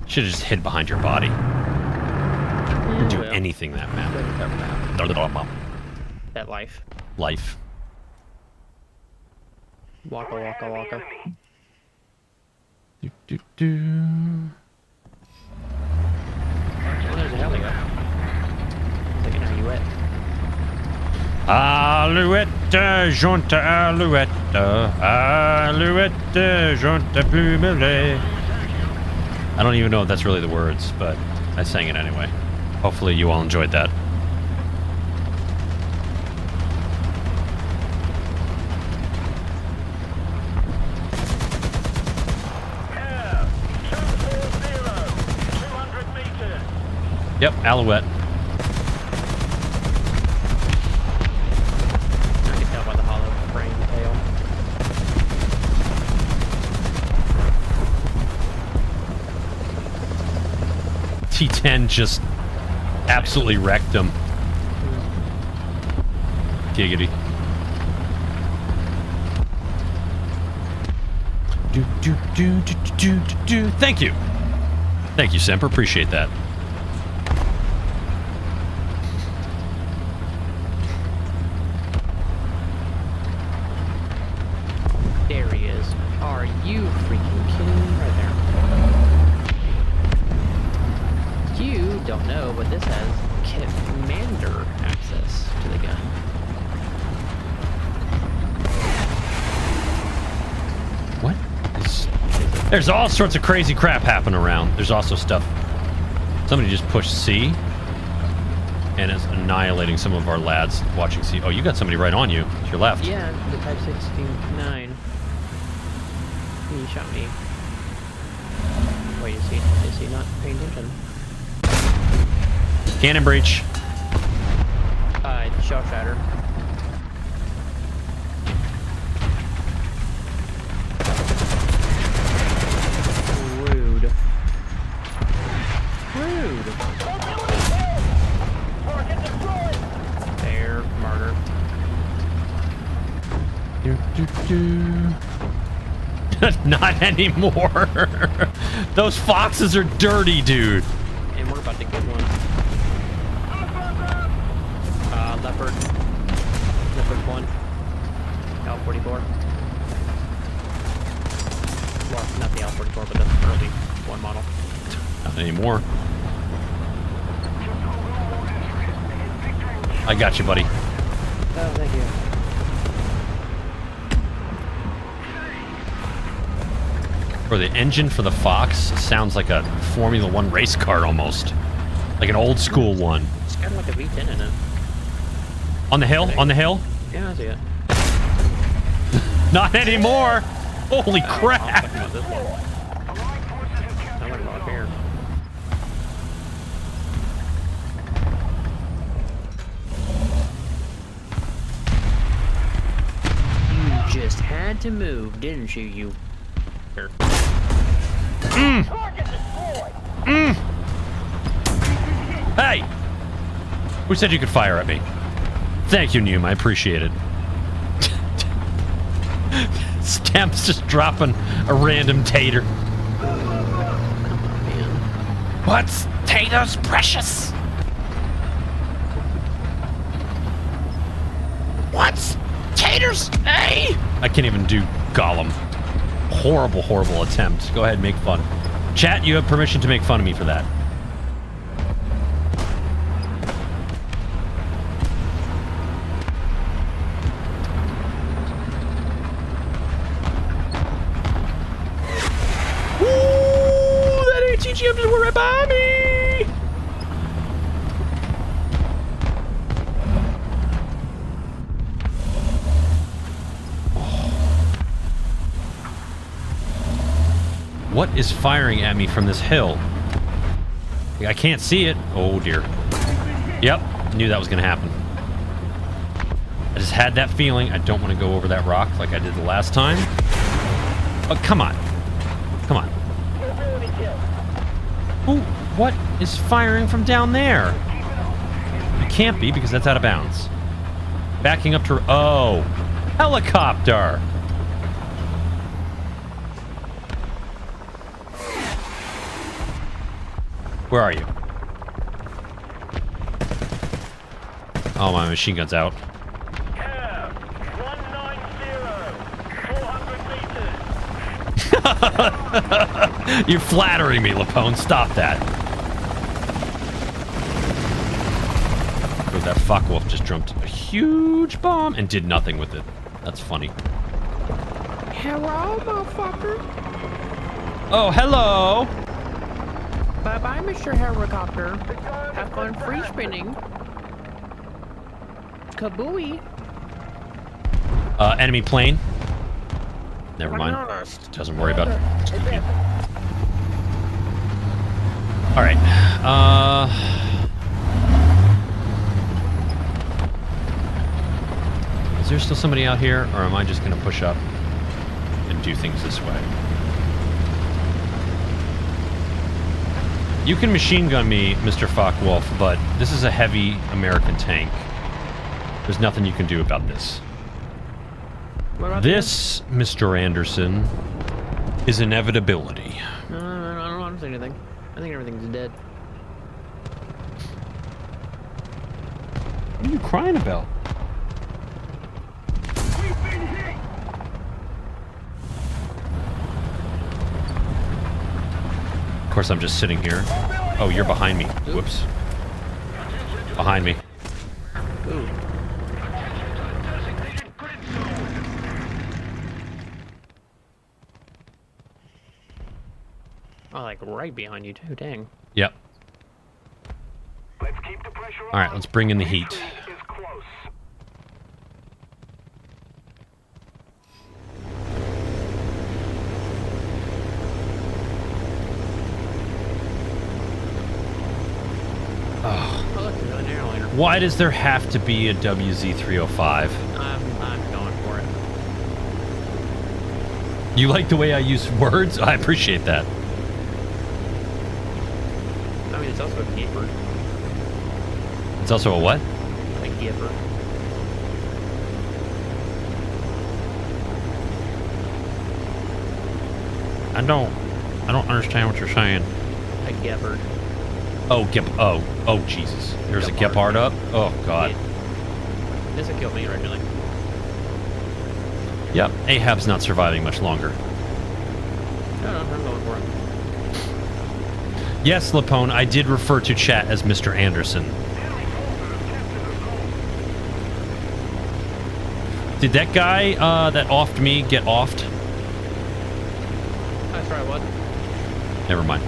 Should have just hid behind your body. Do Well, anything that map. that life. Life. Waka waka waka. Do, do, do. Oh, there's a heli up. Like an alouette. Alouette, jaunte alouette, alouette, jaunte plumelée. I don't even know if that's really the words, but I sang it anyway. Hopefully you all enjoyed that. Air. 240. 200 meters. Yep, alouette. I can tell by the hollow frame tail. T10 just absolutely wrecked him. Giggity. Do, do, do, do, do, do, do. Thank you. Thank you, Semper. Appreciate that. There he is. Are you freaking kidding me? Right there. You don't know, but this has commander access to the gun. What? There's all sorts of crazy crap happening around. There's also stuff Somebody just pushed C and is annihilating some of our lads watching C. Oh, you got somebody right on you. To your left. Yeah, the Type 69. He shot me. Wait, is he not paying attention? Cannon breach. Shell shatter. Rude. Rude. There, murder. Not anymore. Those foxes are dirty, dude. And we're about to get one. Leopard. Leopard 1. L44. Well, not the L44, but the early one model. Not anymore. I got you, buddy. Oh, thank you. Or the engine for the Fox sounds like a Formula One race car almost. Like an old school one. It's got like a V10 in it. On the hill? On the hill? Yeah, I see it. Not anymore! Holy I'm crap! talking about this one. I'm like up here. You just had to move, didn't you, you... Here. Hey! Who said you could fire at me? Thank you, Neum. I appreciate it. Stamp's just dropping a random tater. What's taters precious? What's taters? Hey! I can't even do Gollum. Horrible, horrible attempt. Go ahead and make fun. Chat, you have permission to make fun of me for that. Ooh, that ATGM just went right by me! What is firing at me from this hill? I can't see it. Oh dear. Yep, knew that was gonna happen. I just had that feeling. I don't want to go over that rock like I did the last time. Oh, come on. Come on. Ooh, what is firing from down there? It can't be because that's out of bounds. Backing up to... Oh, helicopter. Where are you? Oh, my machine gun's out. Cab 190, 400 meters. You're flattering me, Lapone. Stop that. Oh, that fuckwolf just dropped a huge bomb and did nothing with it. That's funny. Hello, motherfucker. Oh, hello. Bye-bye, Mr. Helicopter. Have fun free spinning. Kabooey. Enemy plane. Never mind. Doesn't worry about it. All right. Is there still somebody out here, or am I just gonna push up and do things this way? You can machine gun me, Mr. Focke-Wulf, but this is a heavy American tank. There's nothing you can do about this. What about This, Mr. Anderson, is inevitability. I don't want to say anything. I think everything's dead. What are you crying about? Of course, I'm just sitting here. Oh, you're behind me. Whoops. Behind me. Ooh. Oh, like right behind you too, dang. Yep. All right, let's bring in the heat. Oh, look, there's an airliner. Why does there have to be a WZ305? I'm going for it. You like the way I use words? I appreciate that. I mean, it's also a Gipper. It's also a what? A Gipper. I don't understand what you're saying. A Gepard. Oh, oh, Jesus. There's a Gepard up? Oh, God. This would kill me originally. Yep, Ahab's not surviving much longer. No, I'm going for it. Yes, Lapone, I did refer to chat as Mr. Anderson. Did that guy that offed me get offed? That's right, what? Never mind.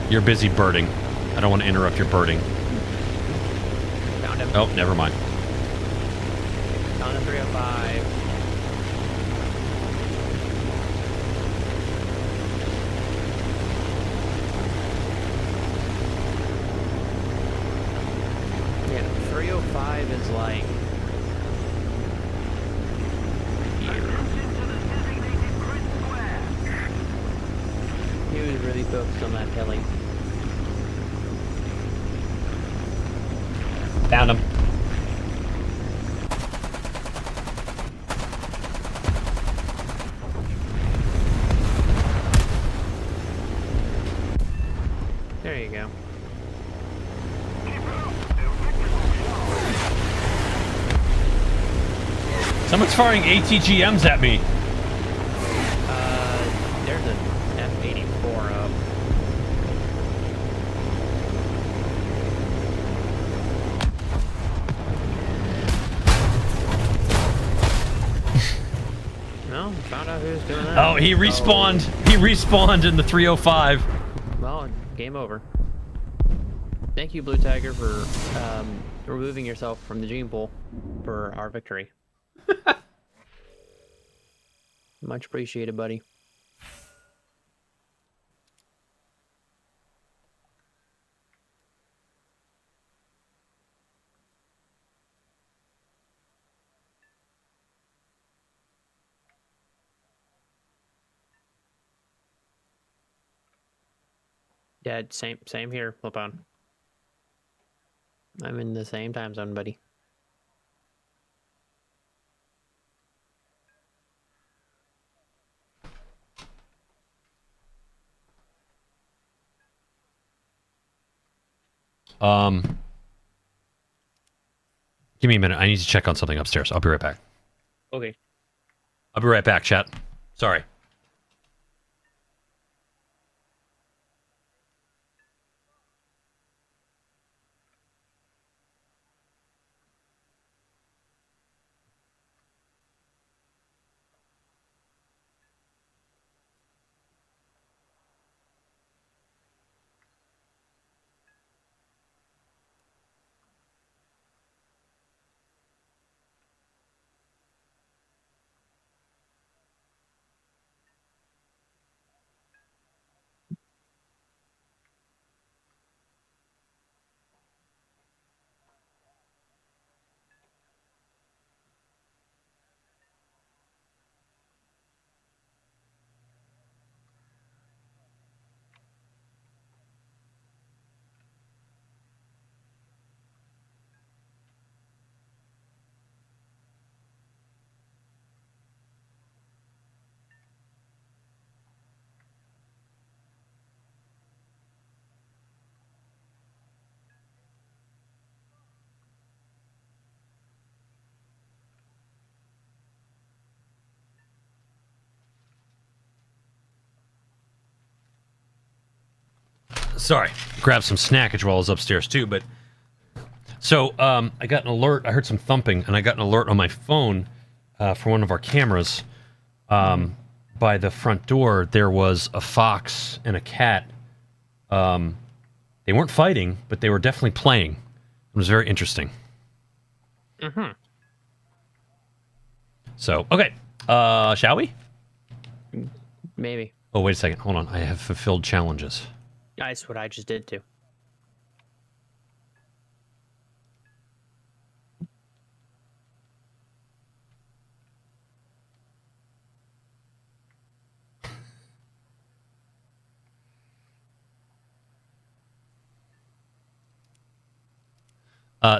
You're busy birding. I don't want to interrupt your birding. Found him. Oh, never mind. Found a 305. Yeah, 305 is like... He was really focused on that heli. Found him. There you go. Someone's firing ATGMs at me. There's an F-84 up. No, found out who's doing that. Oh, he respawned. He respawned in the 305. Well, game over. Thank you, Blue Tiger, for removing yourself from the gene pool for our victory. Much appreciated, buddy. Yeah, same here, Lopone. I'm in the same time zone, buddy. Give me a minute. I need to check on something upstairs. I'll be right back. Okay. I'll be right back, chat. Sorry. Sorry, grabbed some snackage while I was upstairs too. But so I got an alert. I heard some thumping, and I got an alert on my phone for one of our cameras. By the front door, there was a fox and a cat. They weren't fighting, but they were definitely playing. It was very interesting. Mm-hmm. So, okay. Shall we? Maybe. Oh, wait a second. Hold on. I have fulfilled challenges. That's what I just did too.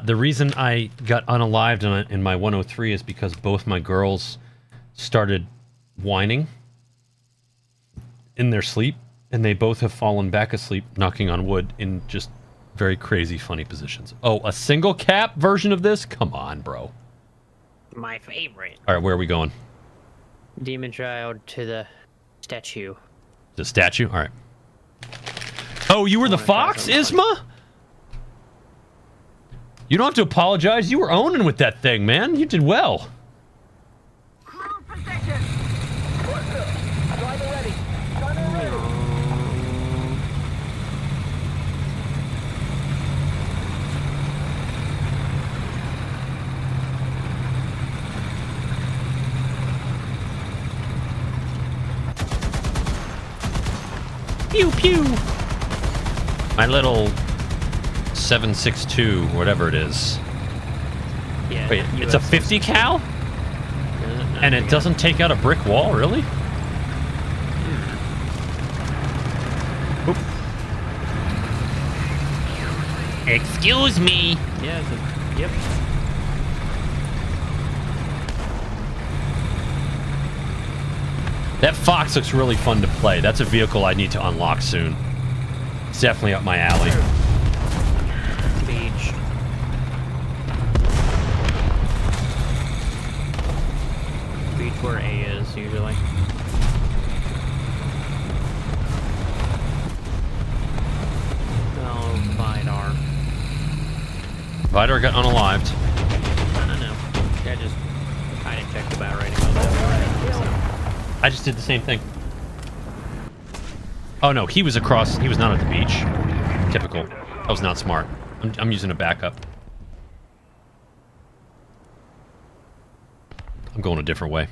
The reason I got unalived in my 103 is because both my girls started whining in their sleep, and they both have fallen back asleep, knocking on wood, in just very crazy, funny positions. Oh, a single cap version of this? Come on, bro. My favorite. All right, where are we going? Demon Child to the statue. The statue? All right. Oh, you were the fox, Isma? You don't have to apologize. You were owning with that thing, man. You did well. Pew pew. My little 7.62, whatever it is. Yeah. Wait, it's a 50 cal? And it doesn't take out a brick wall, really? Oop. Excuse me. Yeah. Yep. That Fox looks really fun to play. That's a vehicle I need to unlock soon. It's definitely up my alley. Beach. Beach where A is usually. Oh, Vidar. Vidar got unalived. I don't know. I didn't check the bat rating on that. I just did the same thing. Oh no, he was across. He was not at the beach. Typical. That was not smart. I'm using a backup. I'm going a different way.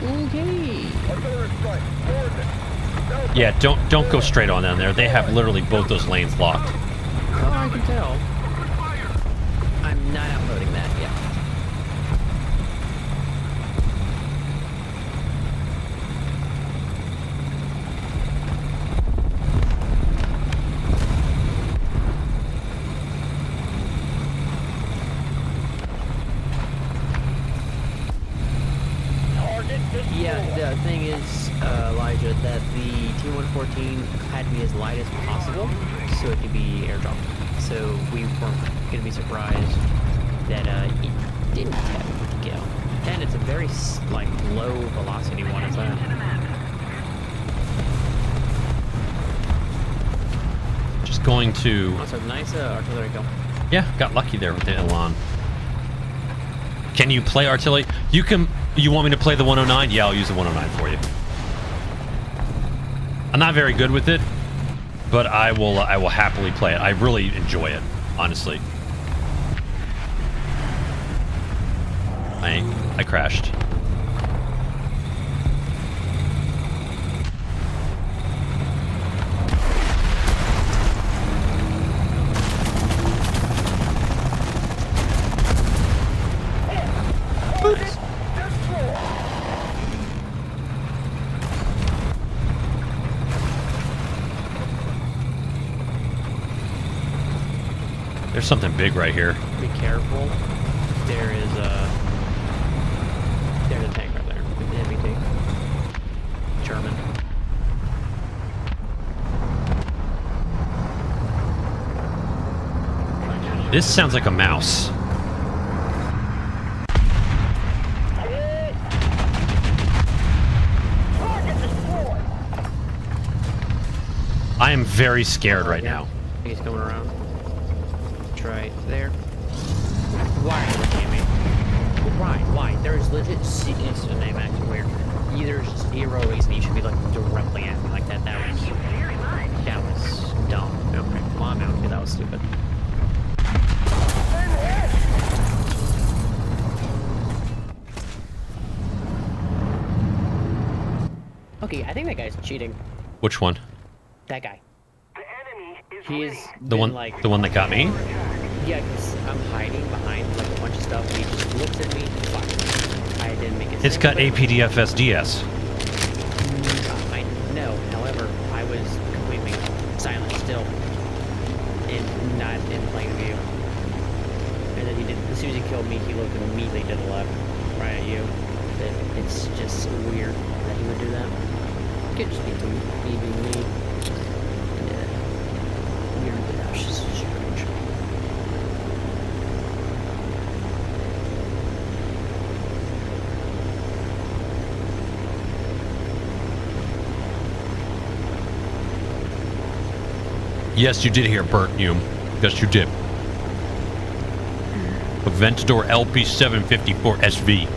Okay. Yeah, don't go straight on down there. They have literally both those lanes locked. Oh, I can tell. I'm not uploading that yet. Yeah, the thing is, Elijah, that the T-114 had to be as light as possible so it could be airdropped. So we weren't going to be surprised that it didn't have a kill. And it's a very low velocity one as well. Just going to... Also, nice artillery kill. Yeah, got lucky there with the Elan. Can you play artillery? You can... You want me to play the 109? Yeah, I'll use the 109 for you. I'm not very good with it, but I will happily play it. I really enjoy it, honestly. I crashed. Oops. There's something big right here. Be careful. There's a tank right there with the MBT. German. This sounds like a mouse. I am very scared right now. He's coming around. Right there. Why are you looking at me? Why? There is legit C. It's the name acting weird. Either zero reason you should be looking directly at me like that. That was dumb. Okay, come on now, that was stupid. Okay, I think that guy's cheating. Which one? That guy. He's The one, like, the one that got me? yeah, because I'm hiding behind like a bunch of stuff, and he just looks at me. Fuck. I didn't make it. It's got APDFSDS. I know. However, I was completely silent still, and not in plain view. And then he did. As soon as he killed me, he looked immediately to the left, right at you. It's just so weird that he would do that. Could just be leaving me. Yeah. Weird, but that's just strange. Yes, you did hear Bert Hume. Yes, you did. Aventador LP754 SV.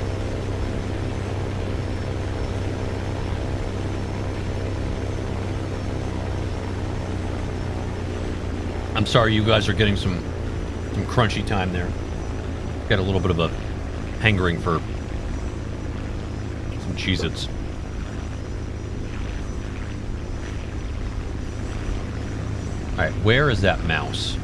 I'm sorry you guys are getting some crunchy time there. Got a little bit of a hankering for some Cheez-Its. Alright, where is that mouse?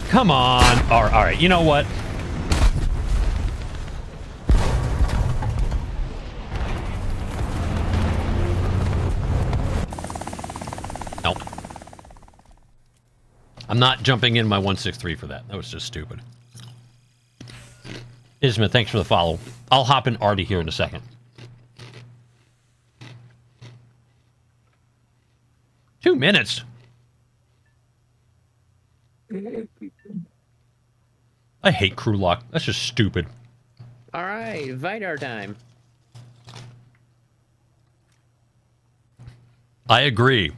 Come on. All right, you know what? Nope. I'm not jumping in my 163 for that. That was just stupid. Isma, thanks for the follow. I'll hop in Artie here in a second. 2 minutes. I hate crew lock. That's just stupid. All right, Vidar time. I agree.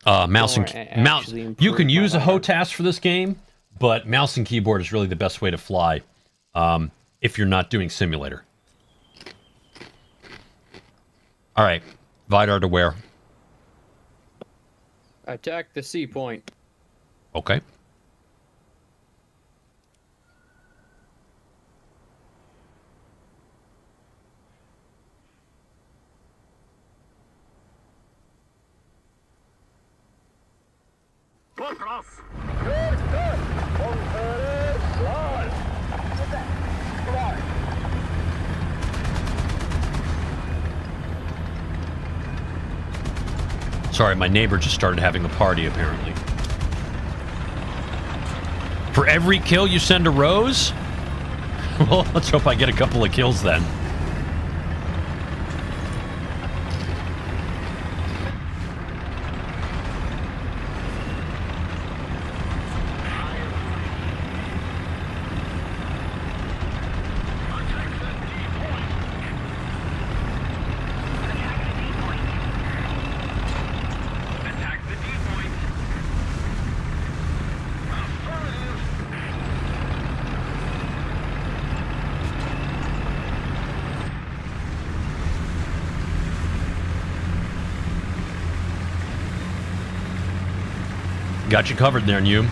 Mouse and mouse. You can use a HOTAS for this game, but mouse and keyboard is really the best way to fly if you're not doing simulator. All right, Vidar to where? Attack the C point. Okay. Sorry, my neighbor just started having a party, apparently. For every kill you send a rose? Well, let's hope I get a couple of kills then. Got you covered there, New.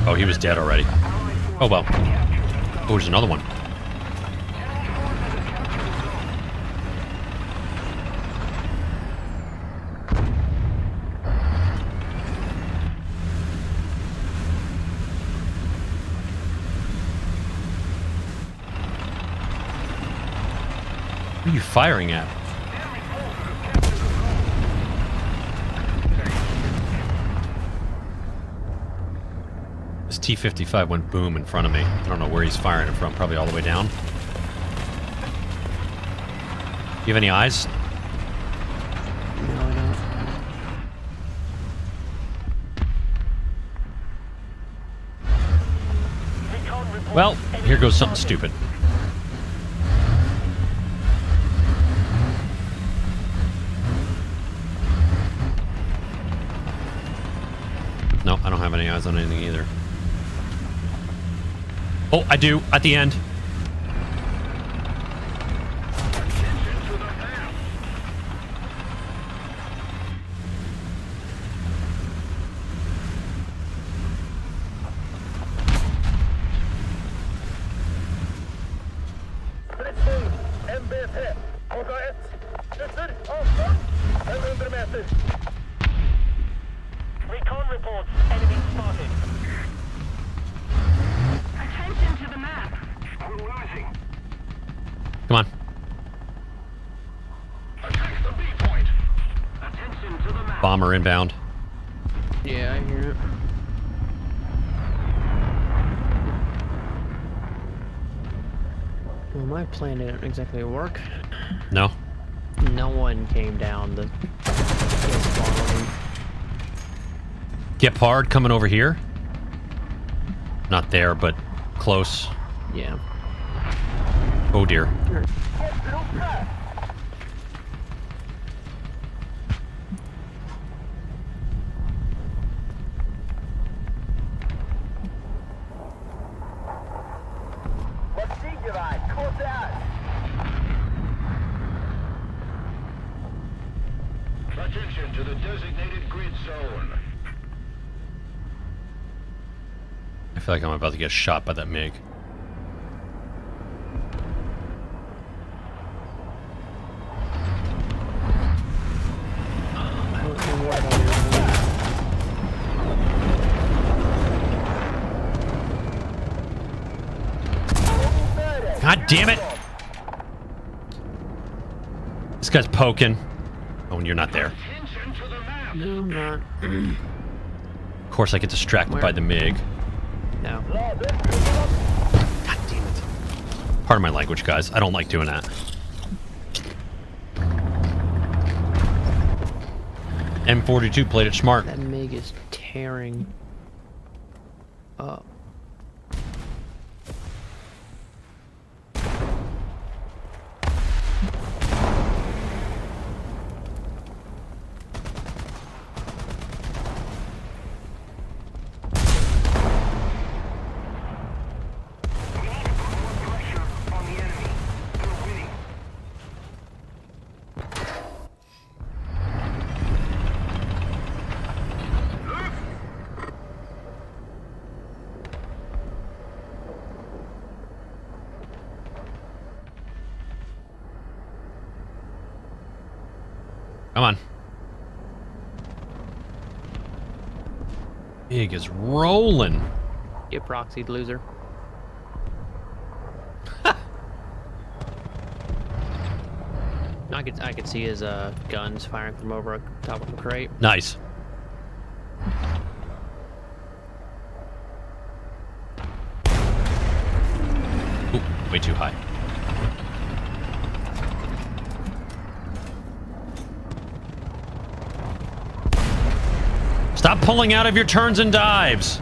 Oh, he was dead already. Oh, well. Oh, there's another one. What are you firing at? This T-55 went boom in front of me. I don't know where he's firing it from. Probably all the way down. You have any eyes? No, I don't. Well, here goes something stupid. No, I don't have any eyes on anything either. Oh, I do, at the end. Recon reports enemy spotted. Attention to the map. We're losing. Come on. Attack the B point. Attention to the map. Bomber inbound. Yeah, I hear it. Well, my plan didn't exactly work. No. No one came down the spawn lane. Get Pard coming over here. Not there, but close. Yeah. Oh dear. Gigabyte, close out. Attention to the designated grid zone. I feel like I'm about to get shot by that MiG. I don't know what I God damn it! This guy's poking. Oh, and you're not there. Attention to the map. No, I'm not. Of course, I get distracted Where? by the MiG. No. God damn it. Pardon my language, guys. I don't like doing that. M42 played it smart. That MiG is tearing up. Come on. MiG is rolling. Get proxied, loser. I could see his guns firing from over top of the crate. Nice. Ooh, way too high. Stop pulling out of your turns and dives.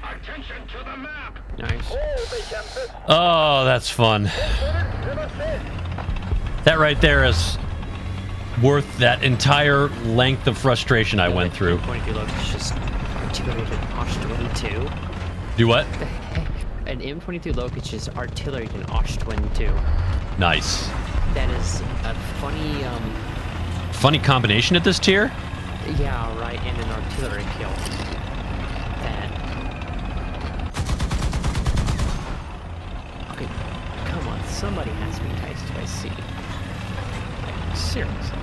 Attention to the map. Nice. Oh, that's fun. That right there is worth that entire length of frustration I went through. 22 looks just 222. Do what? The heck? an M22 Locust's artillery can Ostwind too. Nice. That is a funny, Funny combination at this tier. yeah, right, and an artillery kill. That. Okay, come on, somebody has to be enticed by C. Seriously.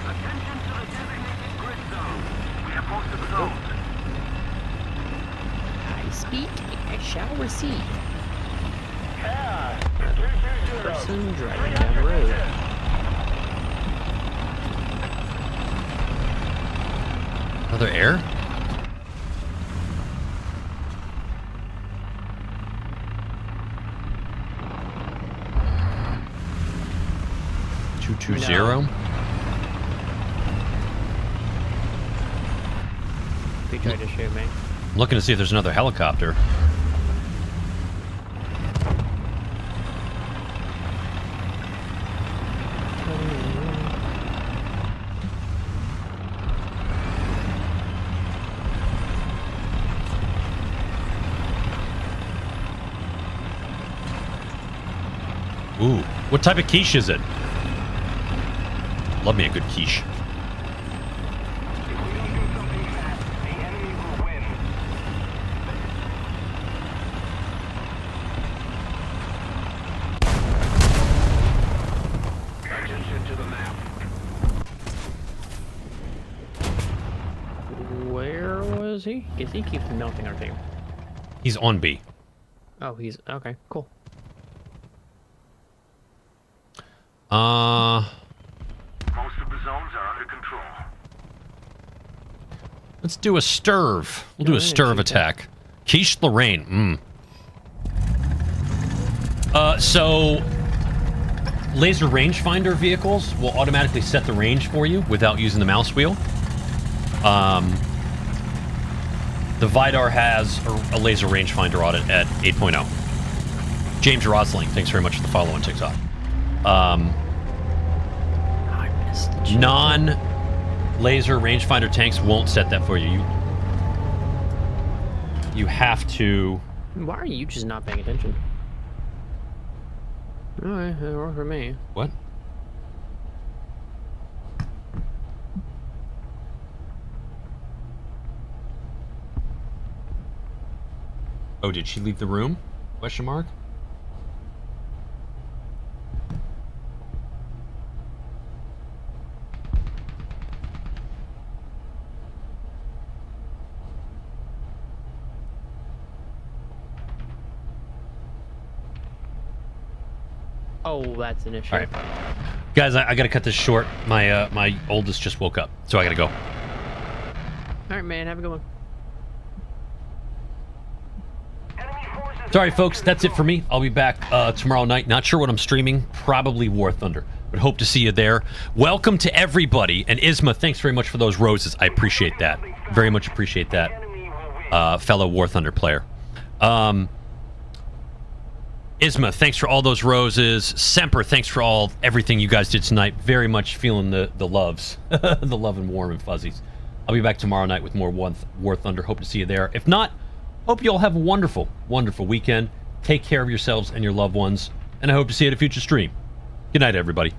Attention to the designated grid zone. We have posted the zones. High speed, I shall receive. Person driving down the road. Another air. Two zero. He tried to shoot me. I'm looking to see if there's another helicopter. Ooh, what type of quiche is it? Love me a good quiche. If we don't do something fast, the enemy will win. Attention to the map. Where was he? Guess he keeps melting our team. He's on B. Oh, he's okay. Cool. Most of the zones are under control. Let's do a stirve. We'll do a Go ahead, stirve shoot attack. Quiche Lorraine. So laser rangefinder vehicles will automatically set the range for you without using the mouse wheel. The Vidar has a laser rangefinder on it at 8.0. James Rosling, thanks very much for the follow on TikTok. I missed the jump. Non-laser rangefinder tanks won't set that for you. You have to... Why are you just not paying attention? Alright, it worked for me. What? Oh, did she leave the room? Question mark? Oh, that's an issue. All right, guys, I gotta cut this short. My oldest just woke up, so I gotta go. Alright, man, have a good one. Enemy forces. Sorry, folks, that's it for me. I'll be back tomorrow night. Not sure what I'm streaming. Probably War Thunder, but hope to see you there. Welcome to everybody, and Isma, thanks very much for those roses. I appreciate that. Very much appreciate that, Enemy will win. fellow War Thunder player. Isma, thanks for all those roses. Semper, thanks for everything you guys did tonight. Very much feeling the loves, the love and warm and fuzzies. I'll be back tomorrow night with more War Thunder. Hope to see you there. If not, hope you all have a wonderful, wonderful weekend. Take care of yourselves and your loved ones, and I hope to see you at a future stream. Good night, everybody.